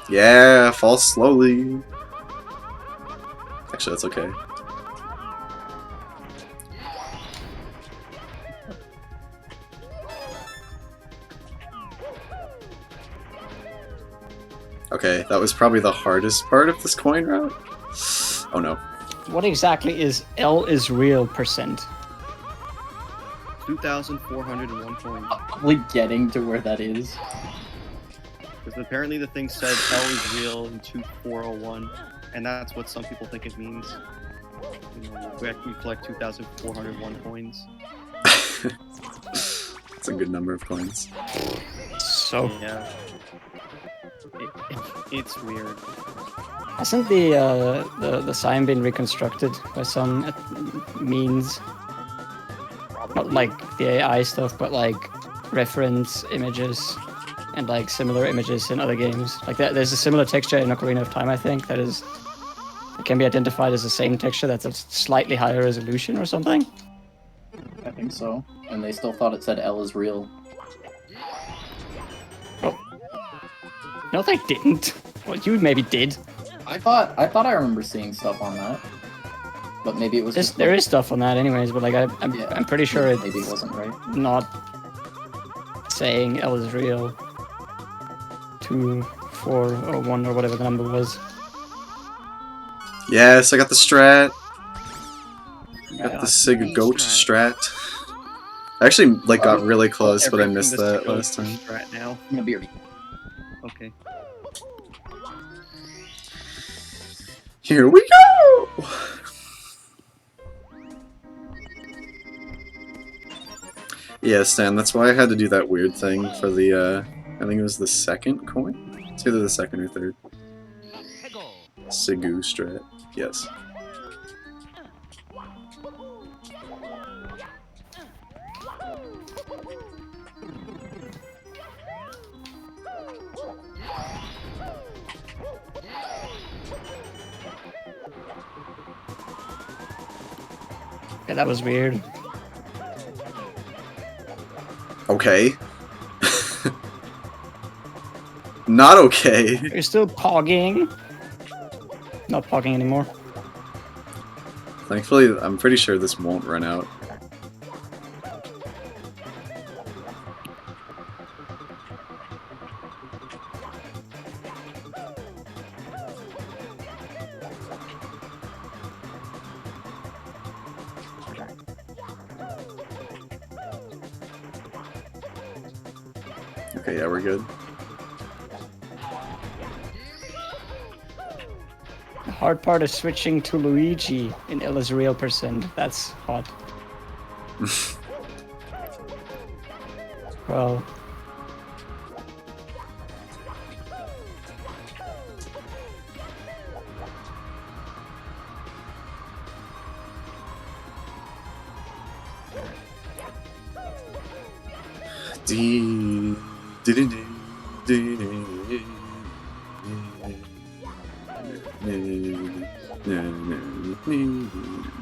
Yeah, fall slowly. Actually, that's okay. Okay, that was probably the hardest part of this coin route. Oh no. What exactly is L is real percent? 2,401 coins. Probably getting to where that is. Because apparently the thing said L is real in 2401, and that's what some people think it means. You know, we collect 2,401 coins. That's a good number of coins. So Yeah. It's weird. hasn't the sign been reconstructed by some means? Not like the AI stuff, but like reference images and like similar images in other games. Like there's a similar texture in Ocarina of Time, I think, that can be identified as the same texture that's a slightly higher resolution or something. I think so. And they still thought it said L is real. No, they didn't. Well, you maybe did. I thought I remember seeing stuff on that. But maybe it was just There is stuff on that anyways, but like I'm pretty sure it's maybe it wasn't right. not saying L is real. 2, 4, or 1 or whatever the number was. Yes, I got the strat. Got Yeah. the Sig Goat strat. I actually like got really close, but I Everything missed that's that goes last time. Right now. I'm gonna be right. Okay. Here we go! Yeah, Stan, that's why I had to do that weird thing for the, I think it was the second coin? It's either the second or third. Sigu strat, yes. Yeah, that was weird. Okay. Not okay. You're still pogging. Not pogging anymore. Thankfully, I'm pretty sure this won't run out. Okay, yeah, we're good. The hard part is switching to Luigi in L is real percent. That's hot. Well,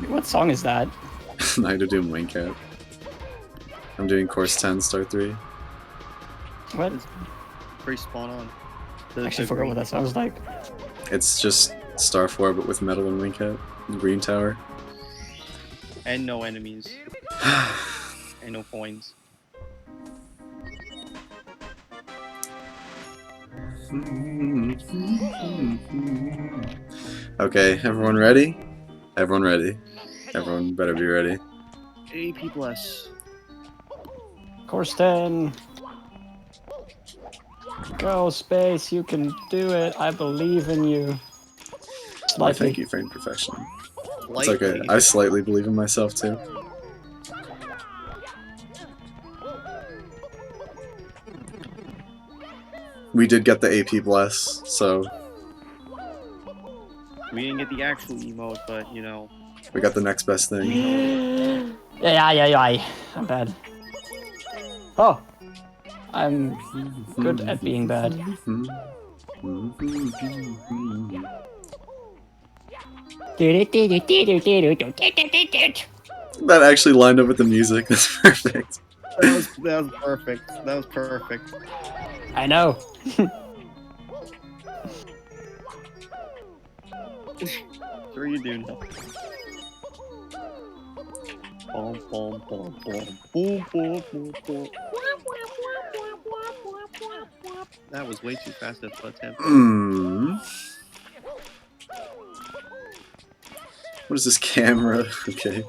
what song is that? Night of Doom Wing Cap. I'm doing course 10, star 3. What? Pretty spot on. I actually forgot what that sounds like. It's just star 4, but with metal and wing cap. Green tower. And no enemies. And no coins. Okay, everyone ready? Everyone ready? Everyone better be ready. AP plus. Course 10. Go, Space, you can do it. I believe in you. Why, Slightly. thank you for imperfection. It's okay. I slightly believe in myself too. We did get the AP bless, so We didn't get the actual emote, but you know. we got the next best thing. Yeah. I'm bad. Oh, I'm good at being bad. That actually lined up with the music. That's perfect. That was perfect. That was perfect. I know. Sure you do know. Boom, boom, boom, boom, boom, boom, boom, boom. That was way too fast at the tempo. What is this camera? Okay.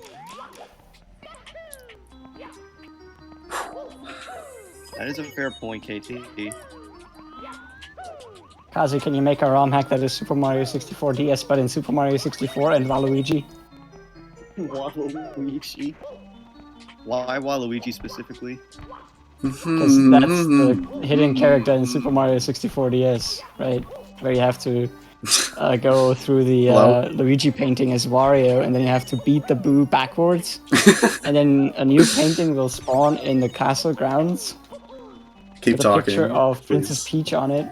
That is a fair point, KT. Kazu, can you make a ROM hack that is Super Mario 64 DS, but in Super Mario 64 and Waluigi? Waluigi? Why Waluigi specifically? Because that's the hidden character in Super Mario 64 DS, right? Where you have to go through the Luigi painting as Wario, and then you have to beat the Boo backwards, and then a new painting will spawn in the castle grounds. Keep with talking. A picture of please. Princess Peach on it.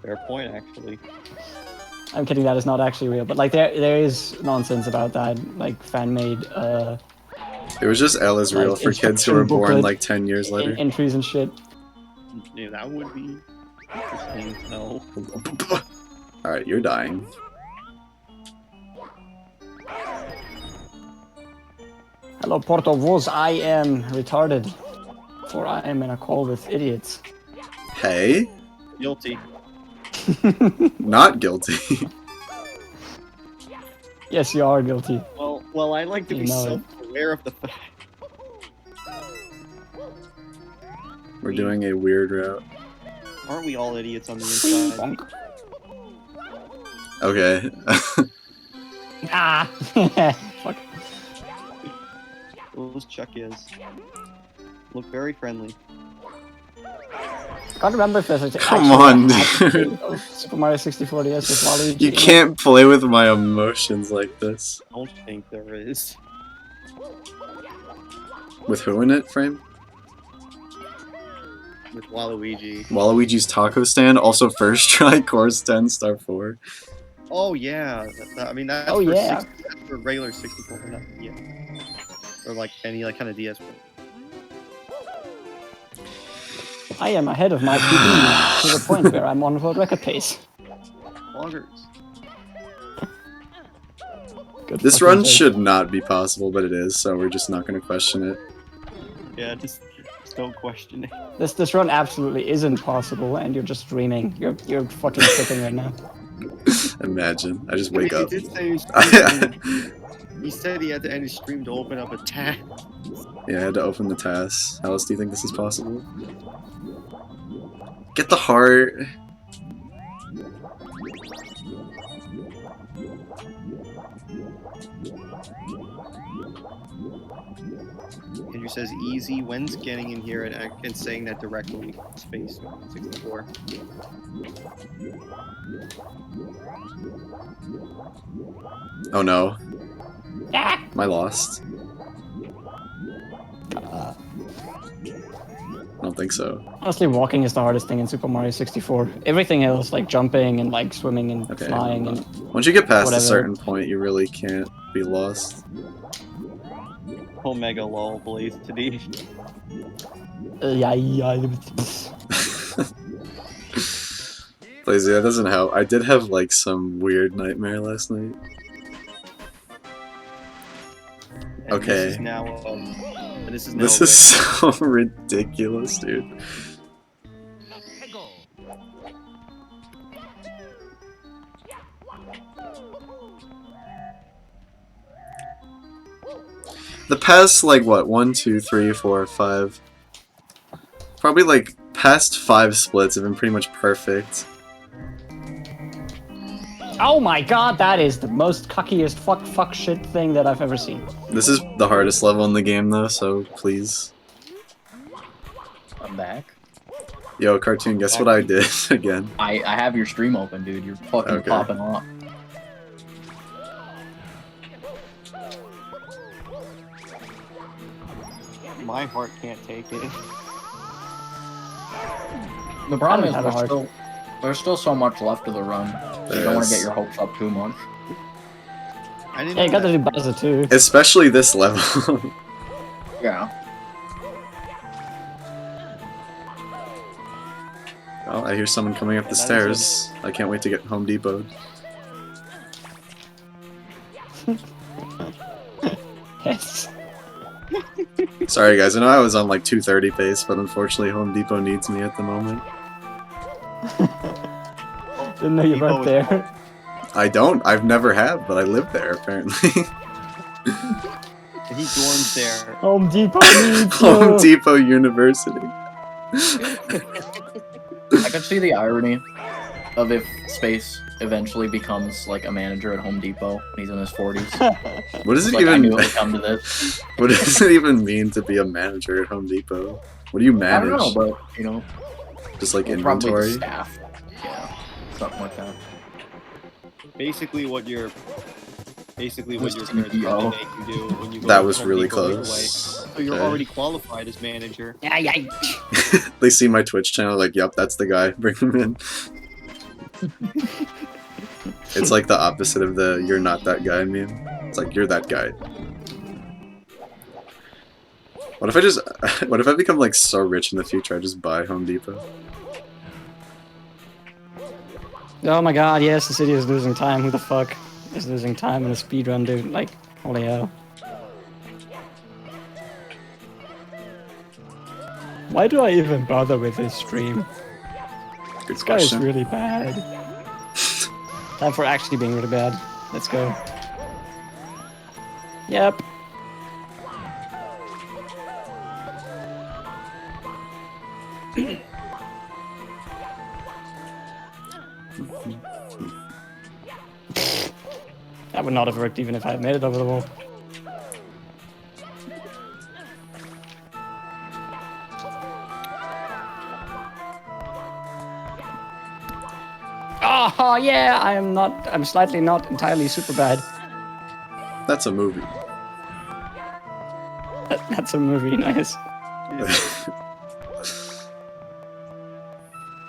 Fair point, actually. I'm kidding, that is not actually real, but like there is nonsense about that, like fan-made It was just L is real like, for kids who were born booklet like 10 years later. entries and shit. Yeah, that would be interesting to know. Alright, you're dying. Hello, Porto Voz, I am retarded, for I am in a call with idiots. Hey? Guilty. Not guilty. Yes, you are guilty. Well, I like to You be know self-aware of the fact. We're doing a weird route. Aren't we all idiots on the inside? Bonk. Okay. Ah! Fuck. Those Chuck is. Look very friendly. I can't remember if there's a Come on, dude. Super Mario 64 DS with Waluigi. You can't play with my emotions like this. I don't think there is. With who in it, Frame? With Waluigi. Waluigi's taco stand, also first try, course 10, star 4. Oh yeah, I mean that's Oh, for, yeah. that's for regular 64, not, yeah. Or like any like kind of DS. I am ahead of my PB to the point where I'm on world record pace. Loggers. Good This fucking run take. should not be possible, but it is, so we're just not going to question it. Yeah, just don't question it. This run absolutely isn't possible, and you're just dreaming. You're fucking tripping right now. Imagine. I just wake up. He did say he said he had to end his stream to open up a tab. Yeah, I had to open the task. How else do you think this is possible? Get the heart. Andrew says easy. When's getting in here and saying that directly? Space 64. Oh no. Ah! Am I lost? I don't think so. Honestly, walking is the hardest thing in Super Mario 64. Everything else, like jumping and like swimming and Okay. flying and Once you get past whatever. a certain point, you really can't be lost. Omega lol blaze today. yeah. Please, that doesn't help. I did have like some weird nightmare last night. And Okay. This is now. This is so ridiculous, dude. The past, like, what, 1, 2, 3, 4, 5... Probably, like, past 5 splits have been pretty much perfect. Oh my god, that is the most cockiest fuck shit thing that I've ever seen. This is the hardest level in the game, though, so please. I'm back. Yo, Cartoon, guess what I did again? I have your stream open, dude. You're fucking Okay. popping off. My heart can't take it. The problem is Kinda hard. there's still so much left of the run. So you There don't want to is. get your hopes up too much. I didn't Yeah, you know gotta that. do Bowser too. Especially this level. Yeah. Oh, I hear someone coming up the That is stairs. I can't wait to get Home Depot. Yes. Sorry guys, I know I was on like 230 pace, but unfortunately Home Depot needs me at the moment. Didn't know you Depot weren't is there. I don't. I've never have, but I live there apparently. He dorms there. Home Depot needs Home you. Depot University. I could see the irony of if Space eventually becomes like a manager at Home Depot when he's in his 40s. What does it Like, I knew it even? would come to this. What does it even mean to be a manager at Home Depot? What do you I don't manage? know, but you know, Just like probably the inventory. staff. Yeah, something like that. Basically what your Who's parents CEO? probably make you do when you go That to was Home really Depot close. anyway. So you're Okay. already qualified as manager. Yeah, yeah. They see my Twitch channel, like, yep, that's the guy. Bring him in. It's like the opposite of the "you're not that guy" meme. It's like you're that guy. What if I just? What if I become like so rich in the future? I just buy Home Depot. Oh my god, yes, the city is losing time. Who the fuck is losing time in a speedrun, dude? Like, holy hell. Why do I even bother with this stream? Good This guy is question. really bad. Time for actually being really bad. Let's go. Yep. That would not have worked even if I had made it over the wall. Oh yeah, I'm slightly not entirely super bad. That's a movie. That's a movie, nice.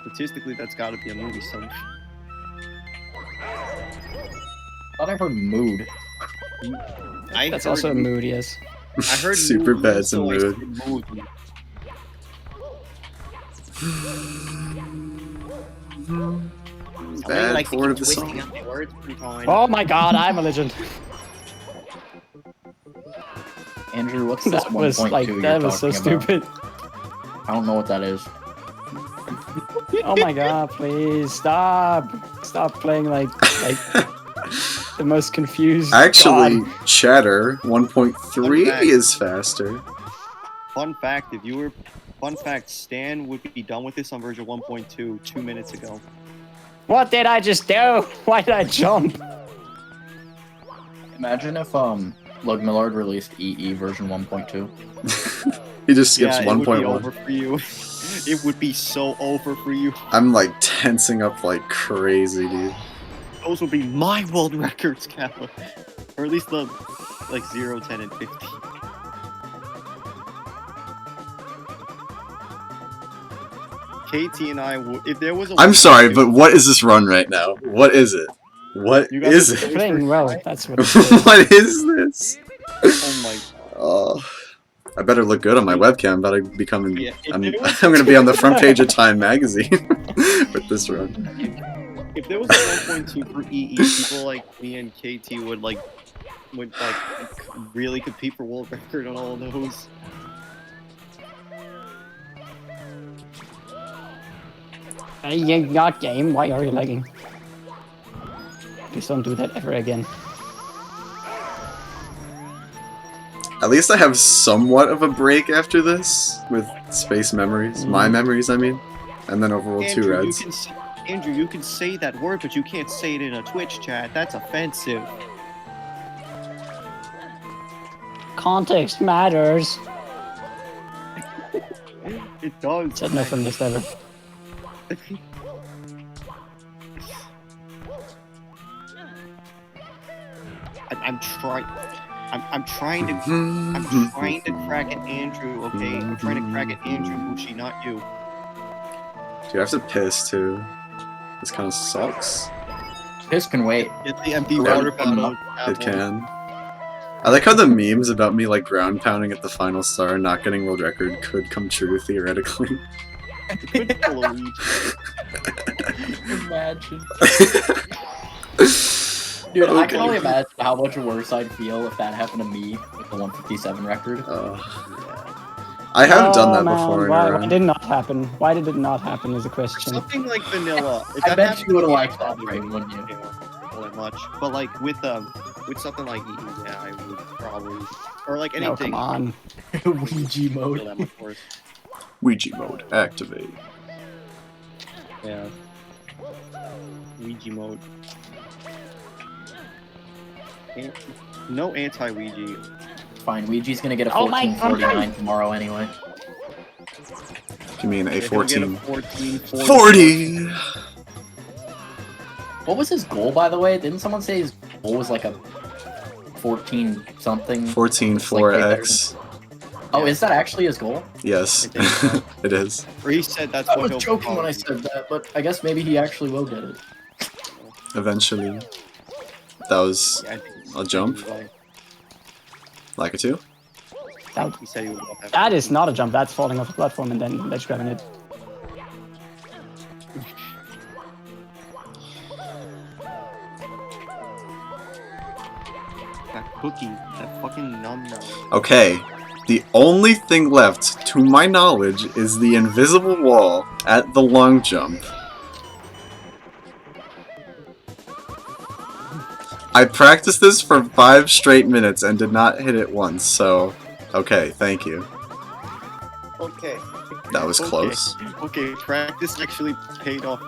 Statistically, that's got to be a movie somewhere. I thought I heard mood. That's also a mood, yes. I heard Super movie, bad so I mood. said movie. Bad likes to chord keep of the twisting song. up my words every time. Oh my god, I'm a legend. Andrew, what's this That was 1.2 like, you're that was so talking about? stupid. I don't know what that is. Oh my god, please stop. Stop playing like the most confused. Actually, god. Chatter 1.3 Okay. is faster. Fun fact, Stan would be done with this on version 1.2 2 minutes ago. What did I just do? Why did I jump? Imagine if Lug Millard released EE version 1.2. He just skips Yeah, it would be 1.1. over for you. It would be so over for you. I'm like tensing up like crazy, dude. Those would be my world records, Kappa. Or at least the like 0, 10, and 50. KT and I would, if there was a. I'm sorry, but what is this run right now? What is it? What You got is the it? Playing well, that's what it is. What is this? Oh my. Oh, I better look good on my webcam. I'm about to become. Yeah, if I'm, there was- I'm gonna be on the front page of Time magazine with this run. If there was a 1.2 for EE, people like me and KT would really compete for world record on all of those. You got game, why are you lagging? Please don't do that ever again. At least I have somewhat of a break after this with Space Memories. My memories, I mean. And then Overworld 2 Reds. Andrew, you can say that word, but you can't say it in a Twitch chat. That's offensive. Context matters. It does. Said no feminist ever. I'm trying. I'm trying to crack at Andrew, okay? I'm trying to crack at Andrew, Bushi, not you. Dude, I have to piss too. This kind of sucks. This can wait. Get the empty Yeah. water bottle. It can. I like how the memes about me like ground pounding at the final star and not getting world record could come true theoretically. Imagine. Dude, I can only imagine how much worse I'd feel if that happened to me with the 157 record. I have done that man, before. in a Why run. did it not happen? Why did it not happen is a question. Something like vanilla. If I that bet happened you would've to me, liked I that, probably right, wouldn't you? All that much, but like with something like yeah, I would probably or like No, anything. come on. Ouija Feel mode. that much worse. Ouija mode activate. Yeah. Ouija mode. No anti-Ouija. Fine, Ouija's gonna get a Oh my 1449 tomorrow anyway. You mean a If he'll get 14? 14, 40! What was his goal, by the way? Didn't someone say his goal was like a 14 something? 14 It's like way better 4x. Oh, is that actually his goal? Yes, I think so. it is. Or he said that's I what was he'll joking when I probably- said that, but I guess maybe he actually will get it. Eventually. That was Yeah, I think a jump? Like a 2? He said he would love that. That is not a jump. That's falling off the platform and then ledge grabbing it. That cookie, that fucking num. Okay. The only thing left, to my knowledge, is the invisible wall at the long jump. I practiced this for 5 straight minutes and did not hit it once, so... Okay, thank you. Okay. That was close. Okay, practice actually paid off.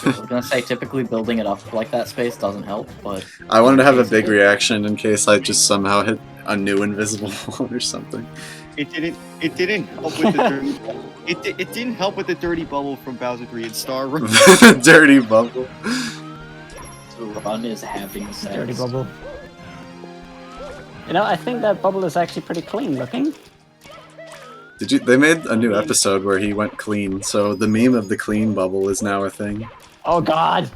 I was gonna say, typically building it up like that space doesn't help, but... I wanted to have a big reaction in case I just somehow hit a new invisible wall or something. It didn't help with the dirty. It didn't help with the dirty bubble from Bowser 3 and Star Run. Dirty bubble. The run is having sex. Dirty bubble. You know, I think that bubble is actually pretty clean looking. Did you? They made a new episode where he went clean, so the meme of the clean bubble is now a thing. Oh god!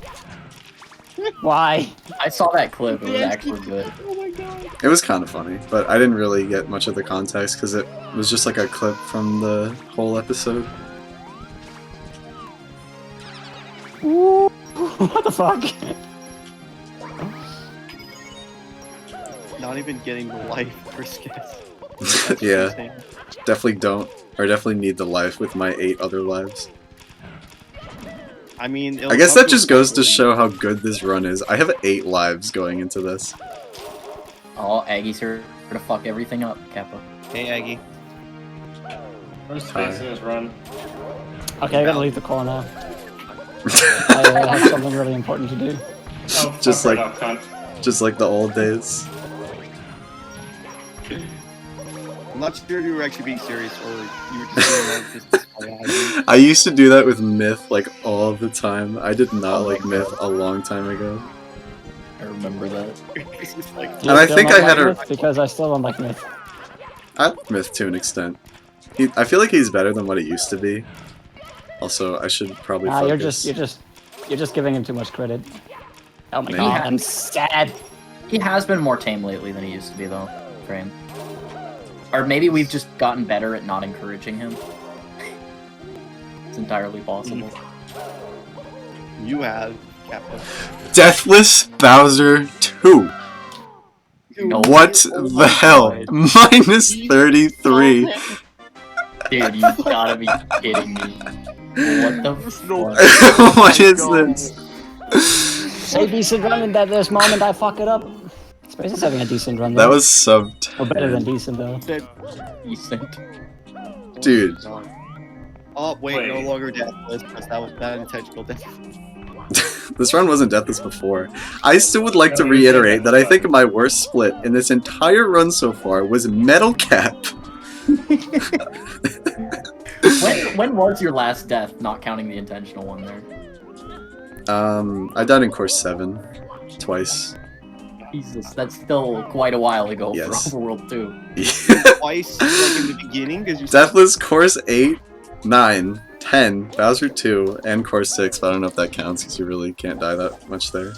Why? I saw that clip, it was actually good. Oh my god. It was kind of funny, but I didn't really get much of the context because it was just like a clip from the whole episode. Ooh, what the fuck? Not even getting the life for skits. Yeah, definitely don't, or definitely need the life with my 8 other lives. I mean, I guess that just goes to show how good this run is. I have 8 lives going into this. Oh, Aggie's here to fuck everything up, Kappa. Hey, Aggie. Where's space in his run? Okay, I gotta leave the call now. I have something really important to do. Oh, Just fuck like- right up, cunt. Just like the old days. I'm not sure if you were actually being serious or you were just doing that just to play Aggie. I used to do that with Myth like all the time. I did not like Myth a long time ago. I remember that. It's just like, Do you And I still think not I had like a- Myth? Because I still don't like Myth. I like Myth to an extent. I feel like he's better than what it used to be. Also, I should probably Ah, focus. you're just giving him too much credit. Oh my Maybe. god, I'm sad. He has been more tame lately than he used to be, though, Frame. Or maybe we've just gotten better at not encouraging him. It's entirely possible. you have, Kappa. Deathless Bowser 2. No. What Oh the my hell? God. Minus 33. Dude, you gotta be kidding me. What the fuck? What is this? Say decent run, and that this moment I fuck it up. Space is having a decent run. That though. was sub Oh, better than 10. decent though. Decent. Dude, Oh, wait, no Wait. longer deathless, because that was bad intentional death. this run wasn't deathless before. I still would like to No, you said reiterate that that I was think my worst split in this entire run so far was Metal Cap. When was your last death, not counting the intentional one there? I died in course 7. Twice. Jesus, that's still quite a while ago Yes. for Overworld 2. Twice, like in the beginning, because you Deathless Course 8, 9, 10, Bowser 2, and Course 6, but I don't know if that counts because you really can't die that much there.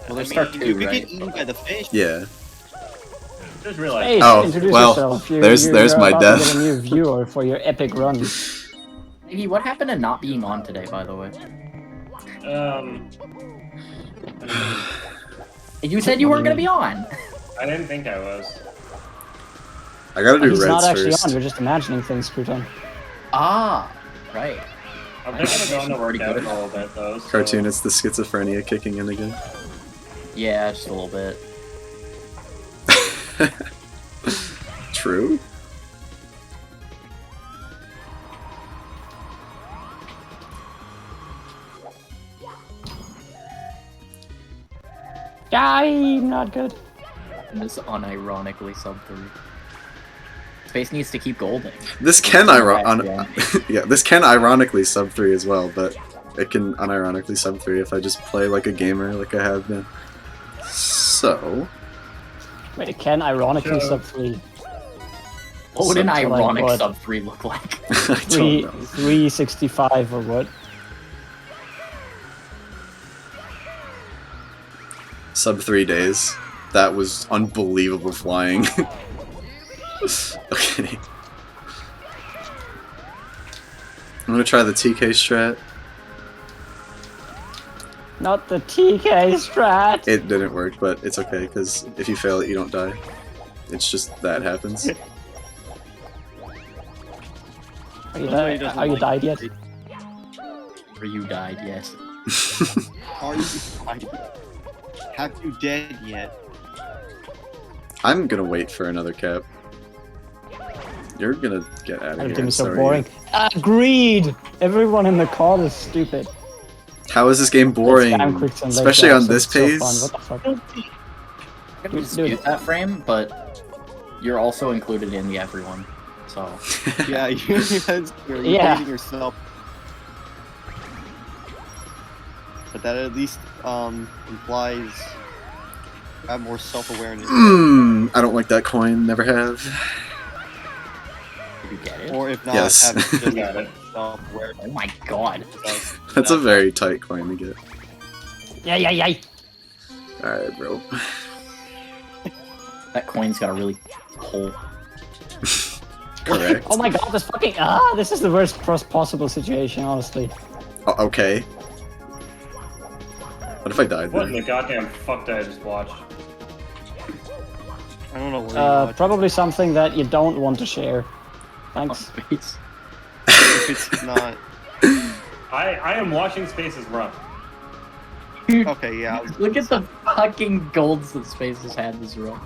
Well, there's Star 2, you could right? get eaten by the fish. Yeah. Just realized. Hey, Oh, introduce well, yourself. there's my about death. To get a new viewer for your epic run. Iggy, what happened to not being on today, by the way? You said you weren't gonna be on! I didn't think I was. I gotta do He's Reds not actually first. on. You're just imagining things, Crouton. Ah, right. I'm just gonna go on the workout a little bit though. So... Cartoon, it's the schizophrenia kicking in again. Yeah, just a little bit. True. I'm not good. And this unironically sub 3. Space needs to keep golding. This can Yeah. yeah, this can ironically sub 3 as well, but it can unironically sub 3 if I just play like a gamer like I have been. So Wait, it can ironically Sure. sub 3. What would an Sub to, like, ironic what? sub 3 look like? I don't know. 365 or what? Sub 3 days. That was unbelievable flying. Okay. I'm gonna try the TK strat. Not the TK strat. It didn't work, but it's okay, because if you fail it, you don't die. It's just that happens. Are you, Nobody doesn't are you like died yet? it. Or you died, yes. Are you died? Have you dead yet? I'm gonna wait for another cap. You're gonna get out of here. Everything I'm is so sorry. boring. Agreed! Everyone in the call is stupid. How is this game boring? Scam quicks and leg Especially drops, on this it's so pace? fun. What the fuck? I'm gonna Dude. dispute that frame, but you're also included in the everyone, so... Yeah, you're Yeah. hating yourself. But that at least implies you have more self-awareness. I don't like that coin. Never have. Did you get it? Or if not, Yes. have just Got it. self-awareness. Oh my god. That's a very tight coin to get. Yeah. Alright, bro. That coin's got a really hole. Correct. Oh my god, this fucking this is the worst possible situation, honestly. Oh, okay. What if I died What in there? the goddamn fuck did I just watch? I don't know where you watch. Probably something that you don't want to share. Thanks. Space. If it's not. I am watching Spaces run. Okay, yeah. Look at the fucking golds that Space has had this run.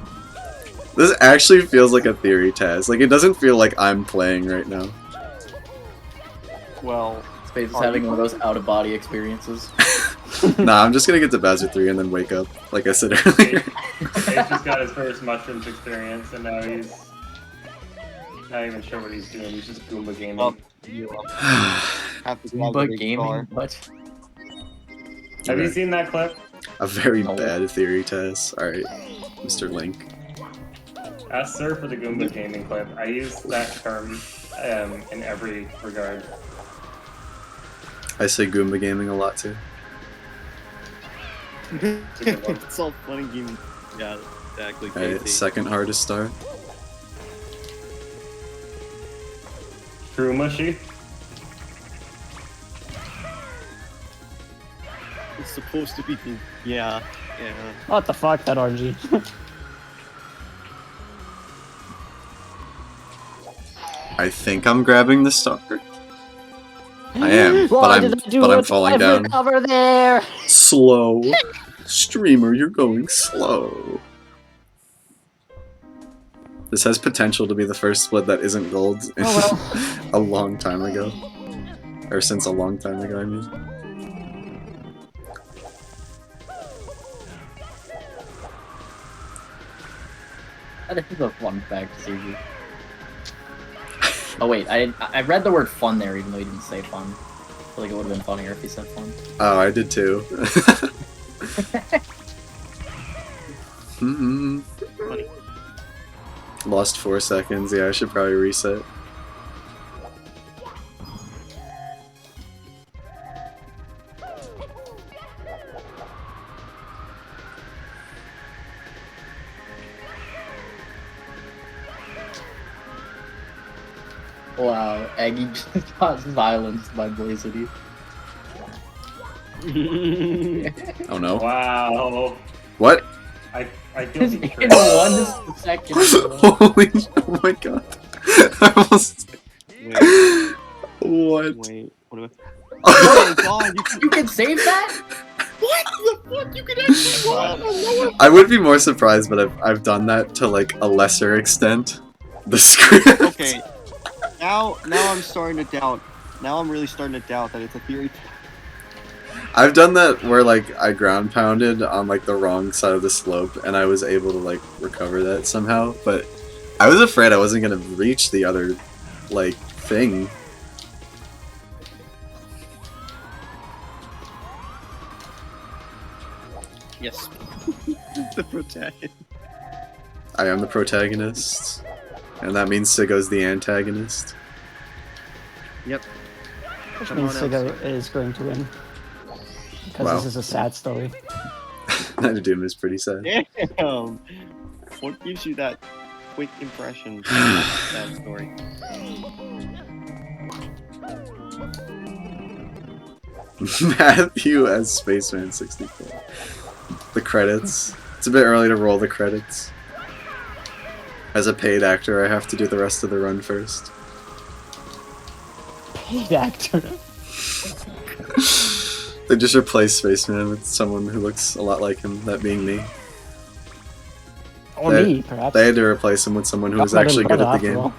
This actually feels like a theory test. Like, it doesn't feel like I'm playing right now. Well, Space is Are having you- one of those out-of-body experiences. Nah, I'm just gonna get to Bowser 3 and then wake up, like I said earlier. Space just got his first mushrooms experience, and now he's not even sure what he's doing. He's just Goomba gaming. well, you have to Goomba log the gaming? car. What? Have you seen that clip? A very No. bad theory test. Alright, Mr. Link. Ask Sir for the Goomba gaming clip. I use that term in every regard. I say Goomba gaming a lot too. It's a good one. It's all funny game. Yeah, exactly. Alright, Casey. second hardest start. True mushy. It's supposed to be. Yeah. What the fuck, that RNG? I think I'm grabbing the star. I am, Why but did I do I'm it? falling I've down. recovered there. Slow. Streamer, you're going slow. This has potential to be the first split that isn't gold in Oh, a long time ago. Or since a long time ago, I mean. That is a fun fact, CG. Oh wait, I read the word fun there even though he didn't say fun. I feel like it would have been funnier if he said fun. Oh, I did too. Funny. Lost 4 seconds. Yeah, I should probably reset. Wow, Aggie just got silenced by Blazity. Oh no. Wow. What? I feel In betrayed. 1 second. Holy, oh my god. I almost... Wait, What? wait. What do I... Oh my god, You can save that? What the fuck? You can actually go on a lower... I would be more surprised, but I've done that to like a lesser extent. The script. Okay. Now I'm starting to doubt. Now I'm really starting to doubt that it's a theory. I've done that where like I ground pounded on like the wrong side of the slope and I was able to like recover that somehow, but I was afraid I wasn't gonna reach the other like thing. Yes. The protagonist. I am the protagonist. And that means Sigo's the antagonist. Yep. Which Come means on, Sigo Elsa. is going to win. Because Wow. this is a sad story. That Doom is pretty sad. Damn. What gives you that quick impression of that story? Matthew as Spaceman 64. The credits. It's a bit early to roll the credits. As a paid actor, I have to do the rest of the run first. Paid actor. They just replaced Spaceman with someone who looks a lot like him, that being me. Or They- me, perhaps. They had to replace him with someone who was Not my actually good brother, at the after game. all.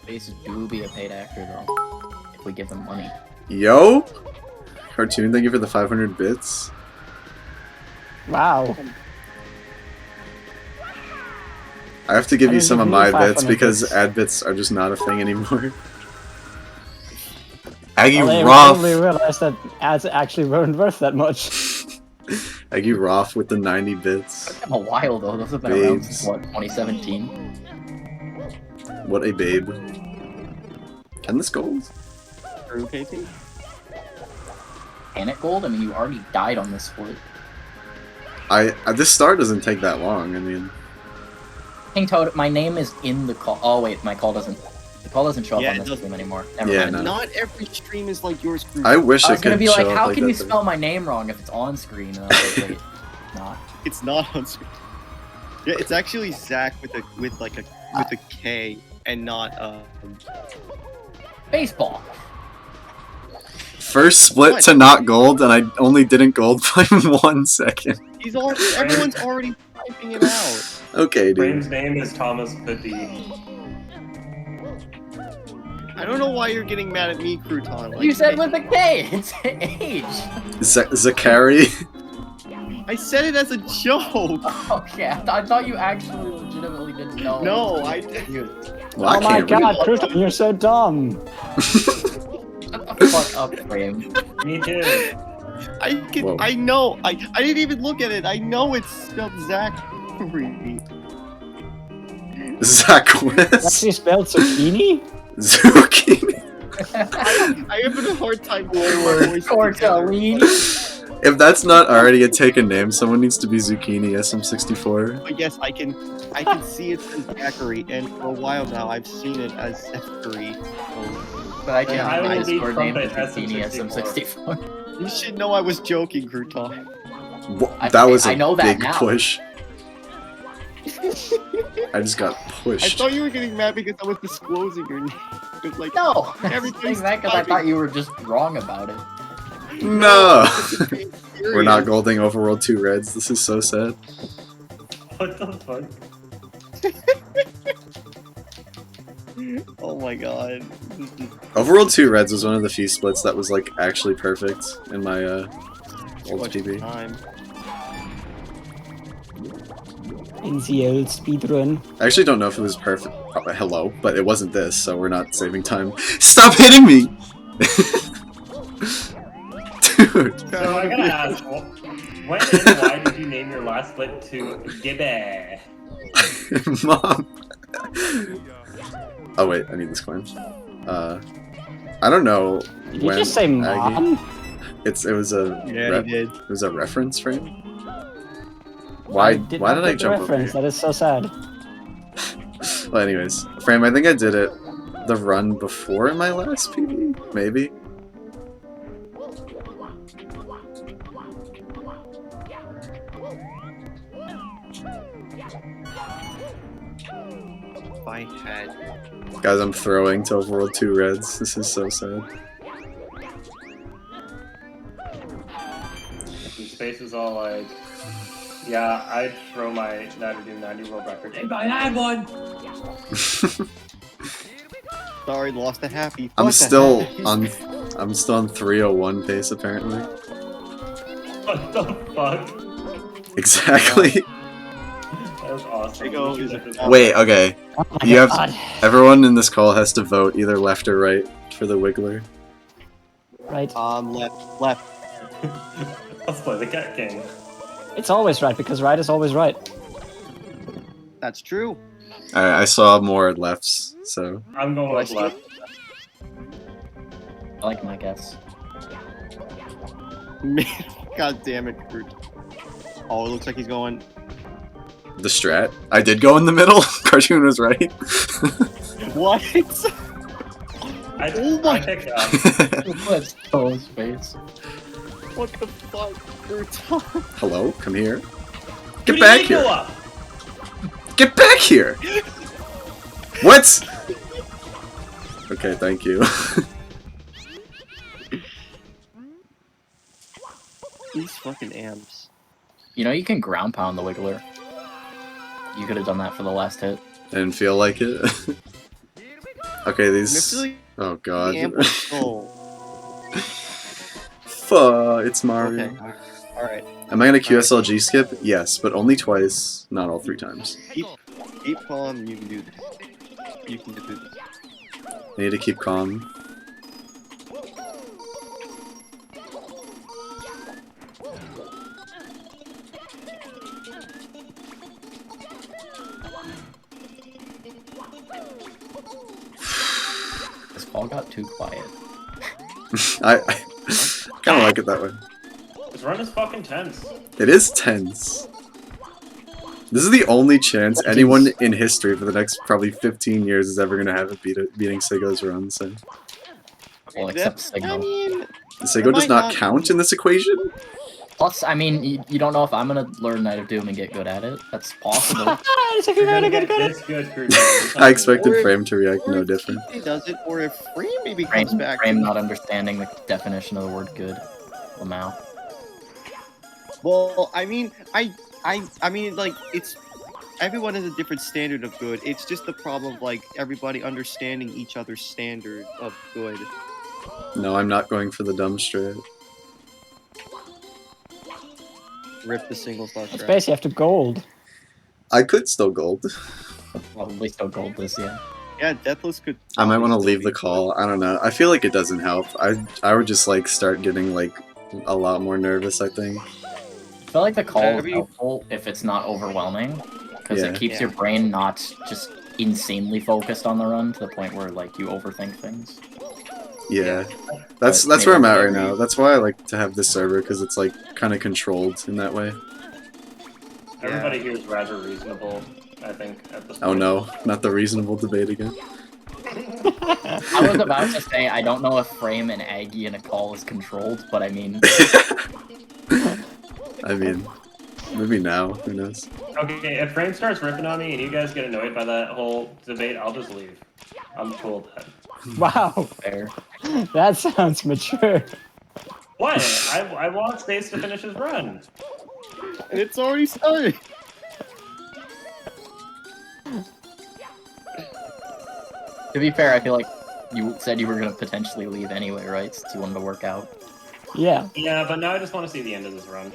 Space do be a paid actor though, if we give them money. Yo! Cartoon, thank you for the 500 bits. Wow. I have to give I you didn't some of even my need bits 500 because bits. ad bits are just not a thing anymore. Aggie Well, they Roth! probably realized that ads actually weren't worth that much. Aggie Roth with the 90 bits. It's been a while though, those have been around Babes. since what, 2017? What a babe. And this gold? True, KP? Can it gold? I mean, you already died on this split. This star doesn't take that long, I mean... King Toad, my name is in the call. Oh wait, my call doesn't. The call doesn't show up Yeah, on it this doesn't. stream anymore. Never Yeah, mind. no. Not every stream is like yours, Groot. I wish I it was gonna could be show like, up how like can you that, though. spell my name wrong if it's on screen? And I was like, wait, not. It's not on screen. Yeah, it's actually Zach with a K and not Baseball. First split What? to not gold, and I only didn't gold by 1 second. He's already everyone's already typing it out. Okay, dude. Brain's name is Thomas Putty. I don't know why you're getting mad at me, Crouton. Like, You said with a K. It's age. Zachary? I said it as a joke. Okay, I thought you actually legitimately didn't know. No, I Well, I Oh my can't read. god, Crouton, you're so dumb. Shut the fuck up, Frame. Me too. Whoa. I know. I didn't even look at it. I know it's spelled Zachary. Zachwis? Actually spelled zucchini? Zucchini? I have a hard time holding my voice together. Tortellini. If that's not already a taken name, someone needs to be Zucchini SM64. But yes, I can see it as Zachary, and for a while now I've seen it as Zachary. So But I Yeah, changed my I will be Discord name to trumpet Zucchini SM64. SM64. you should know I was joking, Crouton. That was a I know that big now. push. I just got I pushed. thought you were getting mad because I was disclosing your name. It was like, No, I'm Everything's saying that because I typing. thought you were just wrong about it. No! it's being We're not serious. golding Overworld 2 Reds. This is so sad. What the fuck? Oh my god. This is Overworld 2 Reds was one of the few splits that was like actually perfect in my too old much PB. time. In the old speedrun. I actually don't know if it was perfect. Oh, hello, but it wasn't this, so we're not saving time. Stop hitting me! Dude. So I gotta ask, When and why did you name your last split to Gibbe? Mom. Oh wait, I need this coin. I don't know. Did you just say mom? It was a Yeah, he did. it was a reference frame. Why Why did I get the jump reference? over That is so sad. here? Well, anyways, frame. I think I did it the run before my last PB, maybe. If I had. Guys, I'm throwing to World 2 Reds. This is so sad. And Space is all like, yeah, I'd throw my 90 world record. If I had one! Sorry, lost a happy. I'm Fuck still that. on 301 pace apparently. What the fuck? Exactly. That was awesome. There you go. We should have this- Wait, okay. Oh my You have God. everyone in this call has to vote either left or right for the Wiggler. Right. Left. Let's play the Cat King. It's always right because right is always right. That's true. I saw more lefts, so I'm going with left. I like my guess. Man, God damn it, Groot. Oh, it looks like he's going. the strat. I did go in the middle. Cartoon was right. What? Oh my- I picked up. Let's throw his face. What the fuck, Groot? Hello, come here. Who Get do you back think go here. up? Get back here. What? Okay, thank you. These fucking amps. You know you can ground pound the Wiggler. You could have done that for the last hit. Didn't feel like it. Okay, I these. feel like Oh the god. amp was full. Fuck, it's Mario. Okay, alright. Am I gonna QSLG skip? Yes, but only twice, not all 3 times. Keep calm, you can do this. You can do this. I need to keep calm. This call got too quiet. I kind of like it that way. This run is fucking tense. It is tense. This is the only chance anyone in history for the next probably 15 years is ever gonna have it beating Sego's run. So Well, except I Signal. mean, Sego does might not not- count in this equation. Plus, I mean, you don't know if I'm gonna learn Night of Doom and get good at it. That's possible. It's a You're gonna good, get good. this good, Groot. I expected Or if- Frame to react or no if different. He does it, or if Frame maybe Frame, comes back. Frame not understanding the definition of the word good. Lamau. Well, I mean, I mean, like, it's everyone has a different standard of good. It's just the problem of like everybody understanding each other's standard of good. No, I'm not going for the dumb strat. Rip the single star It's strat. basically after gold. I could still gold. Probably still gold this, yeah. Yeah, Deathless could. I might want to probably leave still the call. I don't know. I feel like it doesn't help. I would just like start getting like a lot more nervous. I think. I feel like the call is Whatever you- helpful if it's not overwhelming, because Yeah. it keeps Yeah. your brain not just insanely focused on the run to the point where like you overthink things. Yeah, that's But where I'm at maybe right now. That's why I like to have this server because it's like kind of controlled in that way. Everybody here is rather reasonable, I think, at this point. Oh no, not the reasonable debate again. I was about to say I don't know if Frame and Aggie in a call is controlled, but I mean, I mean, maybe now. Who knows? Okay, if Frame starts ripping on me and you guys get annoyed by that whole debate, I'll just leave. I'm cool with that. Wow, fair. that sounds mature. What? I want Space to finish his run. And it's already started. To be fair, I feel like you said you were gonna potentially leave anyway, right? Since you wanted to work out. Yeah. Yeah, but now I just want to see the end of this run.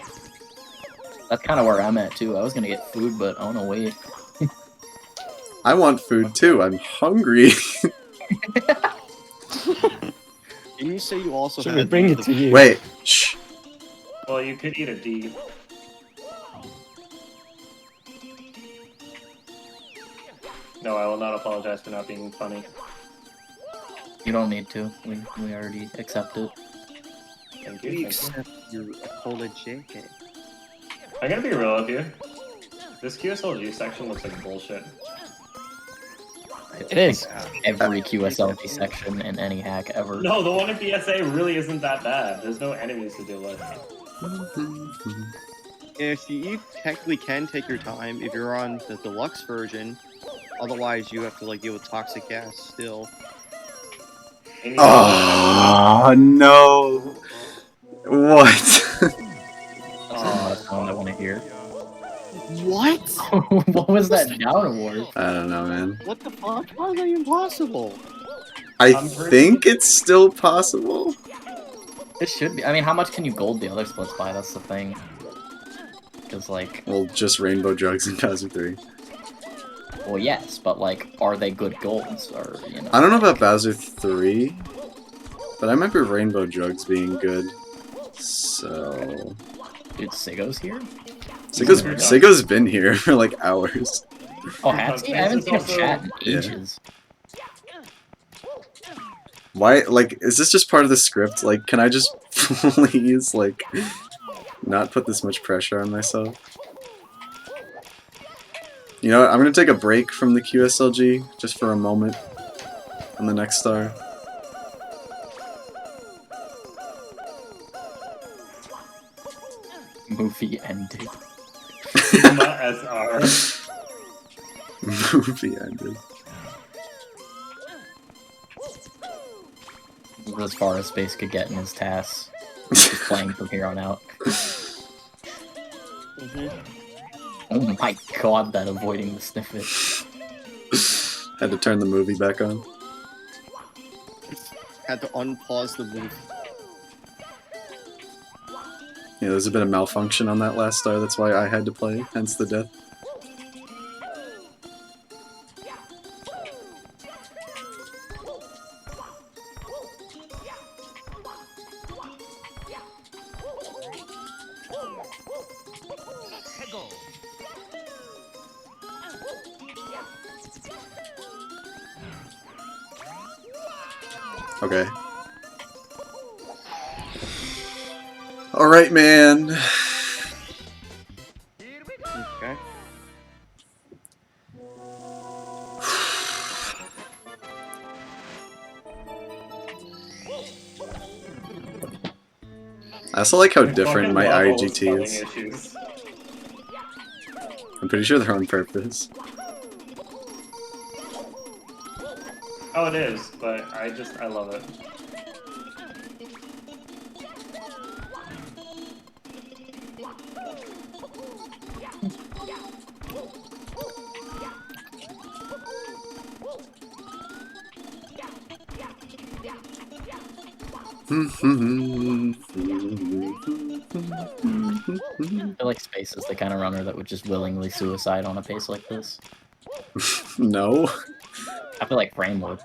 That's kind of where I'm at too. I was gonna get food, but oh no, wait. I want food too. I'm hungry. Can you say you also Should had we bring it the- to you? Wait. Shh. Well, you could eat a D. No, I will not apologize for not being funny. You don't need to. We already accept it. Thank you. We Thank you. accept your apology. I'm gonna be real with you. This QSLG section looks like bullshit. It is. Every QSLG section in any hack ever. No, the one in PSA really isn't that bad. There's no enemies to deal with. Yeah, see, you technically can take your time if you're on the deluxe version. Otherwise, you have to like deal with toxic gas still. Oh no! What? That's the one I want to hear. What? What was that down award? I don't know, man. What the fuck? How is that even possible? I I'm pretty- think it's still possible. It should be. I mean, how much can you gold the other splits by? That's the thing. Because, like, Well, just rainbow drugs in Bowser 3. well, yes, but, like, are they good golds? Or, you know. I don't know about Bowser 3, but I remember rainbow drugs being good. So... Dude, Sigo's here? Sigo's been here for like hours. Oh, has he? I haven't seen him chat in Yeah. ages. Why, like, is this just part of the script? Like, can I just please, like, not put this much pressure on myself? You know what, I'm gonna take a break from the QSLG, just for a moment, on the next star. Movie ended. Sigma SR. Movie ended. This is as far as Space could get in his tasks. He's just playing from here on out. Oh my god, that avoiding the sniffet. Had to turn the movie back on. Had to unpause the movie. Yeah, there's a bit of malfunction on that last star, that's why I had to play, hence the death. Okay. Alright, man. Okay. I also like how I different fucking my love all the IGT spelling is. issues. I'm pretty sure they're on purpose. Oh, it is, but I love it. I feel like Space is the kind of runner that would just willingly suicide on a pace like this. No, I feel like Frame would.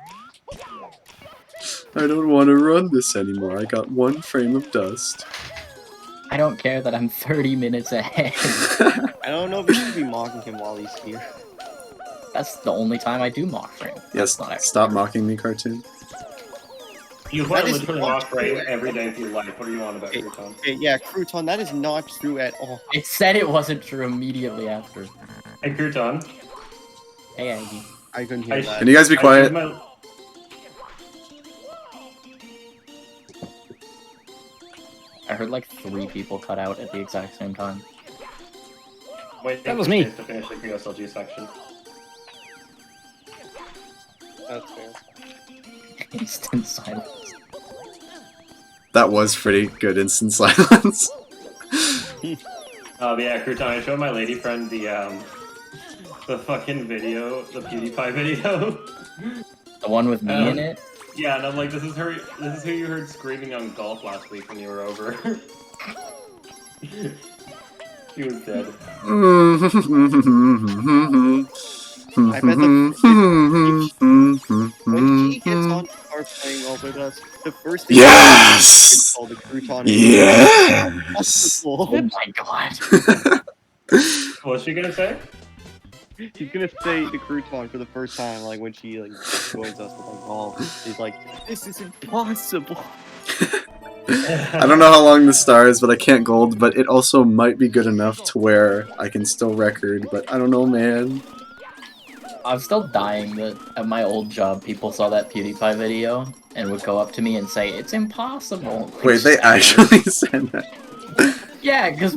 I don't want to run this anymore. I got 1 frame of dust. I don't care that I'm 30 minutes ahead. I don't know if we should be mocking him while he's here. That's the only time I do mock Frame. Yes, That's not actually stop true. mocking me, cartoon. You That play is literally not mock Frame true. every day of your life. What do you want about Okay. Crouton? Okay, yeah, Crouton, that is not true at all. It said it wasn't true immediately after. Hey, Crouton. Hey, Aggie. I couldn't hear I that. Can you guys be I quiet? showed my- I heard like 3 people cut out at the exact same time. Wait, That was me. To finish the QSLG section. That's fair. Instant silence. That was pretty good instant silence. But yeah, Crouton, I showed my lady friend the fucking video, the PewDiePie video. The one with me in it? Yeah, and I'm like, this is who you heard screaming on golf last week when you were over. He was dead. I bet when he gets on to start playing well with us, the first thing Yes! is called the Crouton. Yes! Oh my god. What's she gonna say? He's gonna say the crouton for the first time, like when she like joins us with like golf. He's like, this is impossible. I don't know how long the star is, but I can't gold, but it also might be good enough to where I can still record, but I don't know, man. I'm still dying that at my old job, people saw that PewDiePie video and would go up to me and say, "It's impossible." Like, Wait, they actually said that? Yeah, because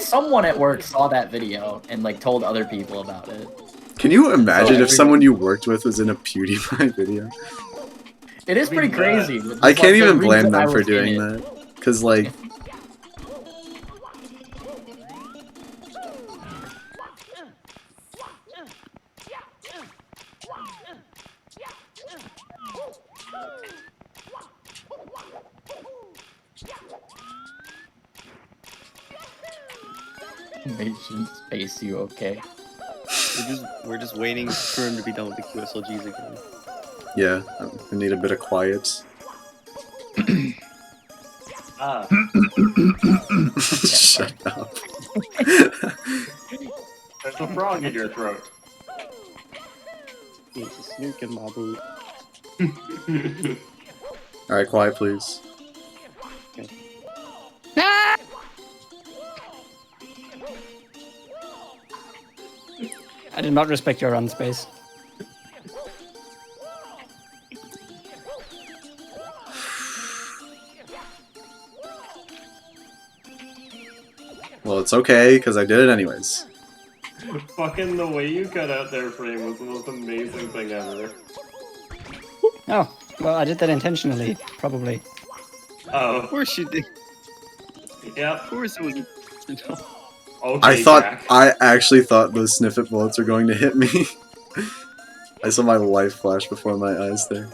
someone at work saw that video and like told other people about it. Can you imagine if everyone- someone you worked with was in a PewDiePie video? It is pretty crazy. I can't even blame reason I them for was in doing it. that. Because, like, Nation Space, you okay? We're just waiting for him to be done with the QSLGs again. yeah, I need a bit of quiet. Ah, Shut up. there's a frog in your throat. There's a snake in my boot. Alright, quiet, please. I did not respect your run space. Well, it's okay, because I did it anyways. Fucking the way you cut out their frame was the most amazing thing ever. Oh, well, I did that intentionally, probably. Oh, Of course you did. yep. Of course it was. Okay, Jack. I actually thought those sniffet bullets were going to hit me. I saw my life flash before my eyes there.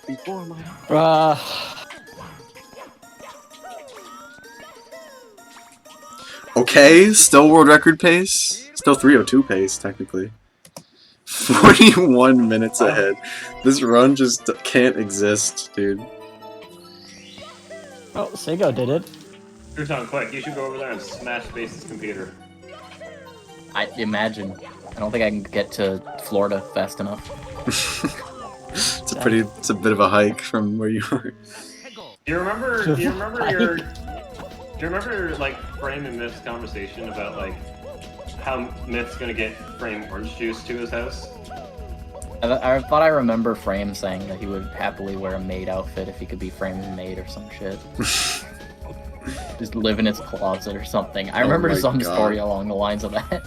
Before my Okay, still world record pace. Still 302 pace, technically. 41 minutes ahead. This run just can't exist, dude. Oh, Sego did it. Crouton, quick, you should go over there and smash Space's computer. I imagine. I don't think I can get to Florida fast enough. It's a bit of a hike from where you are. Do you remember like Frame and Myth's conversation about like how Myth's gonna get Frame orange juice to his house? I thought I remember Frame saying that he would happily wear a maid outfit if he could be Frame's maid or some shit. Just live in his closet or something. I remember my some God. story along the lines of that.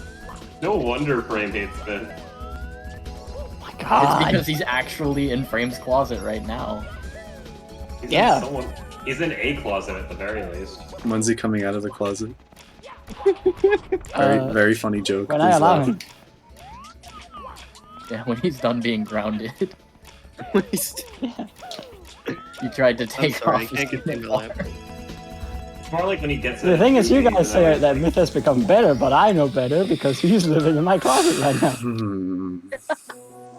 No wonder Frame hates Myth. My It's God. because he's actually in Frame's closet right now. Yeah. He's in a closet at the very least. When's he coming out of the closet? Uh, Very funny joke. when I Please allow laugh. him. Yeah, when he's done being grounded. waist. He tried to I'm take sorry, I off can't his get into that. collar. It's more like when he gets The it. thing is, you guys say that Myth has become better, but I know better because he's living in my closet right now.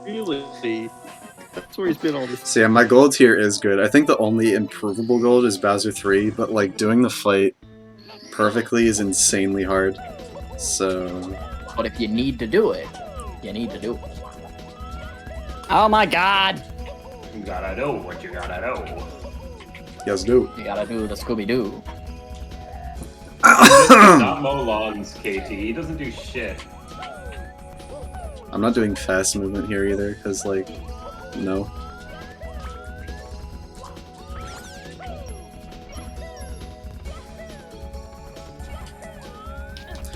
Really? That's where he's been all this. So yeah, my gold here is good. I think the only improvable gold is Bowser 3, but like doing the fight perfectly is insanely hard. So But if you need to do it, you need to do it. Oh my God! You gotta know what you gotta know. yes, do. You gotta do the Scooby-Doo. Not mow lawns, KT. He doesn't do shit. I'm not doing fast movement here either, because like, no.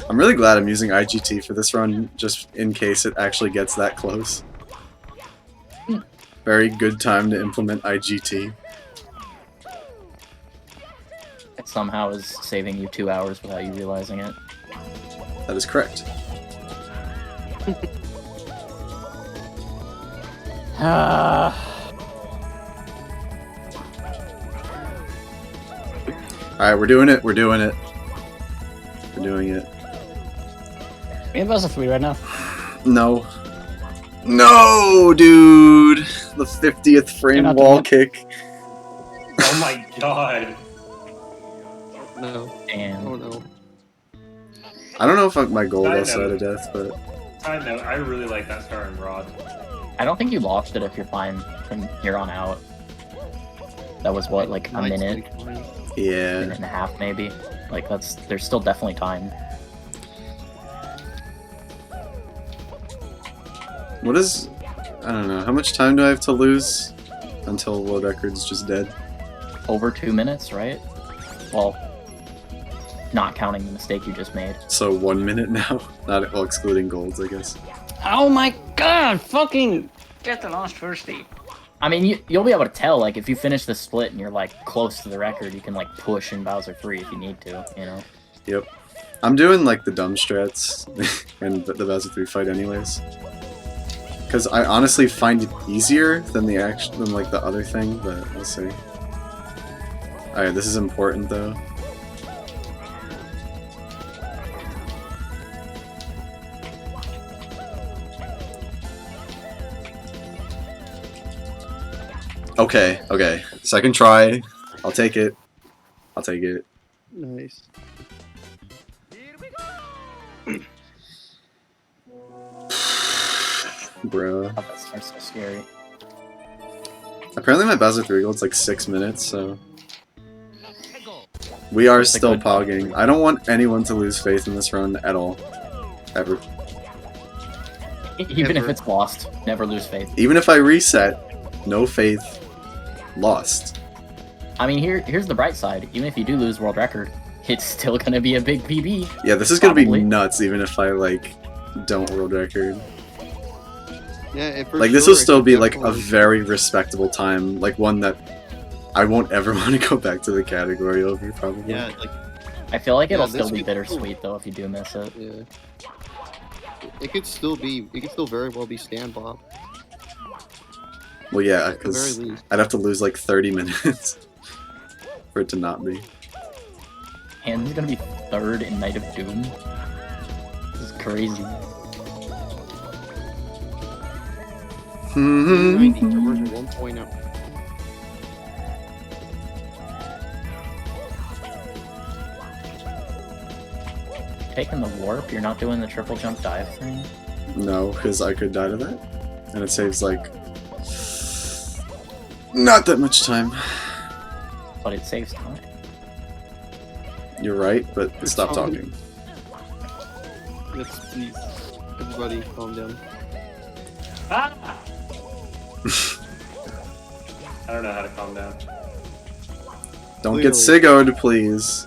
I'm really glad I'm using IGT for this run, just in case it actually gets that close. Very good time to implement IGT. It somehow is saving you 2 hours without you realizing it. That is correct. Alright, we're doing it, we're doing it. We're doing it. Me and Bowser 3 right now. No. No, dude! The 50th frame not wall doing it. kick. Oh my god. No. And Oh no. I don't know if my gold Side also had a note. death, but Side note, I really like that star in Rod. I don't think you lost it if you're fine from here on out. That was what, like a minute, yeah. minute and a half maybe. Like there's still definitely time. What is... I don't know. How much time do I have to lose until world record's just dead? Over 2 minutes, right? Well, not counting the mistake you just made. So 1 minute now? Not well, excluding golds, I guess. Oh my god! Fucking get the last firsty. I mean, you'll be able to tell, like, if you finish the split and you're, like, close to the record, you can, like, push in Bowser 3 if you need to, you know? Yep. I'm doing, like, the dumb strats and the Bowser 3 fight anyways. Because I honestly find it easier than the like, the other thing, but we'll see. Alright, this is important, though. Okay, okay. Second try. I'll take it. I'll take it. Nice. Bruh. Oh, that starts so scary. Apparently my Bowser 3 gold's like 6 minutes, so... We are That's a still good- pogging. I don't want anyone to lose faith in this run at all. Ever. Even if Never. it's lost, never lose faith. Even if I reset, no faith, lost. I mean, here's the bright side. Even if you do lose world record, it's still gonna be a big PB. Yeah, this is gonna Probably. be nuts even if I, like, don't world record. Yeah, for Like, this sure, will still it be, like, a definitely- very respectable time. Like, one that I won't ever want to go back to the category over, probably. Yeah, like, I feel like Yeah, it'll this still be could- bittersweet though if you do miss it. yeah. It could still be, it could still very well be stand Bob. Well, yeah, At the very because least. I'd have to lose, like, 30 minutes for it to not be. And he's gonna be third in Night of Doom. This is crazy. 90 to version 1.0. Taking the warp, you're not doing the triple jump dive thing? No, because I could die to that. And it saves, like, not that much time. But it saves time. You're right, but It's stop fine. talking. Let's please, everybody calm down. Ah! I don't know how to calm down. Don't get Clearly. Siggoed, please.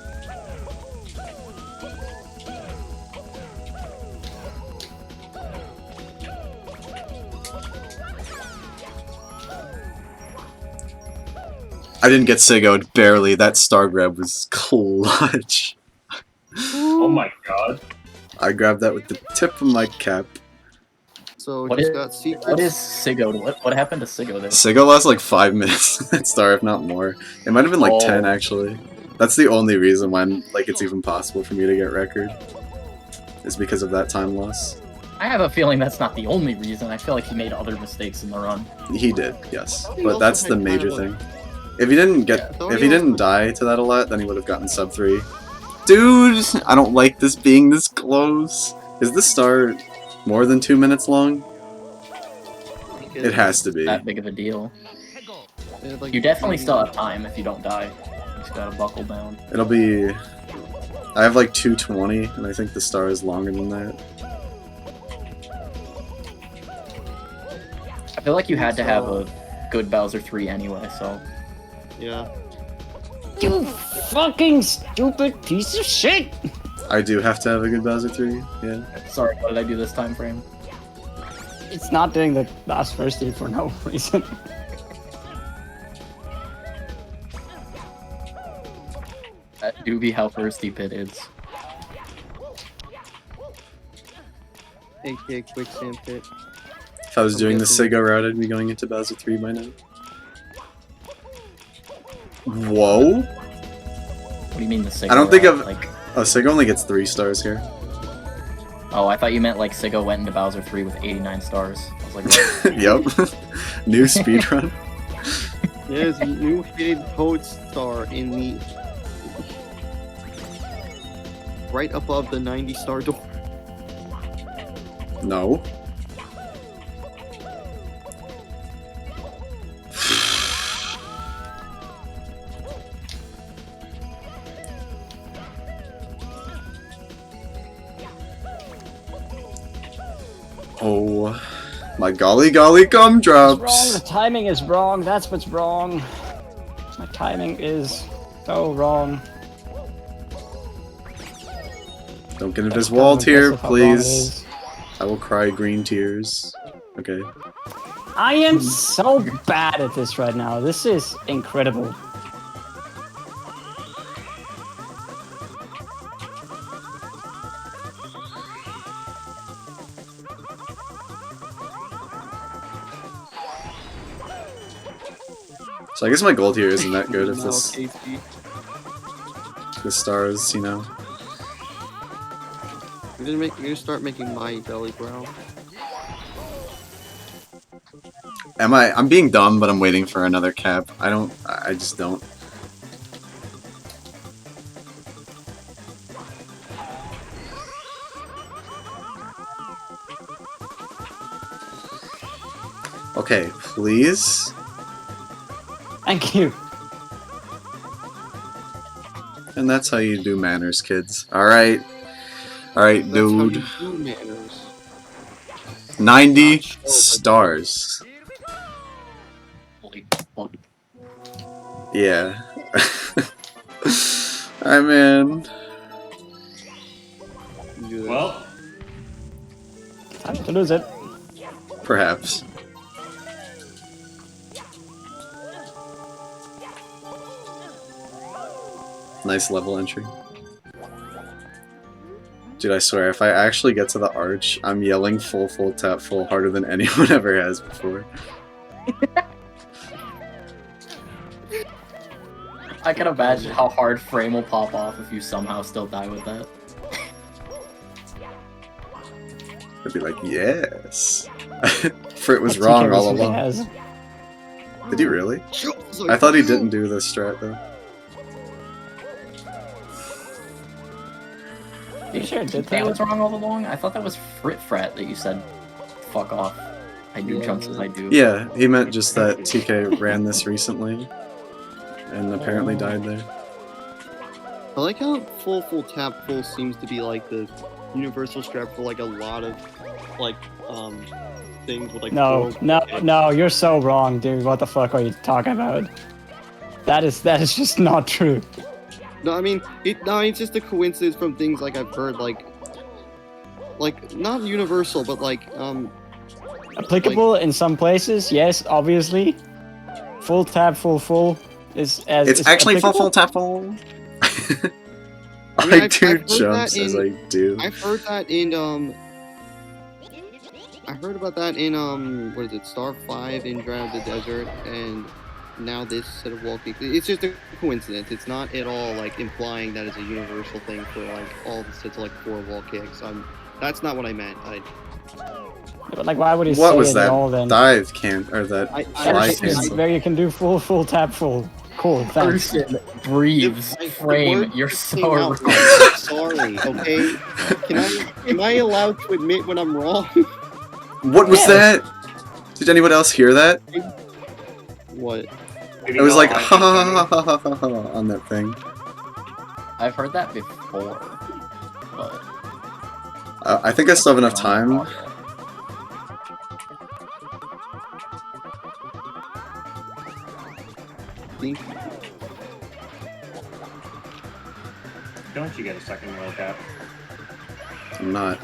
I didn't get Siggoed, barely. That star grab was clutch. Oh my god. I grabbed that with the tip of my cap. So What just is- got secrets. What is Sigo? What happened to Sigo there? Siggoed lasts like 5 minutes, that star, if not more. It might have been like 10, Oh. actually. That's the only reason why it's even possible for me to get record. Is because of that time loss. I have a feeling that's not the only reason. I feel like he made other mistakes in the run. He did, yes. He But also that's had the kind major of a- thing. If he didn't Yeah, get, don't if he he also- didn't die to that a lot, then he would have gotten sub 3. Dude, I don't like this being this close. Is this star more than 2 minutes long? It has to be. That big of a deal. Yeah, like, You definitely still have time if you don't die. You just gotta buckle down. It'll be. I have like 220, and I think the star is longer than that. I feel like you had to have a good Bowser 3 anyway, so. Yeah. You fucking stupid piece of shit! I do have to have a good Bowser 3, yeah. Sorry, what did I do this time frame? It's not doing the last firsty for no reason. That do be how thirsty Pit is. AK quicksand pit. If I was I'm doing the guessing- Sega route, I'd be going into Bowser 3 by now. Whoa! What do you mean the Sigo? I don't think route? I've- Like, Oh, Sega only gets 3 stars here. oh, I thought you meant like Sigo went into Bowser 3 with 89 stars. I was like, what? Yep. New speedrun. There's a new hidden code star in the. right above the 90-star door. No. Oh, my golly golly It's wrong. The gumdrops. timing is wrong. That's what's wrong. My timing is so wrong. Don't get into That's this wall kind of here, impressive how wrong it please. is. I will cry green tears. Okay. I am so bad at this right now. This is incredible. So I guess my gold here isn't that good if No, this Casey. the stars, you know. You're gonna start making my belly growl. Am I? I'm being dumb, but I'm waiting for another cap. I just don't. Okay, please. Thank you. And that's how you do manners, kids. Alright. Alright, That's how dude. you do manners. 90 Not sure, but- stars. Holy fuck. Yeah. Alright, man. You do that. Well, Time to lose it. Perhaps. Nice level entry. Dude, I swear, if I actually get to the arch, I'm yelling full tap full harder than anyone ever has before. I can imagine how hard frame will pop off if you somehow still die with that. I'd be like, yes. Frit was TK wrong all recently along. has. Did he really? I thought he didn't do the strat though. You sure did TK was that. wrong all along? I thought that was Frat that you said, fuck off. I do Yeah. jumps as I do. Yeah, he meant just that TK ran this recently and apparently died there. I like how full tap full seems to be like the universal strat for like a lot of like things with like No, four- no, you're so wrong, dude. What the fuck are you talking about? That is just not true. No, I mean it's just a coincidence from things like I've heard like not universal but like Applicable in some places, yes, obviously. Full tap, full is as. It's is actually full applicable. tap full. I mean, I I've do heard that jumps as in- I do. I've heard that in I heard about that in what is it, Star 5 in Drown of the Desert, and now this set of wall kicks. It's just a coincidence. It's not at all like implying that it's a universal thing for like all the sets of like 4 wall kicks. That's not what I meant. But like, why would he What say was it that at all then? dive can or that I- fly I- This is cancel? where you can do full tap, full. Cool, thanks. Person breathes. The Frame, word you're just so came out. wrong. I'm sorry, okay? Am I allowed to admit when I'm wrong? What was Yes. that? Did anyone else hear that? What? It was like ha ha ha ha ha ha ha on that thing. I've heard that before, but I think I still have enough time. Think Don't you get a second world cap? I'm not.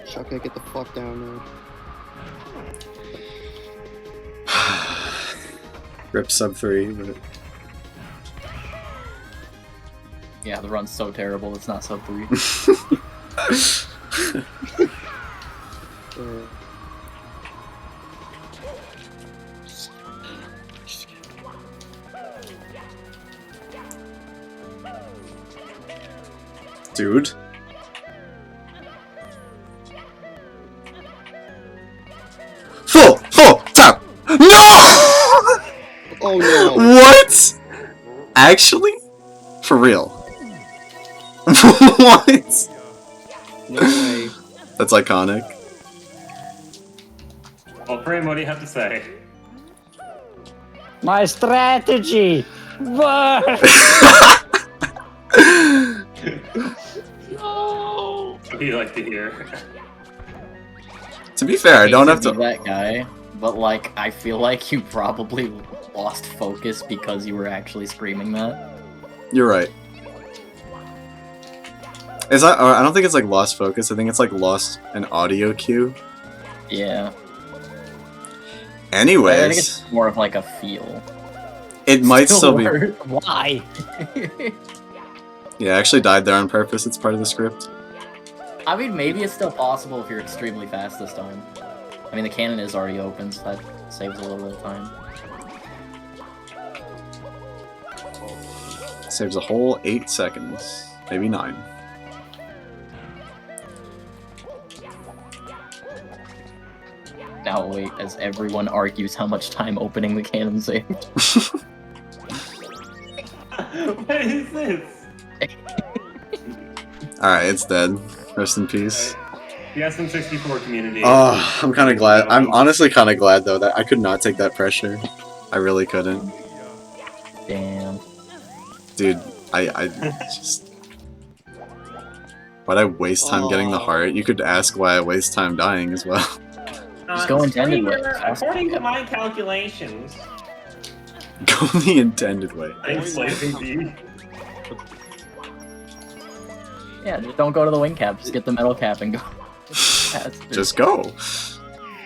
Chuck, I get the fuck down there. Rip sub 3, but yeah, the run's so terrible, it's not sub 3. Dude. Full tap. No! Oh no! What? Actually? For real? What? No way. That's iconic. Well, Frame, what do you have to say? My strategy works. What do you like to hear? To be fair, I don't have be to. that guy, but like I feel like you probably lost focus because you were actually screaming that. You're right. Is that? I don't think it's like lost focus. I think it's like lost an audio cue. Yeah. I think Anyways, it's more of like a feel. it might still be. work. Why? Yeah, I actually died there on purpose. It's part of the script. I mean, maybe it's still possible if you're extremely fast this time. I mean, the cannon is already open, so that saves a little bit of time. Saves a whole 8 seconds, maybe 9. Now wait, as everyone argues how much time opening the cannon saved. What is this? Alright, it's dead. Rest in peace. The SM64 community. Oh, I'm kind of glad. I'm honestly kind of glad though that I could not take that pressure. I really couldn't. Damn. Dude, I just... Why'd I waste time getting the heart? You could ask why I waste time dying as well. Just go intended way. According to my calculations, Go the intended way. I'm slicing D. Yeah, just don't go to the wing cap. Just get the metal cap and go. Just go.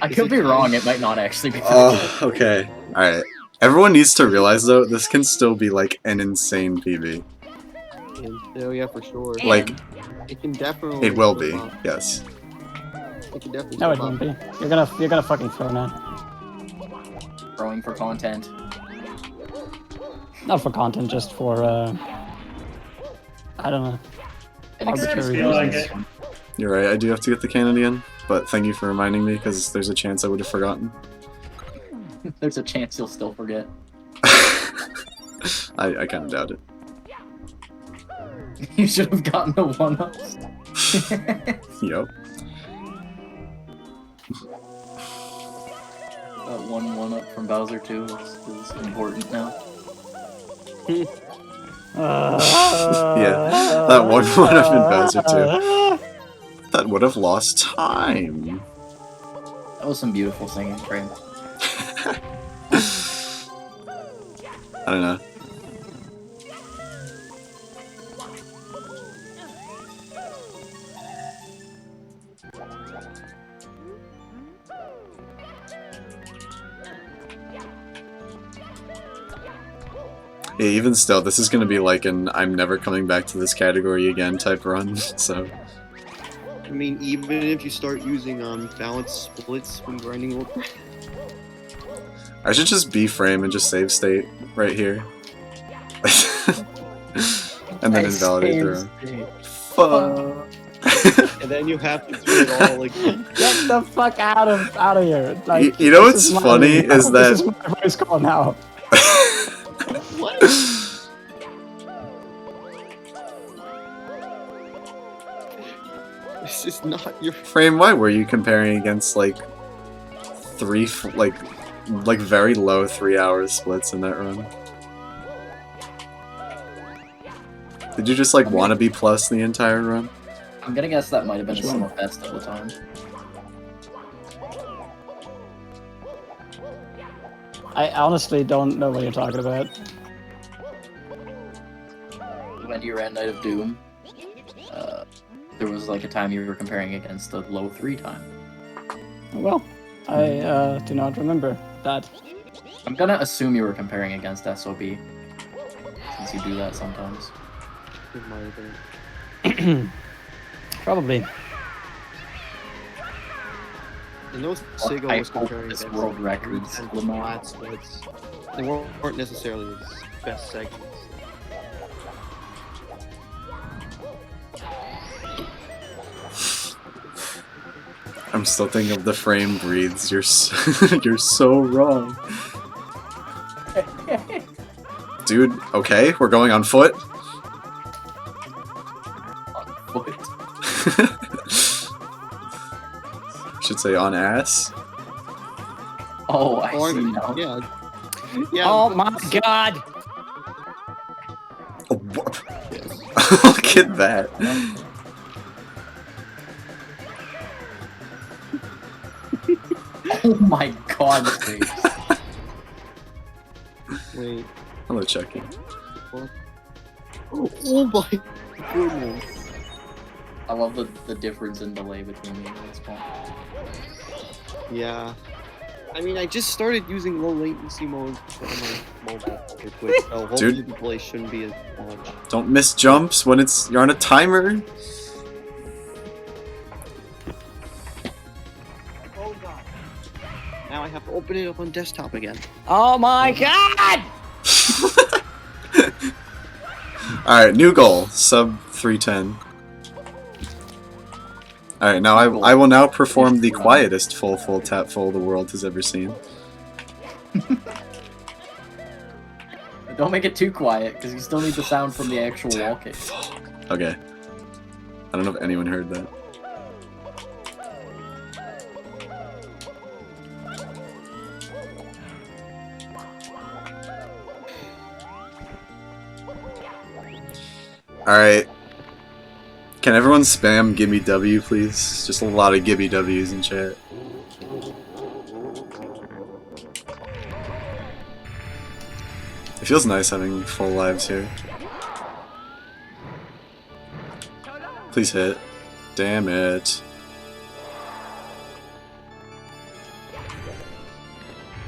I could be wrong. It might not actually be. Oh, okay. Alright. Everyone needs to realize though, this can still be like an insane PB. Oh yeah, for sure. Like, It can definitely. it will be, slip up. yes. It can definitely. No, it slip won't up. be. You're gonna fucking throw now. Throwing for content. Not for content, just for I don't know. An Arbitrary feel like reasons. You're right, I do have to get the cannon again, but thank you for reminding me, because there's a chance I would have forgotten. There's a chance you'll still forget. I kind of doubt it. You should have gotten the one-up. Yep. That one-up from Bowser 2 is important now. Yeah, that one would have been Bowser too. That would have lost time. That was some beautiful singing, Frame. I don't know. Yeah, even still, this is gonna be like an I'm never coming back to this category again type run, so... I mean, even if you start using balanced splits when grinding world. I should just B-frame and just save state right here. And then invalidate the run. Fuck. And then you have to do it all like. Get the fuck out of here! Like, You know this what's my- funny is that... this is my voice call now. What? This is not your. Frame, why were you comparing against like like very low 3-hour splits in that run? Did you just like want to be plus the entire run? I'm gonna guess that might have been a Which one? summer fest at the time. I honestly don't know what you're talking about. When you ran Night of Doom, there was like a time you were comparing against the low 3 time. Well, I do not remember that. I'm gonna assume you were comparing against SOB, since you do that sometimes. It might have been. Probably. I know Sega I was hope comparing this against world records and will not- flat splits. They weren't necessarily his best segments. I'm still thinking of the frame breathes. You're you're so wrong. Dude, okay, we're going on foot. What? Should say on ass. Oh, I Or- see now. Yeah. Yeah. Oh my god! Oh, what? Look at that. Oh my god, Graves. Wait. Hello, Chucky. Oh my goodness. I love the difference in delay between me and this point. Yeah. I mean, I just started using low latency mode on my mobile, which hopefully Dude. the delay shouldn't be as much. Don't miss jumps when you're on a timer. Oh god. Now I have to open it up on desktop again. Oh my god! Alright, new goal. Sub 310. Alright, now I will now perform the quietest full tap full the world has ever seen. Don't make it too quiet, because you still need the sound from the actual walking. Okay. I don't know if anyone heard that. Alright. Can everyone spam gimme W, please? Just a lot of gimme W's in chat. It feels nice having full lives here. Please hit. Damn it.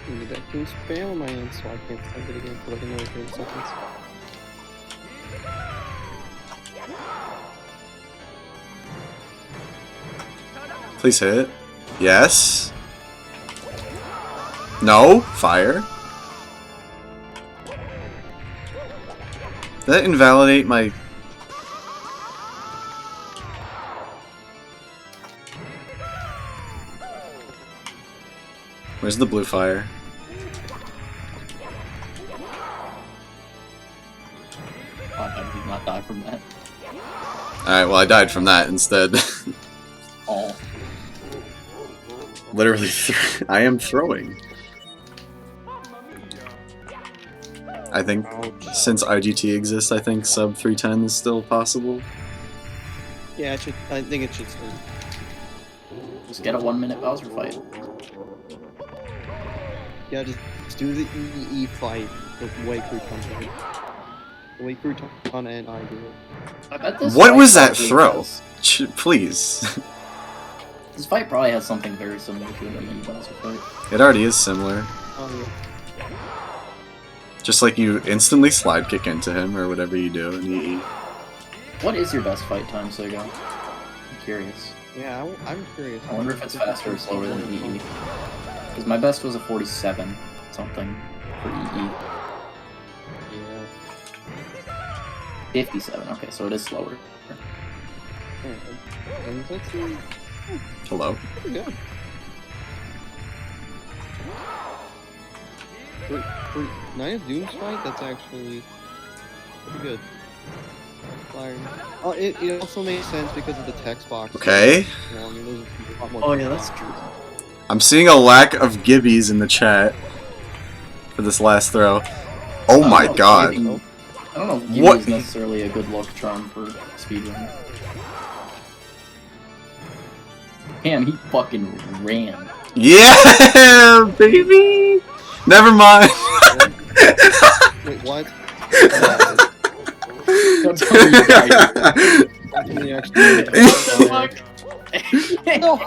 Maybe I can spam on my end so I can't send it again for like another 30 seconds. Please hit. Yes. No. Fire. Did that invalidate my... Where's the blue fire? I did not die from that. Alright, well I died from that instead. Oh. Literally, I am throwing. I think Ouch. since IGT exists, I think sub 310 is still possible. Yeah, it should. I think it should stay. Just get a 1 minute Bowser fight. Yeah, just do the EE fight with Way Crouton. The Way Crouton and I do it. I bet this What fight was that probably throw? has- Please. This fight probably has something very similar to an EE Bowser fight. It already is similar. Oh yeah. Just like you instantly slide kick into him or whatever you do in EE. What is your best fight time, Sega? I'm curious. Yeah, I'm curious. I wonder if it's faster or slower than EE. Because my best was a 47 something for EE. Yeah. 57, okay, so it is slower. And let's see. Hello. Pretty good. For Night of Doom's fight, that's actually pretty good. Fire. Oh, it also makes sense because of the text box. Okay. Long, and there's a lot more Oh yeah, text that's box. true. I'm seeing a lack of gibbies in the chat for this last throw. Oh my god. I don't know if What? Gibby is necessarily a good luck charm for speedrun. Damn, he fucking ran. Yeah, baby! Never mind. Wait, what? Don't tell me you died. Something actually. What the No!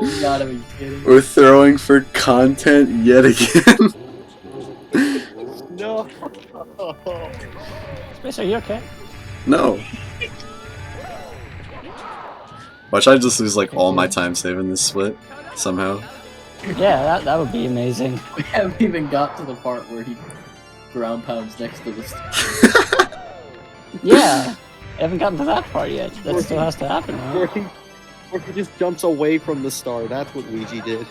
You gotta be kidding. We're throwing for content yet again. No! Space, are you okay? No. Watch, I just lose like all my time saving this split somehow. Yeah, that would be amazing. We haven't even got to the part where he ground pounds next to this. Yeah, I haven't gotten to that part yet. That still has to happen, Or right? he just jumps away from the star. That's what Luigi did.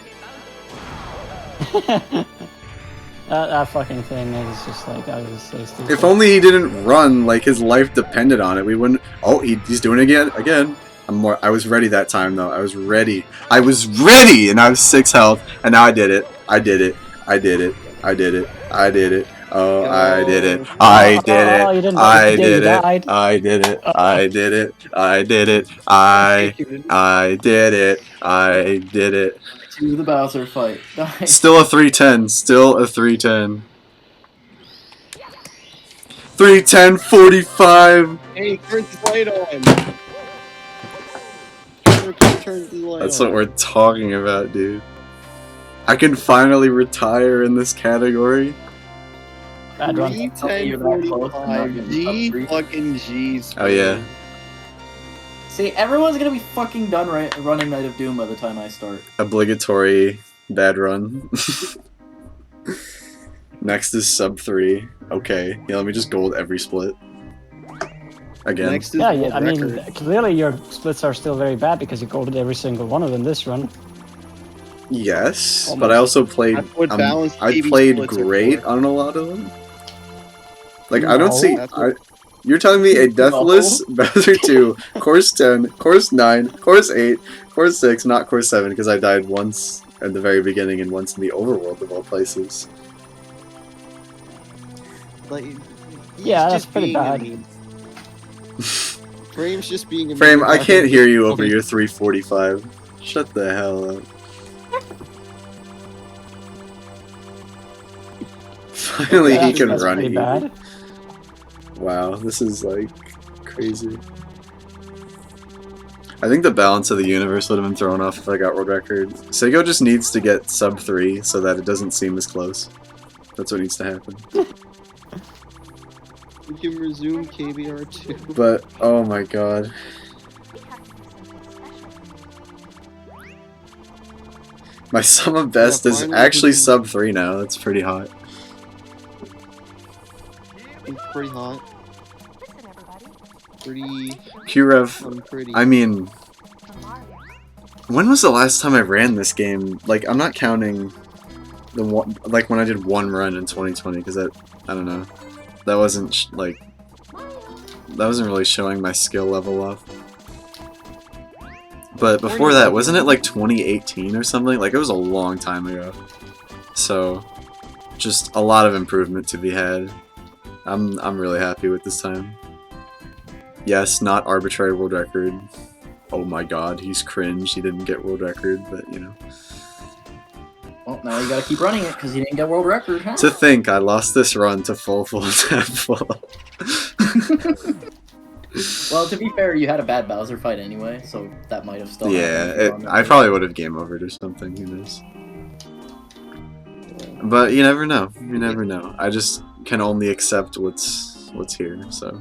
That fucking thing is just like, I was so stupid. If only he didn't run, like his life depended on it, we wouldn't. Oh, he's doing it again. I was ready that time though. I was ready, and I was 6 health, and now I did it. I did it. I did it. I did it. I did it. Oh, I did it. I did Oh, it. you didn't I you did it. died. I did it. I did it. I did it. I did it. I did it. To the Bowser fight. Nice. Still a 310. Still a 310. 310.45. Hey, turn his light on. Turn his light That's on. what we're talking about, dude. I can finally retire in this category. Bad run. 310.45. G fucking G's. Oh yeah. See, everyone's gonna be fucking done running Night of Doom by the time I start. Obligatory bad run. Next is sub 3. Okay. Yeah, let me just gold every split. Again. Next is Yeah, world I mean, record. clearly your splits are still very bad because you golded every single one of them this run. Yes, Oh but my- I also played. That's what balanced I TV played splits are great for. on a lot of them. Like I don't No. see. That's what- You're telling me a Deathless, Bowser 2, Course 10, Course 9, Course 8, Course 6, not Course 7 because I died once at the very beginning and once in the overworld of all places. Like, he's Yeah, that's just pretty being a bad. meme. Frame's just being a Frame, meme. I can't hear you over your 345. Shut the hell up. Finally, he can That's run pretty easy. bad. Wow, this is like crazy. I think the balance of the universe would have been thrown off if I got world record. Sego just needs to get sub 3 so that it doesn't seem as close. That's what needs to happen. We can resume KBR 2. But, oh my god. My sum of best is finally actually we can- sub 3 now. That's pretty hot. It's pretty hot. Pretty. QRev, Pretty. I mean, when was the last time I ran this game? Like, I'm not counting the one, like when I did one run in 2020, because that, I don't know, that wasn't like, that wasn't really showing my skill level off. But before that, wasn't it like 2018 or something? Like, it was a long time ago. So, just a lot of improvement to be had. I'm really happy with this time. Yes, not arbitrary world record. Oh my god, he's cringe. He didn't get world record, but you know. Well, now you gotta keep running it because you didn't get world record, huh? To think I lost this run to full tap full. Well, to be fair, you had a bad Bowser fight anyway, so that might have still happened if you were on I the- probably would have game overed or something, who knows. But you never know. You never know. I just can only accept what's here, so